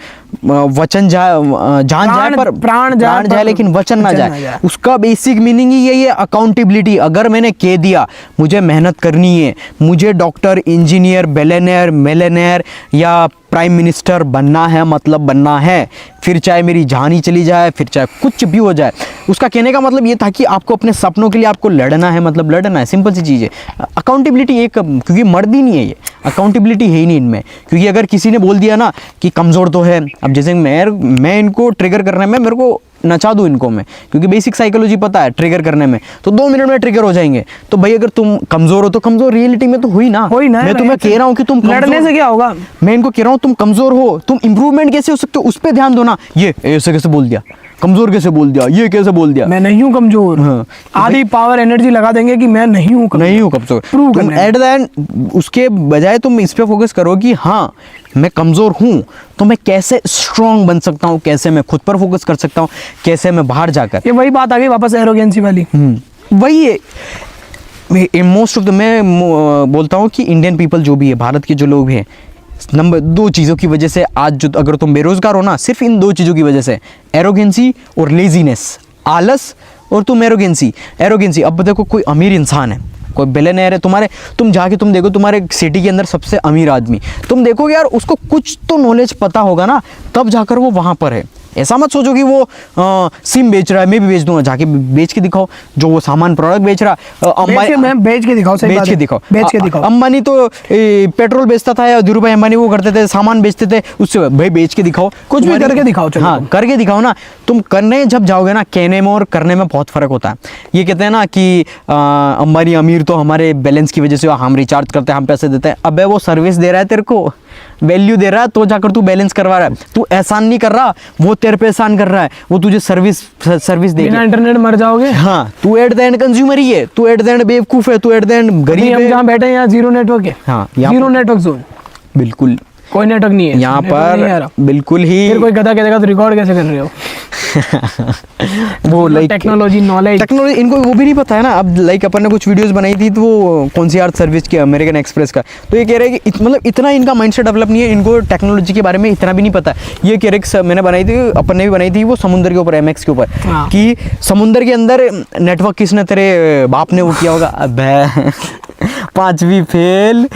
वचन जान जाए पर प्राण जाए लेकिन वचन ना जाए। उसका बेसिक मीनिंग ही यही है, अकाउंटेबिलिटी। अगर मैंने कह दिया मुझे मेहनत करनी है, मुझे डॉक्टर, इंजीनियर, बिलियनेयर, मिलियनेयर या प्राइम मिनिस्टर बनना है, मतलब बनना है, फिर चाहे मेरी जान ही चली जाए, फिर चाहे कुछ भी हो जाए, उसका कहने का मतलब ये था कि आपको अपने सपनों के लिए आपको लड़ना है, मतलब लड़ना है। सिंपल सी चीज़ है। अकाउंटेबिलिटी एक, क्योंकि मर्द ही नहीं है ये, अकाउंटेबिलिटी है ही नहीं इनमें। क्योंकि अगर किसी ने बोल दिया ना कि कमज़ोर तो है, अब जैसे मैं इनको ट्रिगर करने में, मेरे को नचा दूँ इनको मैं, क्योंकि बेसिक साइकोलॉजी पता है ट्रिगर करने में, तो 2 मिनट में ट्रिगर हो जाएंगे। तो भाई अगर तुम कमज़ोर हो तो कमज़ोर रियलिटी में तो हुई ना। मैं तुम्हें कह रहा हूँ कि तुम लड़ने से क्या होगा, मैं इनको कह रहा हूँ तुम कमज़ोर हो, तुम इंप्रूवमेंट कैसे हो सकते हो उस पर ध्यान दो ना। ये ऐसे कैसे बोल दिया, कमज़ोर कैसे बोल दिया, ये कैसे बोल दिया, मैं नहीं हूँ कमज़ोर। हाँ, आधी पावर एनर्जी लगा देंगे कि मैं नहीं हूँ कमज़ोर। तुम एट द एंड उसके बजाय तुम इस पे फोकस करो कि हाँ मैं कमज़ोर हूँ, तो मैं कैसे स्ट्रॉन्ग बन सकता हूँ, कैसे मैं खुद पर फोकस कर सकता हूँ, कैसे मैं बाहर जाकर। ये वही बात आ गई वापस एरोगेंसी वाली। वही है मोस्ट ऑफ द, मैं बोलता हूँ कि इंडियन पीपल जो भी है, भारत के जो लोग हैं, नंबर 2 चीज़ों की वजह से आज जो, अगर तुम बेरोजगार हो ना, सिर्फ इन 2 चीज़ों की वजह से, एरोगेंसी और लेजीनेस, आलस और तुम एरोगेंसी। अब देखो कोई अमीर इंसान है, कोई बिलियनेयर है, तुम जाके तुम देखो तुम्हारे सिटी के अंदर सबसे अमीर आदमी, तुम देखोगे यार उसको कुछ तो नॉलेज पता होगा ना, तब जाकर वो वहाँ पर है। ऐसा मत सोचो कि वो सिम बेच रहा है, मैं भी बेच दूंगा, जाके बेच के दिखाओ जो वो सामान प्रोडक्ट बेच रहा है। बेच के दिखाओ। अंबानी तो पेट्रोल बेचता था, या धीरू भाई अंबानी वो करते थे, सामान बेचते थे, उससे भाई बेच के दिखाओ, कुछ भी करके दिखाओ। चलो हाँ, करके दिखाओ ना। तुम करने जब जाओगे ना, कहने में और करने में बहुत फर्क होता है। ये कहते हैं ना कि अंबानी अमीर तो हमारे बैलेंस की वजह से, हम रिचार्ज करते हैं, हम पैसे देते हैं। अबे वो सर्विस दे रहा है, तेरे को वैल्यू दे रहा है, तो जाकर तू बैलेंस करवा रहा है। तू एहसान नहीं कर रहा, वो तेरे पे एहसान कर रहा है, वो तुझे सर्विस दे। बिना इंटरनेट मर जाओगे। हाँ, तू एट द एंड कंज्यूमर ही है, तू एट द एंड बेवकूफ है, तू एट द एंड गरीब है। जहाँ बैठे हैं यहाँ जीरो नेटवर्क है। हाँ, जीरो नेटवर्क जोन, बिल्कुल कोई नेटवर्क नहीं है यहाँ पर, बिल्कुल ही। फिर कोई गधा कहेगा तो रिकॉर्ड कैसे कर रहे हो? वो लाइक टेक्नोलॉजी इनको वो भी नहीं पता है ना। अब लाइक अपन ने कुछ वीडियोस बनाई थी, तो वो कौन सी यार सर्विस की, अमेरिकन एक्सप्रेस का, तो ये कह रहे हैं कि मतलब इतना इनका माइंडसेट डेवलप नहीं है, इनको टेक्नोलॉजी के बारे में इतना भी नहीं पता। ये कह रहे कि मैंने बनाई थी, अपन ने भी बनाई थी, वो समुद्र के ऊपर, MX के ऊपर, कि समुद्र के अंदर नेटवर्क किसने, तेरे बाप ने वो किया होगा। अब 5वीं फेल।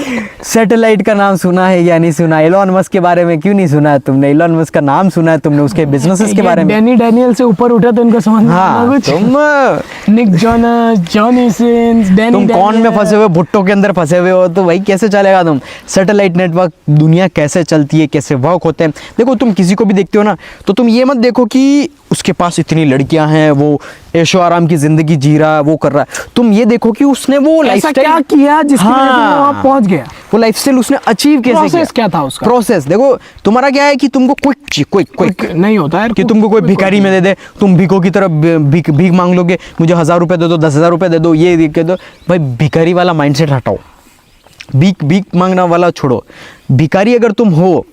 सैटेलाइट का नाम सुना है या नहीं सुना? एलोन मस्क के बारे में क्यों नहीं सुना है तुमने? एलोन मस्क का नाम सुना है तुमने, उसके बिजनेसेस के बारे में? डैनी डैनियल से ऊपर उठे तो इनको समझ में हाँ, कुछ। तुम Nick Jonas, Johnny Sins, Danny तुम कौन में डैनियल। फंसे हुए, भुट्टो के अंदर फंसे हुए हो, तो भाई कैसे चलेगा तुम? सैटेलाइट नेटवर्क, दुनिया कैसे चलती है, कैसे वर्क होते हैं। देखो तुम किसी को भी देखते हो ना, तो तुम ये मत देखो कि उसके पास इतनी लड़कियां हैं, वो ऐशो आराम की जिंदगी जी रहा है, वो कर रहा है। तुम ये देखो कि उसने वो ऐसा लाइफस्टाइल क्या किया जिसकी वजह से वो हाँ, वहाँ पहुंच गया? वो लाइफस्टाइल उसने अचीव कैसे किया? प्रोसेस क्या था उसका? प्रोसेस देखो, तुम्हारा क्या है कि तुमको क्विक नहीं होता है कि तुमको कोई भिखारी में दे दे, तुम भिखो की तरफ भीख भीख मांग लोगे, मुझे 1000 रुपए दे दो, 10,000 रुपए दे दो, ये दे दो। भाई भिखारी वाला माइंडसेट हटाओ, भीख भीख मांगना वाला छोड़ो। भिखारी अगर तुम हो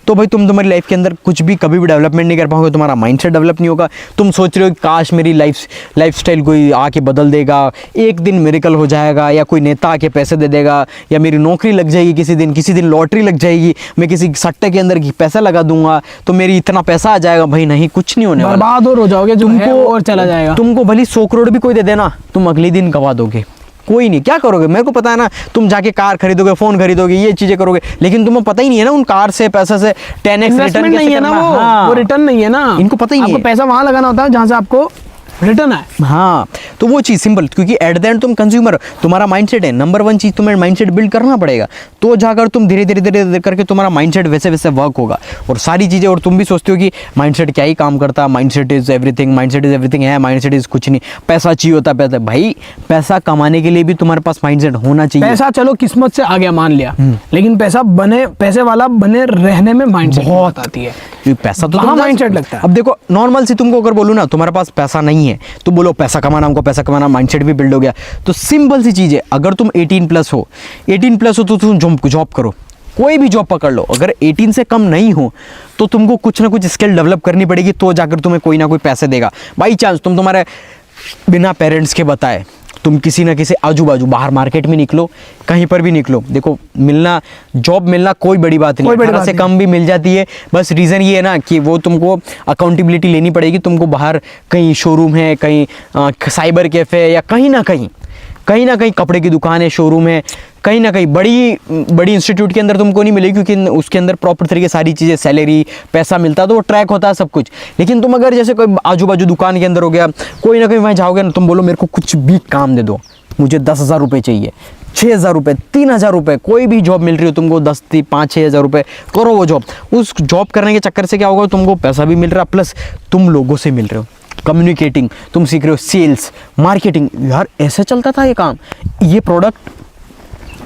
तो भाई तुम्हारी लाइफ के अंदर कुछ भी कभी भी डेवलपमेंट नहीं कर पाओगे, तुम्हारा माइंडसेट डेवलप नहीं होगा। तुम सोच रहे हो कि काश मेरी लाइफस्टाइल कोई आके बदल देगा, एक दिन मिरेकल हो जाएगा, या कोई नेता आके पैसे दे देगा, या मेरी नौकरी लग जाएगी किसी दिन लॉटरी लग जाएगी, मैं किसी सट्टे के अंदर पैसा लगा दूंगा तो मेरी इतना पैसा आ जाएगा। भाई नहीं, कुछ नहीं होने वाला। बर्बाद और हो जाओगे, तुमको और चला जाएगा। तुमको भले 100 करोड़ भी कोई दे देना, तुम अगले दिन गवा दोगे। कोई नहीं, क्या करोगे मेरे को पता है ना। तुम जाके कार खरीदोगे, फोन खरीदोगे, ये चीजें करोगे, लेकिन तुम्हें पता ही नहीं है ना उन कार से पैसे से 10x रिटर्न नहीं है ना, वो रिटर्न नहीं है ना। इनको पता ही नहीं आपको है। पैसा वहां लगाना होता है जहां से आपको रिटर्न है। हाँ, तो वो चीज़ सिंपल, क्योंकि एट द एंड तुम कंज्यूमर, तुम्हारा माइंडसेट है नंबर 1 चीज़, तुम्हें माइंडसेट बिल्ड करना पड़ेगा। तो जाकर तुम धीरे धीरे करके तुम्हारा माइंडसेट वैसे वैसे वर्क होगा और सारी चीज़ें। और तुम भी सोचते हो कि माइंडसेट क्या ही काम करता है, mindset is everything, mindset is everything है, माइंडसेट इज कुछ नहीं, पैसा चाहिए होता है। पैसा भाई, पैसा कमाने के लिए भी तुम्हारे पास माइंडसेट होना चाहिए। पैसा चलो किस्मत से आ गया मान लिया, लेकिन पैसे वाला बने रहने में माइंडसेट बहुत आती है। पैसा तो कहाँ mindset लगता है? अब देखो नॉर्मल से तुमको अगर बोलूँ ना, तुम्हारे पास पैसा नहीं है तो बोलो पैसा कमाना, हमको पैसा कमाना, माइंडसेट भी बिल्ड हो गया। तो सिंपल सी चीज़ है, अगर तुम 18+ हो तो तुम जॉब करो, कोई भी जॉब पकड़ लो। अगर 18 से कम नहीं हो तो तुमको कुछ ना कुछ स्किल डेवलप करनी पड़ेगी, तो जाकर तुम्हें कोई ना कोई पैसे देगा। बाई चांस तुम तुम्हारे बिना पेरेंट्स के बताए तुम किसी ना किसी आजू बाजू बाहर मार्केट में निकलो, कहीं पर भी निकलो, देखो जॉब मिलना कोई बड़ी बात नहीं, 18 से कम भी मिल जाती है। बस रीज़न ये है ना कि वो तुमको अकाउंटेबिलिटी लेनी पड़ेगी। तुमको बाहर कहीं शोरूम है, कहीं साइबर कैफ़े है, या कहीं ना कहीं कपड़े की दुकान है, शोरूम है, कहीं ना कहीं बड़ी इंस्टीट्यूट के अंदर तुमको नहीं मिलेगी, क्योंकि उसके अंदर प्रॉपर तरीके सारी चीज़ें, सैलरी, पैसा मिलता है, तो वो ट्रैक होता है सब कुछ। लेकिन तुम अगर जैसे कोई आजू बाजू दुकान के अंदर हो गया, कोई ना कहीं वहाँ जाओगे ना, तुम बोलो मेरे को कुछ भी काम दे दो, मुझे 10,000 रुपये चाहिए, 6,000 रुपये, 3,000 रुपये, कोई भी जॉब मिल रही हो तुमको 5-6 हज़ार रुपये, करो वो जॉब। उस जॉब करने के चक्कर से क्या होगा, तुमको पैसा भी मिल रहा, प्लस तुम लोगों से मिल रहे हो, कम्युनिकेटिंग तुम सीख रहे हो, सेल्स, मार्केटिंग। यार ऐसे चलता था ये काम। ये प्रोडक्ट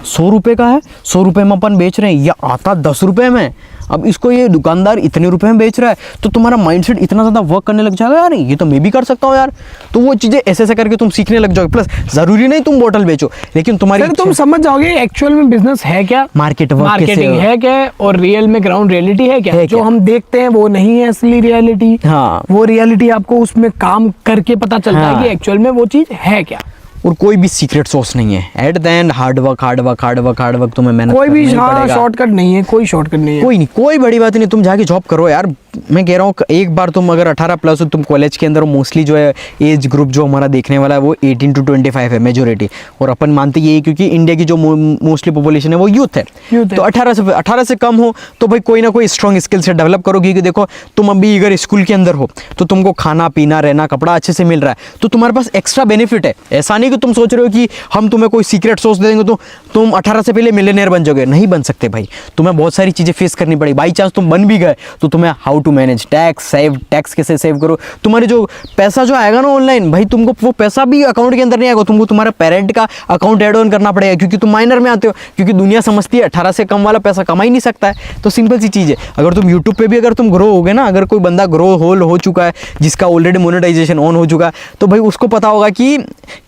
100 रुपये का है, 100 रुपये में अपन बेच रहे हैं, या आता 10 रुपये में, अब इसको ये दुकानदार इतने रुपए में बेच रहा है, तो तुम्हारा माइंडसेट इतना ज़्यादा वर्क करने लग जाएगा, यार ये तो मैं भी कर सकता हूँ यार। तो वो चीज़ें ऐसे ऐसे करके तुम सीखने लग जाओगे। प्लस ज़रूरी नहीं तुम बोतल बेचो, लेकिन तुम्हारी तुम समझ जाओगे एक्चुअल में बिजनेस है क्या, मार्केटिंग है क्या, और रियल में ग्राउंड रियलिटी है क्या। जो हम देखते हैं वो नहीं है असली रियलिटी। हाँ, वो रियलिटी आपको उसमें काम करके पता चलता है कि एक्चुअल में वो चीज़ है क्या। और कोई भी सीक्रेट सोर्स नहीं है। At the end hard work तुम्हें मेहनत कोई भी शॉर्टकट नहीं है, कोई शॉर्टकट नहीं है, कोई नहीं, कोई बड़ी बात नहीं। तुम जाके जॉब करो यार। मैं कह रहा हूँ एक बार तुम अगर 18+ हो, तुम कॉलेज के अंदर, मोस्टली जो है एज ग्रुप जो हमारा देखने वाला है वो 18 to 25 है मेजोरिटी, और अपन मानते ये क्योंकि इंडिया की जो मोस्टली पॉपुलेशन है वो यूथ है। तो 18 से कम हो तो भाई कोई ना कोई स्ट्रॉन्ग स्किल से डेवलप करो, क्योंकि देखो तुम अभी अगर स्कूल के अंदर हो तो तुमको खाना पीना रहना कपड़ा अच्छे से मिल रहा है, तो तुम्हारे पास एक्स्ट्रा बेनिफिट है। ऐसा नहीं कि तुम सोच रहे हो कि हम तुम्हें कोई सीक्रेट सोर्स दे देंगे तो तुम 18 से पहले मिलियनेयर बन जाओगे। नहीं बन सकते भाई, तुम्हें बहुत सारी चीज़ें फेस करनी पड़ी। बाई चांस तुम बन भी गए तो तुम्हें हाउ टू मैनेज टैक्स कैसे सेव करो, तुम्हारे जो पैसा जो आएगा ना ऑनलाइन, भाई तुमको वो पैसा भी अकाउंट के अंदर नहीं आएगा, तुमको तुम्हारे पेरेंट का अकाउंट ऐड ऑन करना पड़ेगा, क्योंकि तुम माइनर में आते हो, क्योंकि दुनिया समझती है 18 से कम वाला पैसा कमा ही नहीं सकता है। तो सिंपल सी चीज़ है, अगर तुम यूट्यूब पे भी अगर तुम ग्रो होगे ना, अगर कोई बंदा ग्रो हो चुका है, जिसका ऑलरेडी मोनेटाइजेशन ऑन हो चुका है, तो भाई उसको पता होगा कि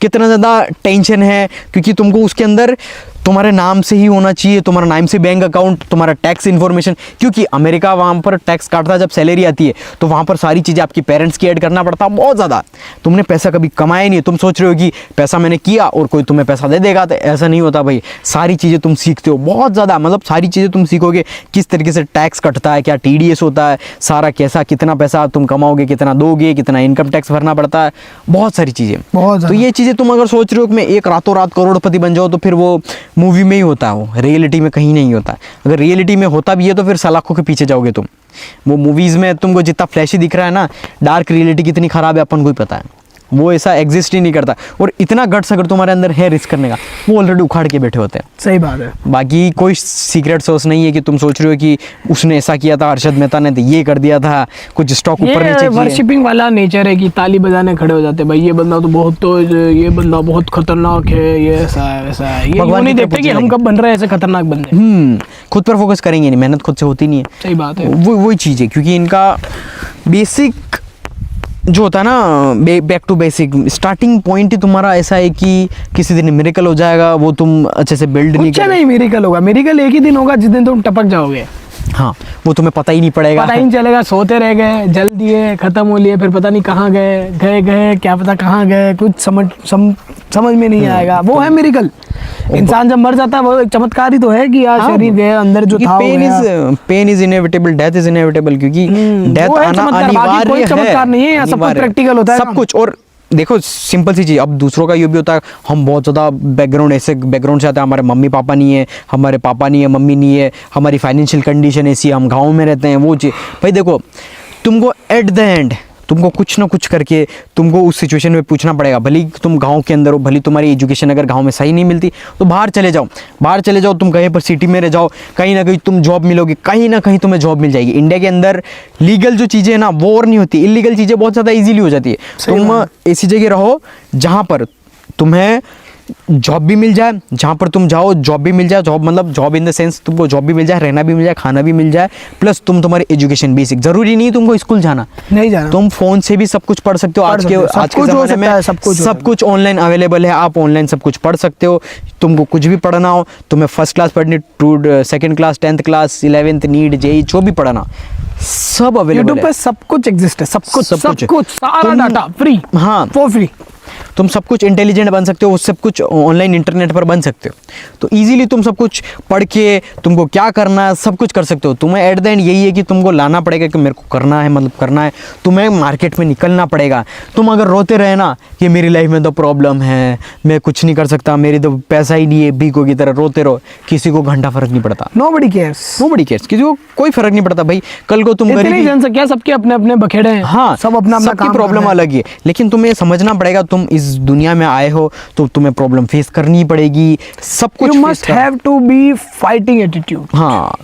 कितना ज़्यादा टेंशन है, क्योंकि तुमको उसके अंदर तुम्हारे नाम से ही होना चाहिए, तुम्हारा नाम से बैंक अकाउंट, तुम्हारा टैक्स इन्फॉर्मेशन, क्योंकि अमेरिका वहाँ पर टैक्स काटता है जब सैलरी आती है, तो वहाँ पर सारी चीज़ें आपकी पेरेंट्स की ऐड करना पड़ता है बहुत ज़्यादा। तुमने पैसा कभी कमाया नहीं, तुम सोच रहे हो कि पैसा मैंने किया और कोई तुम्हें पैसा दे देगा, तो ऐसा नहीं होता भाई। सारी चीज़ें तुम सीखते हो बहुत ज़्यादा, मतलब सारी चीज़ें तुम सीखोगे, किस तरीके से टैक्स कटता है, क्या TDS होता है, सारा कैसा, कितना पैसा तुम कमाओगे, कितना दोगे, कितना इनकम टैक्स भरना पड़ता है, बहुत सारी चीज़ें। बहुत तो ज़्यादा। ये चीज़ें तुम अगर सोच रहे हो कि मैं एक रातों रात करोड़पति बन जाओ, तो फिर वो मूवी में ही होता है, वो रियलिटी में कहीं नहीं होता। अगर रियलिटी में होता भी है तो फिर सलाखों के पीछे जाओगे तुम। वो मूवीज़ में तुमको जितना फ्लैशी दिख रहा है ना, डार्क रियलिटी कितनी ख़राब है अपन को ही पता है। वो ऐसा एग्जिस्ट ही नहीं करता। और इतना गट्स अगर तुम्हारे अंदर है रिस्क करने का, वो ऑलरेडी उखाड़ के बैठे होते हैं। सही बात है। बाकी कोई सीक्रेट सोर्स नहीं है कि तुम सोच रहे हो कि उसने ऐसा किया था, अरशद मेहता ने तो ये कर दिया था, कुछ स्टॉक ऊपर नीचे ये किए। वर्शिपिंग वाला नेचर है कि ताली बजाने खड़े हो जाते हैं, भाई ये बंदा तो बहुत, तो ये बंदा बहुत खतरनाक है, ये ऐसा है वैसा है। ये भगवान नहीं की देखते तरफ कि हम कब बन रहे हैं ऐसे खतरनाक बंदे। खुद पर फोकस करेंगे नहीं, मेहनत खुद से होती नहीं है। सही बात है। वो वही चीज़ है, क्योंकि इनका बेसिक जो होता है ना, back to basic, starting point ही तुम्हारा ऐसा है कि किसी दिन मिरेकल हो जाएगा, वो तुम अच्छे से बिल्ड नहीं कुछ कर। नहीं मिरेकल होगा, मिरेकल एक ही दिन होगा जिस दिन तुम टपक जाओगे। हाँ, वो तुम्हें पता ही नहीं पड़ेगा। पता ही नहीं चलेगा, सोते रह गए, जल दिए, खत्म हो लिए, फिर पता नहीं कहाँ गए, क्या पता कहाँ गए, कुछ समझ में नहीं आएगा। वो है मिरेकल। इंसान जब मर जाता है वो एक चमत्कार ही तो है कि यार शरीर गया, अंदर जो था pain is inevitable, death is inevitable, क्योंकि डेथ वो है आना चमत्कार, बाकी अनिवार्य कोई है। चमत्कार नहीं है, यहाँ सब कुछ अनिवार्य है। प्रैक्टिकल होता है सब ना। कुछ। और देखो सिंपल सी चीज़, अब दूसरों का ये भी होता है, हम बहुत ज़्यादा ऐसे बैकग्राउंड से आते हैं, हमारे मम्मी पापा नहीं है, हमारे पापा नहीं है, मम्मी नहीं है, हमारी फाइनेंशियल कंडीशन ऐसी है, हम गाँव में रहते हैं, वो चीज़। भाई देखो, तुमको एट द एंड तुमको कुछ ना कुछ करके तुमको उस सिचुएशन में पूछना पड़ेगा। भले तुम गांव के अंदर हो, भले तुम्हारी एजुकेशन अगर गांव में सही नहीं मिलती तो बाहर चले जाओ, तुम कहीं पर सिटी में रह जाओ, कहीं ना कहीं तुम जॉब मिलोगे, कहीं ना कहीं तुम्हें जॉब मिल जाएगी। इंडिया के अंदर लीगल जो चीज़ें हैं ना वो और नहीं होती, इलीगल चीज़ें बहुत ज़्यादा ईजिली हो जाती है। तुम ऐसी जगह रहो जहाँ पर तुम्हें जॉब भी मिल जाए, जहाँ पर तुम जाओ जॉब भी मिल जाए, जॉब मतलब जॉब इन द सेंस तुमको जॉब भी मिल जाए, रहना भी मिल जाए, खाना भी मिल जाए, प्लस तुम्हारी एजुकेशन बेसिक। जरूरी नहीं तुमको स्कूल जाना, नहीं जाना, तुम फोन से भी सब कुछ पढ़ सकते हो। आज के ज़माने में सब कुछ ऑनलाइन अवेलेबल है, आप ऑनलाइन सब कुछ पढ़ सकते हो। तुमको कुछ भी पढ़ना हो, तुम्हें फर्स्ट क्लास पढ़नी, second class, 10th class, 11th NEET, JEE, जो भी पढ़ना सब अवेलेबल है। यूट्यूब पे सब कुछ एग्जिस्ट है, सब कुछ सारा डाटा फ्री, हाँ, फॉर फ्री। तुम सब कुछ इंटेलिजेंट बन सकते हो, सब कुछ ऑनलाइन इंटरनेट पर बन सकते हो। तो इजीली तुम सब कुछ पढ़ के तुमको क्या करना है सब कुछ कर सकते हो। तुम्हें एट द एंड यही है कि तुमको लाना पड़ेगा कि मेरे को करना है, मतलब करना है, तुम्हें मार्केट में निकलना पड़ेगा। तुम अगर रोते रहे ना कि मेरी लाइफ में तो प्रॉब्लम है, मैं कुछ नहीं कर सकता, मेरी तो पैसा ही नहीं है, भीखों की तरह रोते रहो, किसी को घंटा फर्क नहीं पड़ता। नोबडी केयर्स, किसी को कोई फर्क नहीं पड़ता भाई। कल को तुम गरीब जनसंख्या, सबके अपने अपने बखेड़े हैं, हाँ, सब अपना सबकी प्रॉब्लम अलग है। लेकिन तुम्हें समझना पड़ेगा, तुम इस दुनिया में आए हो तो तुम्हें प्रॉब्लम फेस करनी पड़ेगी, सब कुछ। You must have to be fighting attitude. हाँ,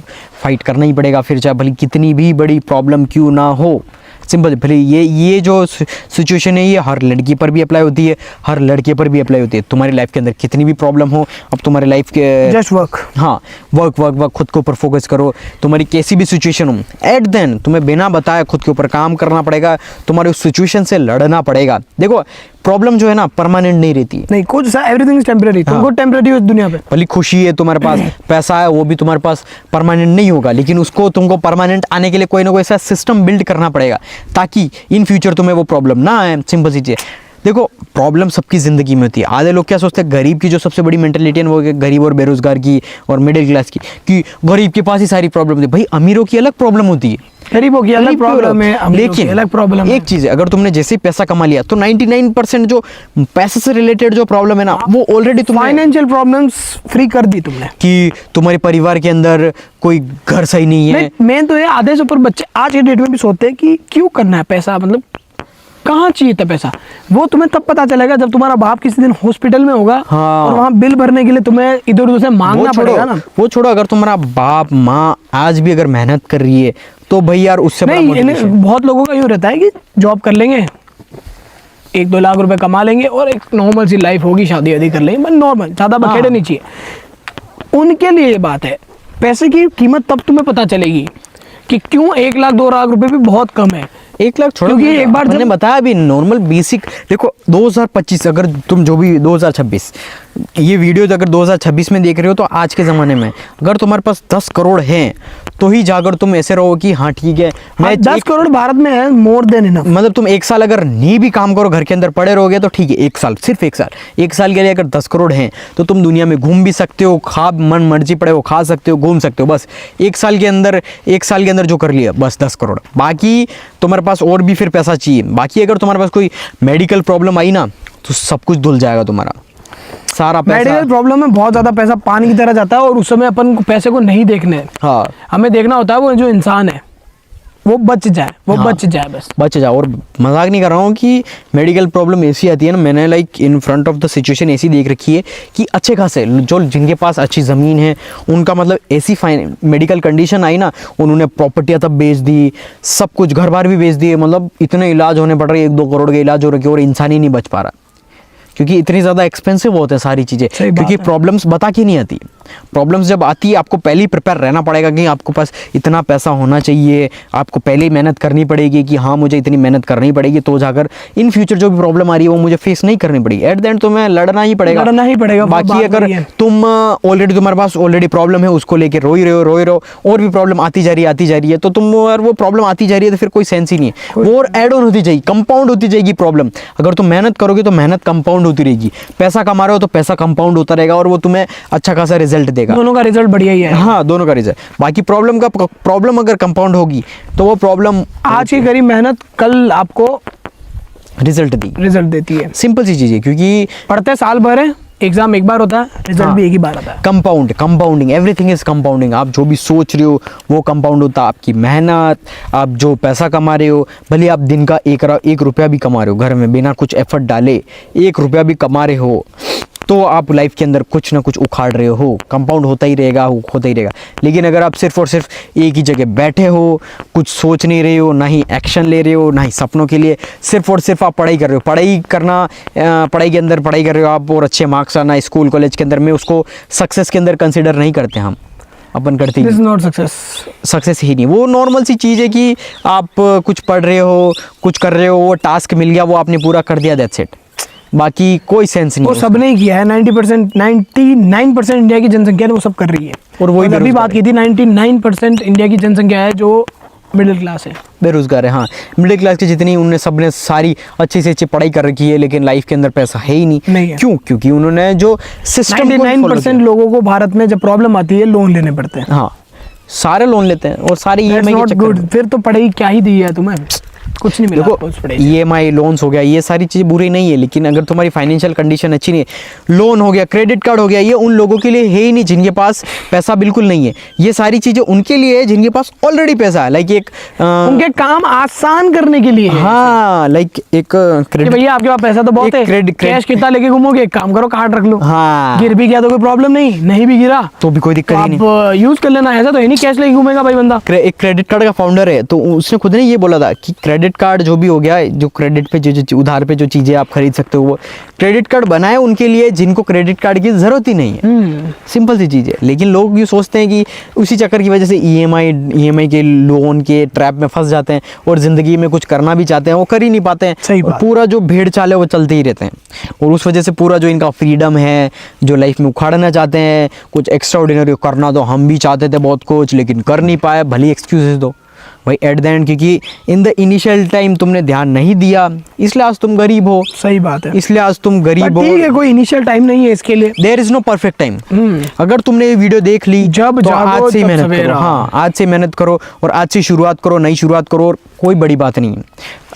फाइट करना ही पड़ेगा, फिर चाहे भले कितनी भी बड़ी प्रॉब्लम क्यों ना हो। सिंपल, भले ये जो सिचुएशन है ये हर लड़की पर भी अप्लाई होती है, हर लड़के पर भी अप्लाई होती है। तुम्हारी लाइफ के अंदर कितनी भी प्रॉब्लम हो, अब तुम्हारी लाइफ के जस्ट वर्क, हाँ, वर्क खुद के ऊपर फोकस करो। तुम्हारी कैसी भी सिचुएशन हो, एट देन तुम्हें बिना बताए खुद के ऊपर काम करना पड़ेगा, तुम्हारे उस सिचुएशन से लड़ना पड़ेगा। देखो प्रॉब्लम जो है ना परमानेंट नहीं रहती, नहीं कुछ, एवरीथिंग इज टेम्परेरी। तुमको टेम्परेरी उस दुनिया पे, भले खुशी है तुम्हारे पास, पैसा है, वो भी तुम्हारे पास परमानेंट नहीं होगा, लेकिन उसको तुमको परमानेंट आने के लिए कोई ना कोई ऐसा सिस्टम बिल्ड करना पड़ेगा ताकि इन फ्यूचर तुम्हें वो प्रॉब्लम ना आए। सिंपल सी चीज़। देखो प्रॉब्लम सबकी ज़िंदगी में होती है। आधे लोग क्या सोचते हैं, गरीब की जो सबसे बड़ी मेंटेलिटी है वो गरीब और बेरोजगार की और मिडिल क्लास की, कि गरीब के पास ही सारी प्रॉब्लम होती है। भाई अमीरों की अलग प्रॉब्लम होती है, गरीबों की अलग प्रॉब्लम है, लेकिन अलग प्रॉब्लम है। एक चीज़ है, अगर तुमने जैसे ही पैसा कमा लिया तो 99% जो पैसे से रिलेटेड जो प्रॉब्लम है ना वो ऑलरेडी तुम फाइनेंशियल प्रॉब्लम्स फ्री कर दी तुमने, कि तुम्हारे परिवार के अंदर कोई घर सही नहीं है। मेन तो ये आधे से ऊपर बच्चे आज के डेट में भी सोचते हैं कि क्यों करना है पैसा, मतलब कहाँ चाहिए था पैसा। वो तुम्हें तब पता चलेगा जब तुम्हारा बाप किसी दिन हॉस्पिटल में होगा, हाँ, और वहाँ बिल भरने के लिए तुम्हें इधर उधर से मांगना पड़ेगा ना। वो छोड़ो, अगर तुम्हारा बाप माँ आज भी अगर मेहनत कर रही है तो भाई यार उससे नहीं, बहुत लोगों का यूँ रहता है कि जॉब कर लेंगे, 1-2 लाख रुपए कमा लेंगे और एक नॉर्मल सी लाइफ होगी, शादी वादी कर लेंगे, बस नॉर्मल, ज़्यादा बखेड़े नहीं चाहिए। उनके लिए ये बात है। पैसे की कीमत तब तुम्हें पता चलेगी कि क्यों 1 लाख 2 लाख रुपए भी बहुत कम है, 1 लाख छोड़ो, क्योंकि एक बार मैंने बताया अभी नॉर्मल बेसिक देखो 2025 अगर तुम जो भी 2026 ये वीडियो अगर 2026 में देख रहे हो तो आज के ज़माने में अगर तुम्हारे पास 10 करोड़ हैं तो ही जाकर तुम ऐसे रहो कि हाँ ठीक है मैं 10 करोड़ भारत में है, मोर देन इनफ। मतलब तुम 1 साल अगर नहीं भी काम करो घर के अंदर पड़े रहोगे तो ठीक है, 1 साल सिर्फ 1 साल के लिए अगर 10 करोड़ हैं तो तुम दुनिया में घूम भी सकते हो, खा मन मर्जी पड़े हो खा सकते हो, घूम सकते हो। बस 1 साल के अंदर जो कर लिया बस 10 करोड़। बाकी तुम्हारे पास और भी फिर पैसा चाहिए। बाकी अगर तुम्हारे पास कोई मेडिकल प्रॉब्लम आई ना तो सब कुछ धुल जाएगा तुम्हारा सारा पैसा। मेडिकल प्रॉब्लम में बहुत ज्यादा पैसा पानी की तरह जाता है और उस समय अपन को पैसे को नहीं देखने हैं। हाँ, हमें देखना होता है वो जो इंसान है वो बच जाए, बच जाए, बस बच जाओ। और मजाक नहीं कर रहा हूँ कि मेडिकल प्रॉब्लम ऐसी आती है ना, मैंने like in front of the situation ऐसी देख रखी है कि अच्छे खासे जो जिनके पास अच्छी ज़मीन है उनका मतलब ऐसी फाइन मेडिकल कंडीशन आई ना, उन्होंने प्रॉपर्टियाँ तब बेच दी, सब कुछ घर बार भी बेच दिए, मतलब इतने इलाज होने पड़ रहे 1-2 करोड़ के इलाज हो रखे और इंसान ही नहीं बच पा रहा क्योंकि इतनी ज़्यादा एक्सपेंसिव होते हैं सारी चीज़ें। क्योंकि प्रॉब्लम्स बता के नहीं आती। प्रॉब्लम्स जब आती है आपको पहले ही प्रिपेयर रहना पड़ेगा कि आपको पास इतना पैसा होना चाहिए, आपको पहले ही मेहनत करनी पड़ेगी कि हाँ मुझे इतनी मेहनत करनी पड़ेगी तो जाकर इन फ्यूचर जो भी प्रॉब्लम आ रही है वो मुझे फेस नहीं करनी पड़ेगी। एट द एंड तुम्हें लड़ना ही पड़ेगा। बाकी अगर तुम ऑलरेडी तुम्हारे पास ऑलरेडी प्रॉब्लम है उसको लेकर रोई रहे हो और भी प्रॉब्लम आती जा रही है तो तुम और वो प्रॉब्लम आती जा रही है तो फिर कोई सेंस ही नहीं है। वो और एड ऑन होती जाएगी, कंपाउंड होती जाएगी प्रॉब्लम। अगर तुम मेहनत करोगे तो मेहनत कंपाउंड होती रहेगी, पैसा कमा रहे हो तो पैसा कंपाउंड होता रहेगा और वो तुम्हें अच्छा खासा रिजल्ट देगा। दोनों का रिजल्ट बढ़िया ही है। हाँ, दोनों का रिजल्ट। बाकी प्रॉब्लम अगर कंपाउंड होगी तो वो प्रॉब्लम आज की करी मेहनत कल आपको रिजल्ट देती है। सिंपल सी चीज़ है क्योंकि पढ़ते साल भर है, एग्जाम एक बार होता है, रिजल्ट भी एक ही बार आता है। Compounding everything is compounding. आप जो भी सोच रहे हो वो कंपाउंड होता है। आपकी मेहनत, आप जो पैसा कमा रहे हो, भले आप दिन का 1 रुपया भी कमा रहे हो घर में बिना कुछ एफर्ट डाले 1 रुपया भी कमा रहे हो तो आप लाइफ के अंदर कुछ ना कुछ उखाड़ रहे हो। कंपाउंड होता ही रहेगा। लेकिन अगर आप सिर्फ और सिर्फ एक ही जगह बैठे हो, कुछ सोच नहीं रहे हो, ना ही एक्शन ले रहे हो, ना ही सपनों के लिए सिर्फ और सिर्फ आप पढ़ाई कर रहे हो, पढ़ाई के अंदर पढ़ाई कर रहे हो आप और अच्छे मार्क्स आना स्कूल कॉलेज के अंदर में, उसको सक्सेस के अंदर कंसिडर नहीं करते हम। अपन करते दिस इज नॉट सक्सेस ही नहीं। वो नॉर्मल सी चीज़ है कि आप कुछ पढ़ रहे हो, कुछ कर रहे हो, वो टास्क मिल गया, वो आपने पूरा कर दिया, दैट्स इट। बाकी कोई सेंस नहीं। वो सबने ही किया है। 99% इंडिया की जनसंख्या है वो सब कर रही है। और वही अभी बात की थी 99% इंडिया की जनसंख्या है जो मिडिल क्लास है, बेरोजगार है। हाँ, मिडिल क्लास की जितनी उन्होंने सबने सारी अच्छी से अच्छी पढ़ाई कर रखी है लेकिन लाइफ के अंदर पैसा है ही नहीं है। क्यों? क्योंकि उन्होंने जो सिस्टम 99% लोगों को भारत में जब प्रॉब्लम आती है लोन लेने पड़ते हैं। हाँ, सारे लोन लेते हैं और सारे EMI के चक्कर में। फिर तो पढ़ाई क्या ही दी है तुम्हें, कुछ नहीं मिला। देखो EMI लोन्स हो गया, ये सारी चीज़ें बुरी नहीं है लेकिन अगर तुम्हारी फाइनेंशियल कंडीशन अच्छी नहीं है, लोन हो गया, क्रेडिट कार्ड हो गया, ये उन लोगों के लिए है ही नहीं जिनके पास पैसा बिल्कुल नहीं है। ये सारी चीज़ें उनके लिए है जिनके पास ऑलरेडी पैसा है। लाइक एक उनके काम आसान करने के लिए है। हाँ, लाइक एक क्रेडिट, भैया आपके पास पैसा तो बहुत है, कैश कितना लेके घूमोगे, एक काम करो कार्ड रख लो। हाँ, गिर भी गया तो कोई प्रॉब्लम नहीं भी गिरा तो भी कोई दिक्कत ही नहीं, आप यूज कर लेना। ऐसा तो है नहीं कैश लेके घूमेगा भाई बंदा। एक क्रेडिट कार्ड का फाउंडर है तो उसने खुद ने ये बोला था कि क्रेडिट कार्ड जो भी हो गया, जो क्रेडिट पे जो उधार पे जो चीज़ें आप खरीद सकते हो, वो क्रेडिट कार्ड बनाए उनके लिए जिनको क्रेडिट कार्ड की ज़रूरत ही नहीं है। सिंपल सी चीज़ है। लेकिन लोग ये सोचते हैं कि उसी चक्कर की वजह से EMI के लोन के ट्रैप में फंस जाते हैं और ज़िंदगी में कुछ करना भी चाहते हैं वो कर ही नहीं पाते हैं। और पूरा जो भेड़ चाल है वो चलते ही रहते हैं और उस वजह से पूरा जो इनका फ्रीडम है, जो लाइफ में उखाड़ना चाहते हैं, कुछ एक्स्ट्रा ऑर्डिनरी करना तो हम भी चाहते थे बहुत कुछ लेकिन कर नहीं पाए, भले एक्सक्यूजेस दो भाई एट द एंड, क्योंकि इन द इनिशियल टाइम तुमने ध्यान नहीं दिया इसलिए आज तुम गरीब हो। सही बात है, इसलिए आज तुम गरीब हो। ठीक है, कोई इनिशियल टाइम नहीं है इसके लिए। There is no perfect time. अगर तुमने ये वीडियो देख ली जब तो आज से मेहनत करो। हाँ, आज से मेहनत करो और आज से शुरुआत करो, नई शुरुआत करो और कोई बड़ी बात नहीं है।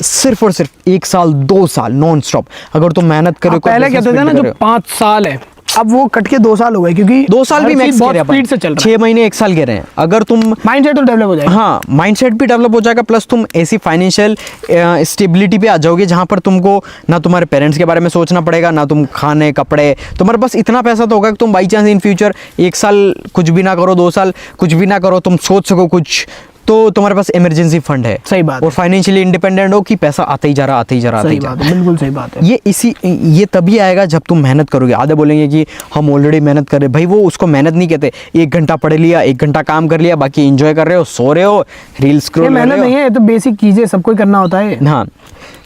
सिर्फ और सिर्फ 1 साल 2 साल नॉन स्टॉप अगर तुम मेहनत करो। पहले कहते थे ना जो 5 साल है, अब वो कट के 2 साल हो गए क्योंकि 2 साल भी मैक्स बहुत स्पीड से चल रहा है। 6 महीने 1 साल कह रहे हैं। अगर तुम माइंडसेट तो डेवलप हो जाएगा। हाँ, माइंडसेट भी डेवलप हो जाएगा प्लस तुम ऐसी फाइनेंशियल स्टेबिलिटी पे आ जाओगे जहाँ पर तुमको ना तुम्हारे पेरेंट्स के बारे में सोचना पड़ेगा, ना तुम खाने कपड़े, तुम्हारे पास इतना पैसा तो होगा कि तुम बाई चांस इन फ्यूचर 1 साल कुछ भी ना करो, 2 साल कुछ भी ना करो, तुम सोच सको कुछ तो तुम्हारे पास इमरजेंसी फंड है, सही बात और है। फाइनेंशियली इंडिपेंडेंट हो कि पैसा आता ही जा रहा, आता ही जा रहा, आता ही सही जा बात रहा। है, बिल्कुल सही बात है। ये तभी आएगा जब तुम मेहनत करोगे। आधे बोलेंगे कि हम ऑलरेडी मेहनत कर रहे, भाई वो उसको मेहनत नहीं कहते। 1 घंटा पढ़ लिया, 1 घंटा काम कर लिया, बाकी एंजॉय कर रहे हो, सो रहे हो, रील ये स्क्रॉल कर मेहनत रहे हो। नहीं है, ये तो बेसिक चीजें सबको ही करना होता है। हाँ,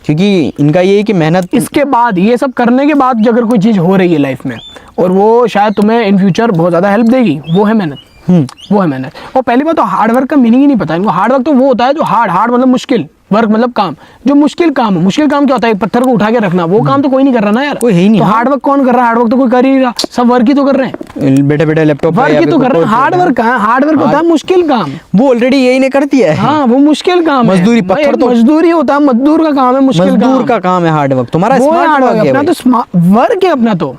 क्योंकि इनका ये है कि मेहनत इसके बाद ये सब करने के बाद जो अगर कोई चीज हो रही है लाइफ में और वो शायद तुम्हें इन फ्यूचर बहुत ज्यादा हेल्प देगी, वो है मेहनत। वो है मेहनत। और पहली बात तो हार्ड वर्क का मीनिंग ही नहीं पता इनको। हार्ड वर्क तो वो होता है जो हार्ड मतलब मुश्किल, वर्क मतलब काम, जो मुश्किल काम हो। मुश्किल काम क्या होता है? एक पत्थर को उठा के रखना, वो काम तो कोई नहीं कर रहा ना यार, कोई है ही नहीं। तो हार्ड वर्क कौन कर रहा है? हार्ड वर्क तो कोई कर ही नहीं रहा, सब वर्क ही तो कर रहे हैं। बैठे बैठे लैपटॉप पे वर्क या ही फिर तो कर रहे कोई हैं। हार्ड वर्क कहाँ? हार्ड वर्क होता है मुश्किल काम। वो ऑलरेडी यही ने कर दिया है। हाँ, वो मुश्किल काम है। मजदूरी, भाई, पत्थर एक तो मजदूरी होता है, मजदूर का काम है मुश्किल मजदूर काम। का काम है हार्ड वर्क। तुम्हारा वो है स्मार्ट हार्ड वर्क वर्क, है अपना भाई। तो वर्क है अपना तो।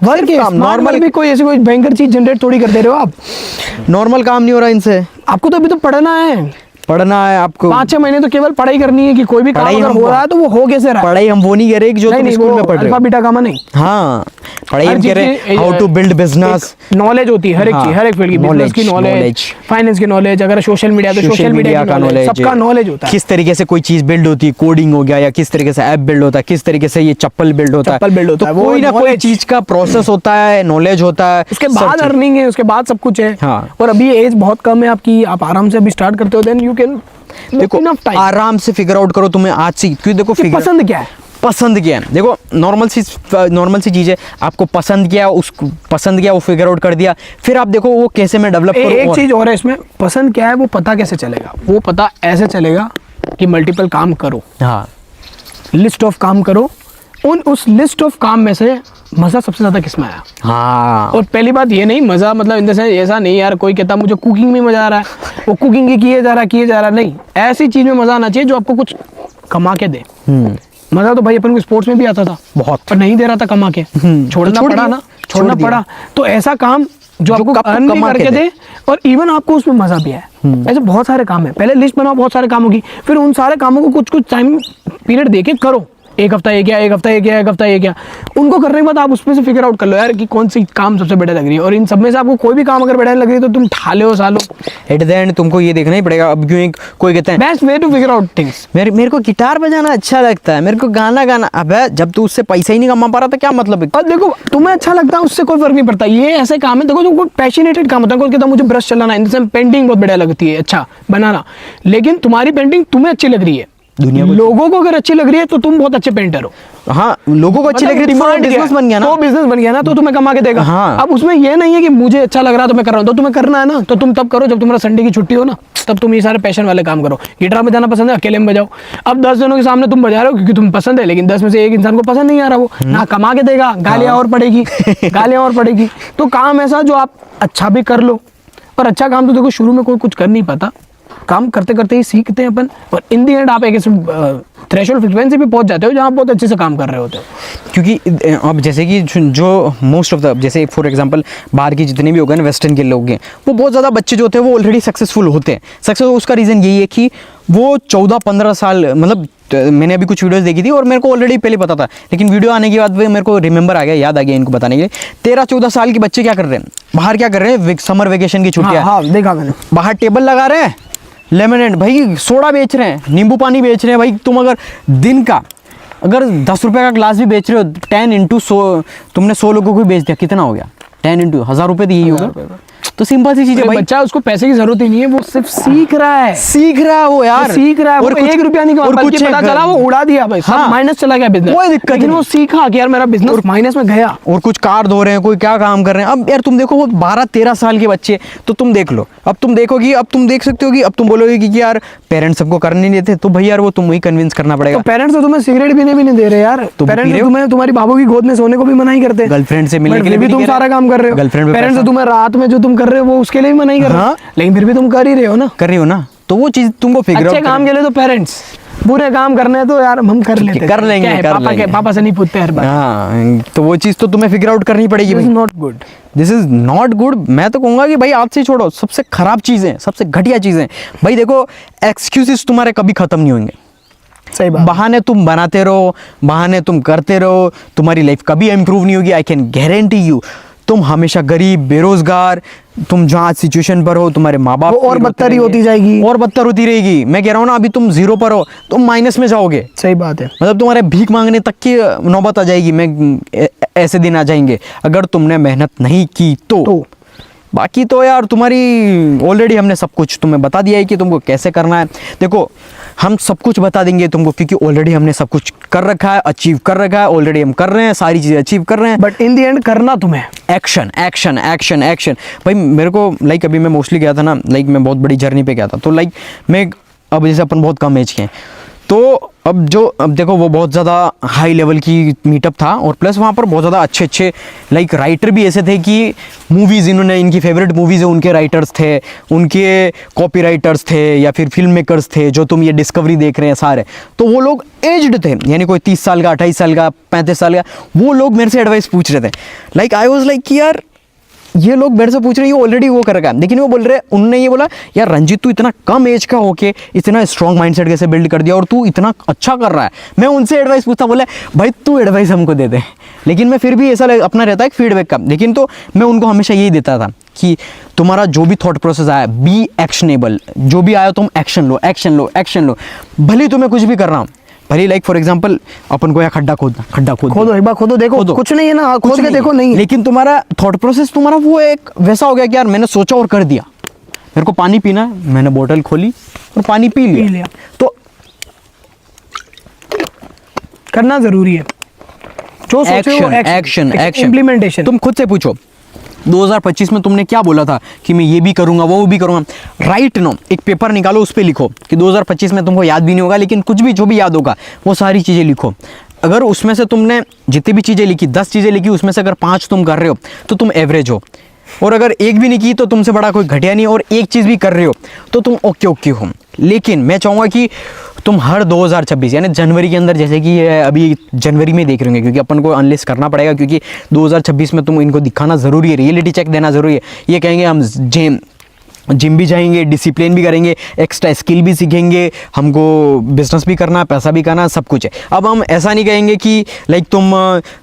वर्क है, काम, नॉर्मल normal- भी कोई ऐसी कोई भयंकर चीज जनरेट थोड़ी कर दे रहे हो आप। नॉर्मल काम नहीं हो रहा इनसे। आपको तो अभी तो पढ़ना है, पढ़ना है आपको। 5-6 महीने तो केवल पढ़ाई करनी है कि कोई भी काम पढ़ाई अगर हम हो रहा है तो वो हो कैसे रहा है। पढ़ाई हम वो नहीं कह रहे कि जो तुम नहीं, स्कूल वो में पढ़ रहे अल्फा हो। बीटा गामा नहीं। हाँ, पढ़ाई हर हम कह चीज़ रहे की हैं how to build business. Knowledge होती है हर एक हाँ, चीज, हर एक फील्ड की, बिजनेस की knowledge, नॉलेज, knowledge। फाइनेंस की नॉलेज, अगर सोशल मीडिया तो सोशल मीडिया का नॉलेज, सबका नॉलेज होता है। किस तरीके से कोई चीज बिल्ड होती है, कोडिंग हो गया, या किस तरीके से ऐप बिल्ड होता है, किस तरीके से ये चप्पल बिल्ड होता है। चप्पल build होता तो है, वो कोई ना कोई knowledge। चीज का प्रोसेस होता है, नॉलेज होता है, उसके सब बाद चीज़। अर्निंग है, उसके बाद सब कुछ है। हाँ। और अभी एज बहुत कम है आपकी, आप आराम से अभी स्टार्ट करते हो, देन यू कैन देखो इनफ टाइम। आराम से फिगर आउट करो तुम्हें आज से, क्योंकि देखो figure- पसंद क्या है? पसंद क्या है। देखो नॉर्मल सी चीज है, आपको पसंद क्या है, उसको पसंद क्या है वो फिगर आउट कर दिया, फिर आप देखो वो कैसे मैं डेवलप करूं। एक और- चीज और है इसमें, पसंद क्या है वो पता कैसे चलेगा? वो पता ऐसे चलेगा कि मल्टीपल काम करो, हाँ, लिस्ट ऑफ काम करो, उस लिस्ट ऑफ काम में से मजा सबसे ज्यादा किसमें आया? हाँ, और पहली बात ये नहीं मजा मतलब इन द सेंस ऐसा नहीं यार कोई कहता मुझे कुकिंग में मजा आ रहा है, वो कुकिंग ही किए जा रहा नहीं, ऐसी चीज में मजा आना चाहिए जो आपको कुछ कमा के दे। मजा तो भाई अपन को स्पोर्ट्स में भी आता था बहुत। पर नहीं दे रहा था कमा के, छोड़ना छोड़ पड़ा दिया, ना, छोड़ छोड़ना दिया। पड़ा। तो ऐसा काम जो आपको आपको अर्न भी कमा के करके दे और इवन आपको उसमें मजा भी आए। ऐसे बहुत सारे काम है, पहले लिस्ट बनाओ बहुत सारे कामों की, फिर उन सारे कामों को कुछ कुछ टाइम पीरियड देके करो। एक हफ्ता ये किया, एक हफ्ता ये किया, एक हफ्ता ये किया, उनको करने के बाद आप उसमें से फिगर आउट कर लो यार कि कौन सी काम सबसे बेटर लग रही है। और इन सब में से आपको कोई भी काम अगर बेटर लग रही है तो तुम ठाले हो सालो। एट द एंड तुमको ये देखना ही पड़ेगा। अब क्यों कोई कहता है best way to figure out things. मेरे को गिटार बजाना अच्छा लगता है, मेरे को गाना गाना। अबे जब तू उससे पैसा ही नहीं कमा पा रहा तो क्या मतलब है? और देखो तुम्हें अच्छा लगता है उससे कोई फर्क नहीं पड़ता। ये ऐसे काम है देखो जो कोई पैशनेटेड काम होता है, कोई कहता है मुझे ब्रश चलाना है, पेंटिंग बहुत बढ़िया लगती है, अच्छा बनाना, लेकिन तुम्हारी पेंटिंग तुम्हें अच्छी लग रही है, दुनिया को लोगों को अगर अच्छी लग रही है तो तुम बहुत अच्छे पेंटर हो। हाँ, लोगों को अच्छी लग रही है, डिमांड बिजनेस बन गया ना। तो बिजनेस बन गया ना, तो तुम्हें कमा के देगा। हाँ। अब उसमें ये नहीं है कि मुझे अच्छा लग रहा है तो मैं कर रहा हूँ, तो तुम्हें करना है ना तो तुम तब करो जब तुम्हारा संडे की छुट्टी हो ना, तब तुम ये सारे पैशन वाले काम करो। गिटार बजाना पसंद है, अकेले में बजाओ। अब 10 जनों के सामने तुम बजा रहे हो क्योंकि तुम्हें पसंद है, लेकिन 10 में से एक इंसान को पसंद नहीं आ रहा, वो ना कमा के देगा, गालियां और पड़ेगी गालियां और पड़ेगी। तो काम ऐसा जो आप अच्छा भी कर लो। और अच्छा काम तो देखो शुरू में कोई कुछ कर नहीं पाता, काम करते करते ही सीखते हैं अपन, और इन दी एंड आप एक थ्रेशोल्ड फ्रीक्वेंसी पे पहुंच जाते हो जहां बहुत अच्छे से काम कर रहे होते हो। क्योंकि अब जैसे कि जो मोस्ट ऑफ द, जैसे फॉर एग्जांपल बाहर की जितने भी हो गए ना वेस्टर्न के लोग हैं, वो बहुत ज़्यादा बच्चे जो होते हैं वो ऑलरेडी सक्सेसफुल होते हैं। सक्सेस उसका रीज़न यही है कि वो 14-15 साल, मतलब मैंने अभी कुछ वीडियोस देखी थी और मेरे को ऑलरेडी पहले पता था, लेकिन वीडियो आने के बाद मेरे को रिमेंबर आ गया, याद आ गया इनको बताने के लिए। 13-14 साल के बच्चे क्या कर रहे हैं बाहर, क्या कर रहे हैं, समर वेकेशन की छुट्टियां, हाँ देखा मैंने, बाहर टेबल लगा रहे हैं, लेमनेड भाई सोडा बेच रहे हैं, नींबू पानी बेच रहे हैं। भाई तुम अगर दिन का अगर 10 रुपये का ग्लास भी बेच रहे हो, 10 इंटू 100, तुमने 100 लोगों को बेच दिया, कितना हो गया? 10 इंटू 1000 रुपये तो यही होगा। तो सिंपल सी चीज है भाई, बच्चा उसको पैसे की जरूरत ही नहीं है, वो सिर्फ सीख रहा है, सीख रहा है वो यार, सीख रहा है। और वो कुछ 1 रुपया नहीं कमा, और बल्कि कुछ पता चला वो उड़ा दिया भाई, सब हाँ। माइनस चला गया बिजनेस, कोई दिक्कत लेकिन नहीं। वो सीखा कि यार मेरा बिजनेस माइनस में गया। और कुछ कार धो रहे हैं, कोई क्या काम कर रहे हैं। अब यार तुम देखो वो 12-13 साल के बच्चे, तो तुम देख लो, अब तुम देखोगी, अब तुम देख सकते हो कि अब तुम बोलोगे कि यार पेरेंट्स सबको करने नहीं देते, तो भाई यार वो तुम ही कन्विंस करना पड़ेगा। तो पेरेंट्स तो तुम्हें सिगरेट पीने भी नहीं दे रहे यार, तुम पी पेरेंट्स रहे तो हो? तुम्हें तुम्हारी बाबू की गोद में सोने को भी मना ही करते हैं, गर्लफ्रेंड से मिलने But के लिए फिर भी नहीं तुम कह रहे। सारा काम कर रहे हो। गर्लफ्रेंड पे पेरेंट्स तो पैसा- तुम्हें रात में जो तुम कर रहे हो वो उसके लिए भी मना ही कर रहे हो, हाँ। लेकिन फिर भी तुम कर ही रहे हो ना। कर रही हो ना, तो वो चीज तुमको फिगर अच्छे आउट काम के लिए तो पेरेंट्स, बुरे काम करने हैं तो यार हम कर लेते हैं। कर लेंगे, क्या है, कर पापा लेंगे। के पापा से नहीं पूछते हर बार। हाँ, तो वो चीज तो तुम्हें फिगर आउट करनी पड़ेगी भाई। Not good. This is not good. मैं तो कहूंगा कि भाई आज से छोड़ो, सबसे खराब चीजें, सबसे घटिया चीजें। भाई देखो एक्सक्यूजेस तुम्हारे कभी खत्म नहीं होंगे, सही बात। बहाने तुम बनाते रहो, बहाने तुम करते रहो, तुम्हारी लाइफ कभी इंप्रूव नहीं होगी, आई कैन गारंटी यू। तो तुम हमेशा गरीब, बेरोजगार, तुम जहाँ सिचुएशन पर हो, तुम्हारे माँ बाप वो और बदतर ही होती जाएगी। और बदतर होती रहेगी। मैं कह रहा हूँ ना, अभी तुम 0 पर हो, तुम माइनस में जाओगे। सही बात है। मतलब तुम्हारे भीख मांगने तक की नौबत आ जाएगी। ऐसे दिन आ जाएंगे अगर तुमने मेहनत नहीं की तो। बाकी तो यार तुम्हारी ऑलरेडी हमने सब कुछ तुम्हें बता दिया है कि तुमको कैसे करना है। देखो हम सब कुछ बता देंगे तुमको, क्योंकि ऑलरेडी हमने सब कुछ कर रखा है, अचीव कर रखा है, ऑलरेडी हम कर रहे हैं, सारी चीज़ें अचीव कर रहे हैं। बट इन द एंड करना तुम्हें एक्शन एक्शन एक्शन एक्शन। भाई मेरे को लाइक अभी मैं मोस्टली गया था ना, लाइक मैं बहुत बड़ी जर्नी पे गया था, तो लाइक मैं अब जैसे अपन बहुत कम एज के हैं, तो अब देखो वो बहुत ज़्यादा हाई लेवल की मीटअप था, और प्लस वहाँ पर बहुत ज़्यादा अच्छे अच्छे लाइक राइटर भी ऐसे थे कि मूवीज़ इन्होंने, इनकी फेवरेट मूवीज़ है उनके राइटर्स थे, उनके कॉपी राइटर्स थे, या फिर फिल्म मेकर्स थे, जो तुम ये डिस्कवरी देख रहे हैं सारे, तो वो लोग एज्ड थे, यानी कोई 30 साल का, 28 साल का, 35 साल का, वो लोग मेरे से एडवाइस पूछ रहे थे। लाइक आई वॉज लाइक कि यार ये लोग मेरे से पूछ रहे हैं, ये ऑलरेडी वो कर रखा है, लेकिन वो बोल रहे हैं, उन्होंने ये बोला यार रंजीत तू इतना कम एज का होके इतना स्ट्रॉन्ग माइंडसेट कैसे बिल्ड कर दिया, और तू इतना अच्छा कर रहा है। मैं उनसे एडवाइस पूछता, बोले भाई तू एडवाइस हमको दे दे, लेकिन मैं फिर भी ऐसा अपना रहता है फीडबैक का, लेकिन तो मैं उनको हमेशा यही देता था कि तुम्हारा जो भी थॉट प्रोसेस आया बी एक्शनेबल, जो भी आया तुम एक्शन लो एक्शन लो एक्शन लो, भले तुम्हें कुछ भी करना, भले लाइक फॉर एग्जांपल अपन को या खड्डा खोदो, एक बार खोदो, देखो कुछ नहीं है ना, खोद के देखो नहीं, लेकिन तुम्हारा थॉट प्रोसेस तुम्हारा वो एक वैसा हो गया कि यार मैंने सोचा और कर दिया। मेरे को पानी पीना है, मैंने बोतल खोली और पानी पी लिया। तो करना जरूरी है, जो सोचे वो एक्शन इम्प्लीमेंटेशन। तुम खुद से पूछो 2025 में तुमने क्या बोला था कि मैं ये भी करूंगा वो भी करूंगा। राइट नो एक पेपर निकालो, उस पर लिखो कि 2025 में तुमको याद भी नहीं होगा, लेकिन कुछ भी जो भी याद होगा वो सारी चीज़ें लिखो। अगर उसमें से तुमने जितनी भी चीज़ें लिखी, 10 चीज़ें लिखी, उसमें से अगर 5 तुम कर रहे हो तो तुम एवरेज हो, और अगर एक भी नहीं की तो तुमसे बड़ा कोई घटिया नहीं, और एक चीज़ भी कर रहे हो तो तुम ओके हो। लेकिन मैं चाहूँगा कि तुम हर 2026 यानी जनवरी के अंदर, जैसे कि ये अभी जनवरी में देख रहे होंगे, क्योंकि अपन को अनलिस्ट करना पड़ेगा, क्योंकि 2026 में तुम इनको दिखाना ज़रूरी है, रियलिटी चेक देना ज़रूरी है। ये कहेंगे हम जिम भी जाएंगे, डिसिप्लिन भी करेंगे, एक्स्ट्रा स्किल भी सीखेंगे, हमको बिजनेस भी करना है, पैसा भी करना है, सब कुछ है। अब हम ऐसा नहीं कहेंगे कि लाइक तुम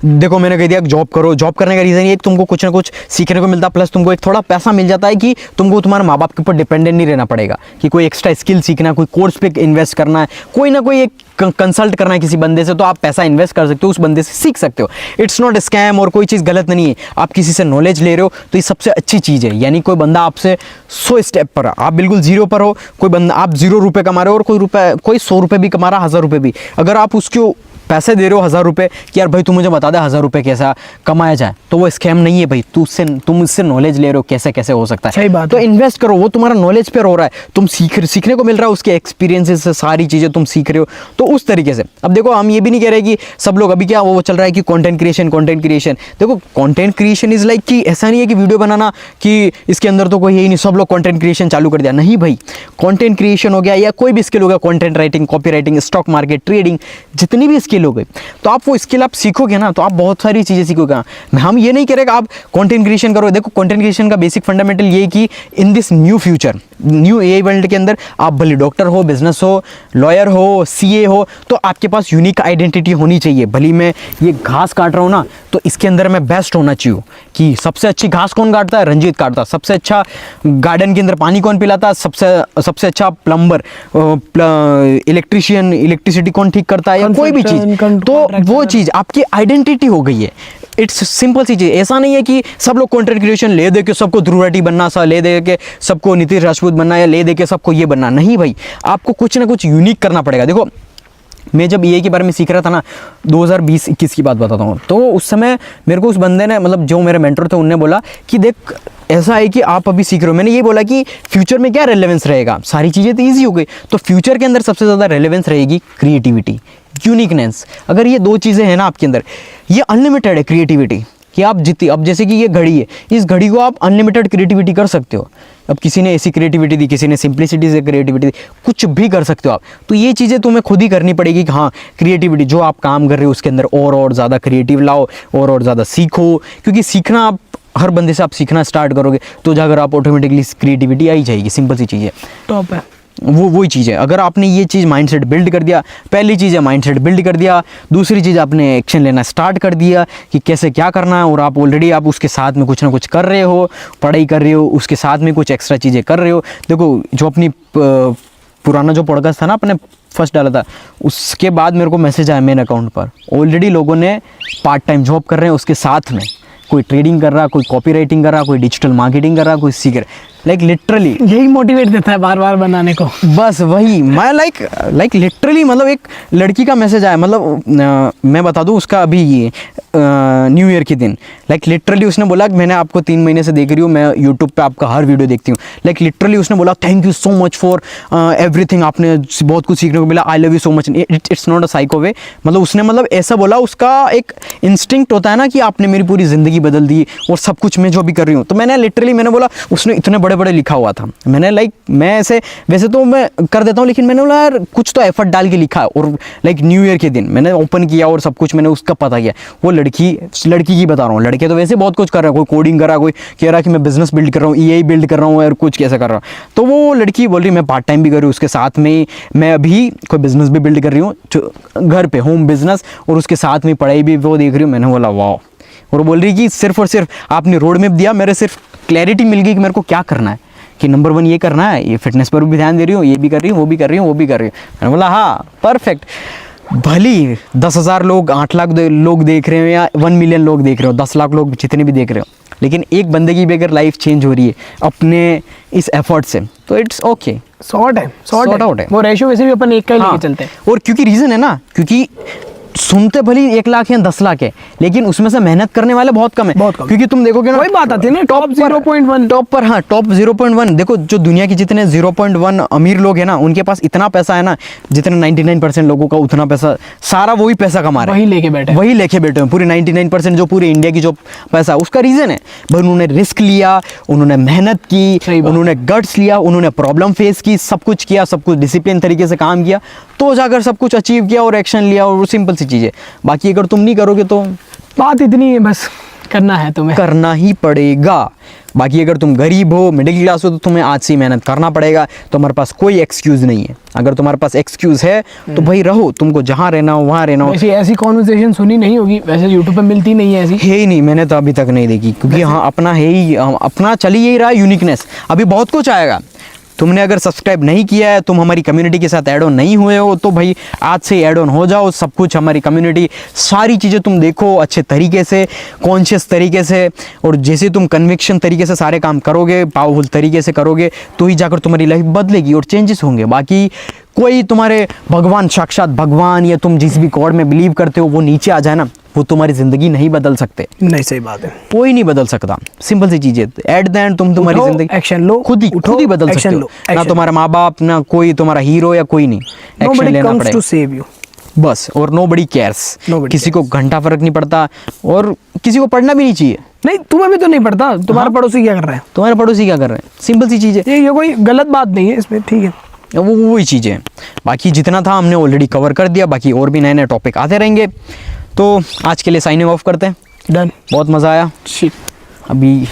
देखो मैंने कह दिया जॉब करो, जॉब करने का रीज़न ये कुछ ना कुछ सीखने को मिलता है, प्लस तुमको एक थोड़ा पैसा मिल जाता है कि तुमको तुम्हारे माँ बाप के ऊपर डिपेंडेंट नहीं रहना पड़ेगा, कि कोई एक्स्ट्रा स्किल सीखना, कोई कोर्स पे इन्वेस्ट करना है, कोई ना कोई एक कंसल्ट करना है किसी बंदे से, तो आप पैसा इन्वेस्ट कर सकते हो, उस बंदे से सीख सकते हो। इट्स नॉट स्कैम, और कोई चीज़ गलत नहीं है। आप किसी से नॉलेज ले रहे हो तो ये सबसे अच्छी चीज़ है। यानी कोई बंदा आपसे 100 स्टेप पर, आप बिल्कुल 0 पर हो, कोई बंदा आप 0 रुपये कमा रहे हो, और कोई 100 रुपये भी कमा रहा, 1000 रुपये भी, अगर आप उसको पैसे दे रहे हो 1000 रुपये कि यार भाई तू मुझे बता दे 1000 रुपये कैसा कमाया जाए, तो वो स्कैम नहीं है भाई। तुम उससे नॉलेज ले रहे हो कैसे कैसे हो सकता है। सही बात तो है। इन्वेस्ट करो, वो तुम्हारा नॉलेज पे हो रहा है, तुम सीखने को मिल रहा है, उसके एक्सपीरियंसेस से सारी चीज़ें तुम सीख रहे हो, तो उस तरीके से। अब देखो हम ये भी नहीं कह रहे कि सब लोग अभी क्या वो चल रहा है कि कंटेंट क्रिएशन। देखो कंटेंट क्रिएशन इज लाइक कि ऐसा नहीं है कि वीडियो बनाना कि इसके अंदर तो कोई है ही नहीं, सब लोग कंटेंट क्रिएशन चालू कर दिया, नहीं भाई। कंटेंट क्रिएशन हो गया या कोई भी स्किल हो गया, content writing, copy writing, stock market, trading, जितनी भी स्किल हो गई, तो वो स्किल आप सीखोगे ना तो आप बहुत सारी चीज़ें सीखोगे। हम ये नहीं कह रहे कि आप कंटेंट क्रिएशन करो। देखो कंटेंट क्रिएशन का बेसिक फंडामेंटल ये है कि in this new future, new AI world के अंदर आप भले डॉक्टर हो, बिजनेस हो, लॉयर हो, सीए हो, तो आपके पास यूनिक आइडेंटिटी होनी चाहिए। भले मैं ये घास काट रहा हूँ ना, तो इसके अंदर मैं बेस्ट होना चाहिए कि सबसे अच्छी घास कौन काटता है, रंजीत काटता है। सबसे अच्छा गार्डन के अंदर पानी कौन पिलाता है, सबसे अच्छा प्लम्बर, इलेक्ट्रिशियन, इलेक्ट्रिसिटी कौन ठीक करता है, या कोई भी चीज़, तो वो चीज़ आपकी आइडेंटिटी हो गई है। इट्स सिंपल सी चीज़। ऐसा नहीं है कि सब लोग कंटेंट क्रिएशन ले दे के सबको ध्रुव राठी बनना, ले दे के सबको नीतीश राजपूत बनना, या ले दे के सबको ये बनना, नहीं भाई। आपको कुछ ना कुछ यूनिक करना पड़ेगा। देखो मैं जब ये के बारे में सीख रहा था ना, 2020-21 की बात बताता हूँ, तो उस समय मेरे को उस बंदे ने, मतलब जो मेरे मेंटर थे, उनने बोला कि देख ऐसा है कि आप अभी सीख रहे हो। मैंने ये बोला कि फ्यूचर में क्या रेलेवेंस रहेगा, सारी चीज़ें तो ईजी हो गई, तो फ्यूचर के अंदर सबसे ज़्यादा रेलेवेंस रहेगी क्रिएटिविटी, यूनिकनेस। अगर ये 2 चीज़ें हैं ना आपके अंदर, ये अनलिमिटेड है क्रिएटिविटी, कि आप जितनी, अब जैसे कि ये घड़ी है, इस घड़ी को आप अनलिमिटेड क्रिएटिविटी कर सकते हो। अब किसी ने ऐसी क्रिएटिविटी दी, किसी ने सिंप्लिसिटी से क्रिएटिविटी दी, कुछ भी कर सकते हो आप। तो ये चीज़ें तुम्हें खुद ही करनी पड़ेगी कि हाँ क्रिएटिविटी जो आप काम कर रहे हो उसके अंदर और ज़्यादा क्रिएटिव लाओ, और ज़्यादा सीखो, क्योंकि सीखना आप हर बंदे से आप सीखना स्टार्ट करोगे तो जाकर आप ऑटोमेटिकली क्रिएटिविटी आई जाएगी। सिंपल सी चीज़ है। टॉप है। वो वही चीज़ है। अगर आपने ये चीज़ माइंडसेट बिल्ड कर दिया, पहली चीज़ है माइंडसेट बिल्ड कर दिया, दूसरी चीज़ आपने एक्शन लेना स्टार्ट कर दिया कि कैसे क्या करना है, और आप ऑलरेडी आप उसके साथ में कुछ ना कुछ कर रहे हो, पढ़ाई कर रहे हो, उसके साथ में कुछ एक्स्ट्रा चीज़ें कर रहे हो। देखो जो अपनी पुराना जो पॉडकास्ट था ना अपने फर्स्ट डाला था, उसके बाद मेरे को मैसेज आया मेन अकाउंट पर, ऑलरेडी लोगों ने पार्ट टाइम जॉब कर रहे हैं उसके साथ में, कोई ट्रेडिंग कर रहा, कोई कॉपी राइटिंग कर रहा, कोई डिजिटल मार्केटिंग कर रहा, कोई सीख रहा, लाइक लिटरली यही मोटिवेट देता है बार बार बनाने को। बस वही मैं लाइक लिटरली मतलब एक लड़की का मैसेज आया, मतलब मैं बता दूं उसका अभी ये न्यू ईयर के दिन, लाइक लिटरली उसने बोला कि मैंने आपको 3 महीने से देख रही हूँ, मैं यूट्यूब पे आपका हर वीडियो देखती हूँ, लाइक लिटरली उसने बोला thank you so much for everything, आपने बहुत कुछ सीखने को मिला, I love you so much. It's not a psycho way, मतलब उसने मतलब ऐसा बोला, उसका एक इंस्टिंक्ट होता है ना कि आपने मेरी पूरी ज़िंदगी बदल दी और सब कुछ मैं जो भी कर रही हूँ। तो मैंने लिटरली मैंने बोला, उसने इतने बड़े बड़े लिखा हुआ था, मैंने लाइक मैं ऐसे वैसे तो मैं कर देता हूँ, लेकिन मैंने बोला यार कुछ तो एफर्ट डाल के लिखा है, और लाइक न्यू ईयर के दिन मैंने ओपन किया और सब कुछ मैंने उसका पता किया। वो लड़की की बता रहा हूँ, लड़के तो वैसे बहुत कुछ कर रहा है, कोई कोडिंग कर रहा है, कोई कह रहा है कि मैं बिजनेस बिल्ड कर रहा हूँ, EA बिल्ड कर रहा हूँ और कुछ कैसा कर रहा हूँ। तो वो लड़की बोल रही मैं पार्ट टाइम भी कर रही हूँ, उसके साथ में मैं अभी कोई बिजनेस भी बिल्ड कर रही हूँ घर पे, होम बिजनेस, और उसके साथ में पढ़ाई भी वो देख रही हूँ। मैंने बोला वाह। और बोल रही कि सिर्फ और सिर्फ आपने रोड मैप दिया, मेरे सिर्फ क्लैरिटी मिल गई कि मेरे को क्या करना है, कि नंबर 1 ये करना है, ये फिटनेस पर भी ध्यान दे रही हूँ, ये भी कर रही हूँ, वो भी कर रही हूँ, वो भी कर रही हूँ। मैंने बोला हाँ परफेक्ट। भली 10,000 लोग 8 लाख लोग देख रहे हो या 1 मिलियन लोग देख रहे हो, 10 लाख लोग जितने भी देख रहे हो, लेकिन एक बंदे की भी अगर लाइफ चेंज हो रही है अपने इस एफर्ट से, तो इट्स ओके, सॉर्ट आउट है। वो रेशियो वैसे भी अपन 1 का ही हाँ, लेके चलते हैं। और क्योंकि रीज़न है ना, क्योंकि सुनते भली 1 लाख या 10 लाख है, लेकिन उसमें से मेहनत करने वाले बहुत कम है, बहुत कम। क्योंकि तुम देखोगे ना वही बात आती है ना, टॉप 0.1 टॉप पर, हाँ टॉप 0.1। देखो जो दुनिया के जितने 0.1 अमीर लोग हैं ना, उनके पास इतना पैसा है ना, जितने 99% लोगों का उतना पैसा, सारा वही पैसा कमा रहे हैं, वही लेके बैठे हैं पूरी 99% जो पूरे इंडिया की जो पैसा। उसका रीज़न है भाई उन्होंने रिस्क लिया, उन्होंने मेहनत की, उन्होंने गट्स लिया, उन्होंने प्रॉब्लम फेस की, सब कुछ किया, सब कुछ डिसिप्लिन तरीके से काम किया, तो जाकर सब कुछ अचीव किया और एक्शन लिया, और सिंपल सी चीज़ है। बाकी अगर तुम नहीं करोगे तो बात इतनी है, बस करना है तुम्हें, करना ही पड़ेगा। बाकी अगर तुम गरीब हो, मिडिल क्लास हो, तो तुम्हें आज से मेहनत करना पड़ेगा, तुम्हारे पास कोई एक्सक्यूज़ नहीं है। अगर तुम्हारे पास एक्सक्यूज़ है तो भाई रहो, तुमको जहाँ रहना हो वहाँ रहना हो। ऐसी कॉन्वर्सेशन सुनी नहीं होगी वैसे, यूट्यूब पे मिलती नहीं है ऐसी, है ही नहीं, मैंने तो अभी तक नहीं देखी, क्योंकि हाँ अपना है ही, अपना चल ही यही रहा यूनिकनेस। अभी बहुत कुछ आएगा, तुमने अगर सब्सक्राइब नहीं किया है, तुम हमारी कम्युनिटी के साथ ऐड ऑन नहीं हुए हो, तो भाई आज से ऐड ऑन हो जाओ। सब कुछ हमारी कम्युनिटी, सारी चीज़ें तुम देखो अच्छे तरीके से, कॉन्शियस तरीके से, और जैसे तुम कन्विक्शन तरीके से सारे काम करोगे, पावरफुल तरीके से करोगे, तो ही जाकर तुम्हारी लाइफ बदलेगी और चेंजेस होंगे। बाकी कोई तुम्हारे भगवान, साक्षात भगवान, या तुम जिस भी गॉड में बिलीव करते हो वो नीचे आ जाए ना, वो तुम्हारी ज़िंदगी नहीं बदल सकते। नहीं, सही बात है, कोई नहीं बदल सकता। सिंपल सी चीज़ है, एट द एंड तुम तुम्हारी ज़िंदगी एक्शन लो, खुद ही बदल सकते हो। ना तुम्हारा माँ बाप, ना कोई तुम्हारा हीरो या कोई नहीं, एक्शन लेना पड़ेगा टू सेव यू बस। और नोबडी केयर्स, किसी को घंटा फर्क नहीं पड़ता, और किसी को पढ़ना भी नहीं चाहिए। नहीं, तुम्हें भी तो नहीं पड़ता, तुम्हारा पड़ोसी क्या कर रहा है, तुम्हारे पड़ोसी क्या कर रहे हैं, सिंपल सी चीज़ है, ये कोई गलत बात नहीं है इसमें, ठीक है, वो वही चीज़ें हैं। बाकी जितना था हमने ऑलरेडी कवर कर दिया, बाकी और भी नए नए टॉपिक आते रहेंगे। तो आज के लिए साइनिंग ऑफ करते हैं। डन, बहुत मज़ा आया। शिट, अभी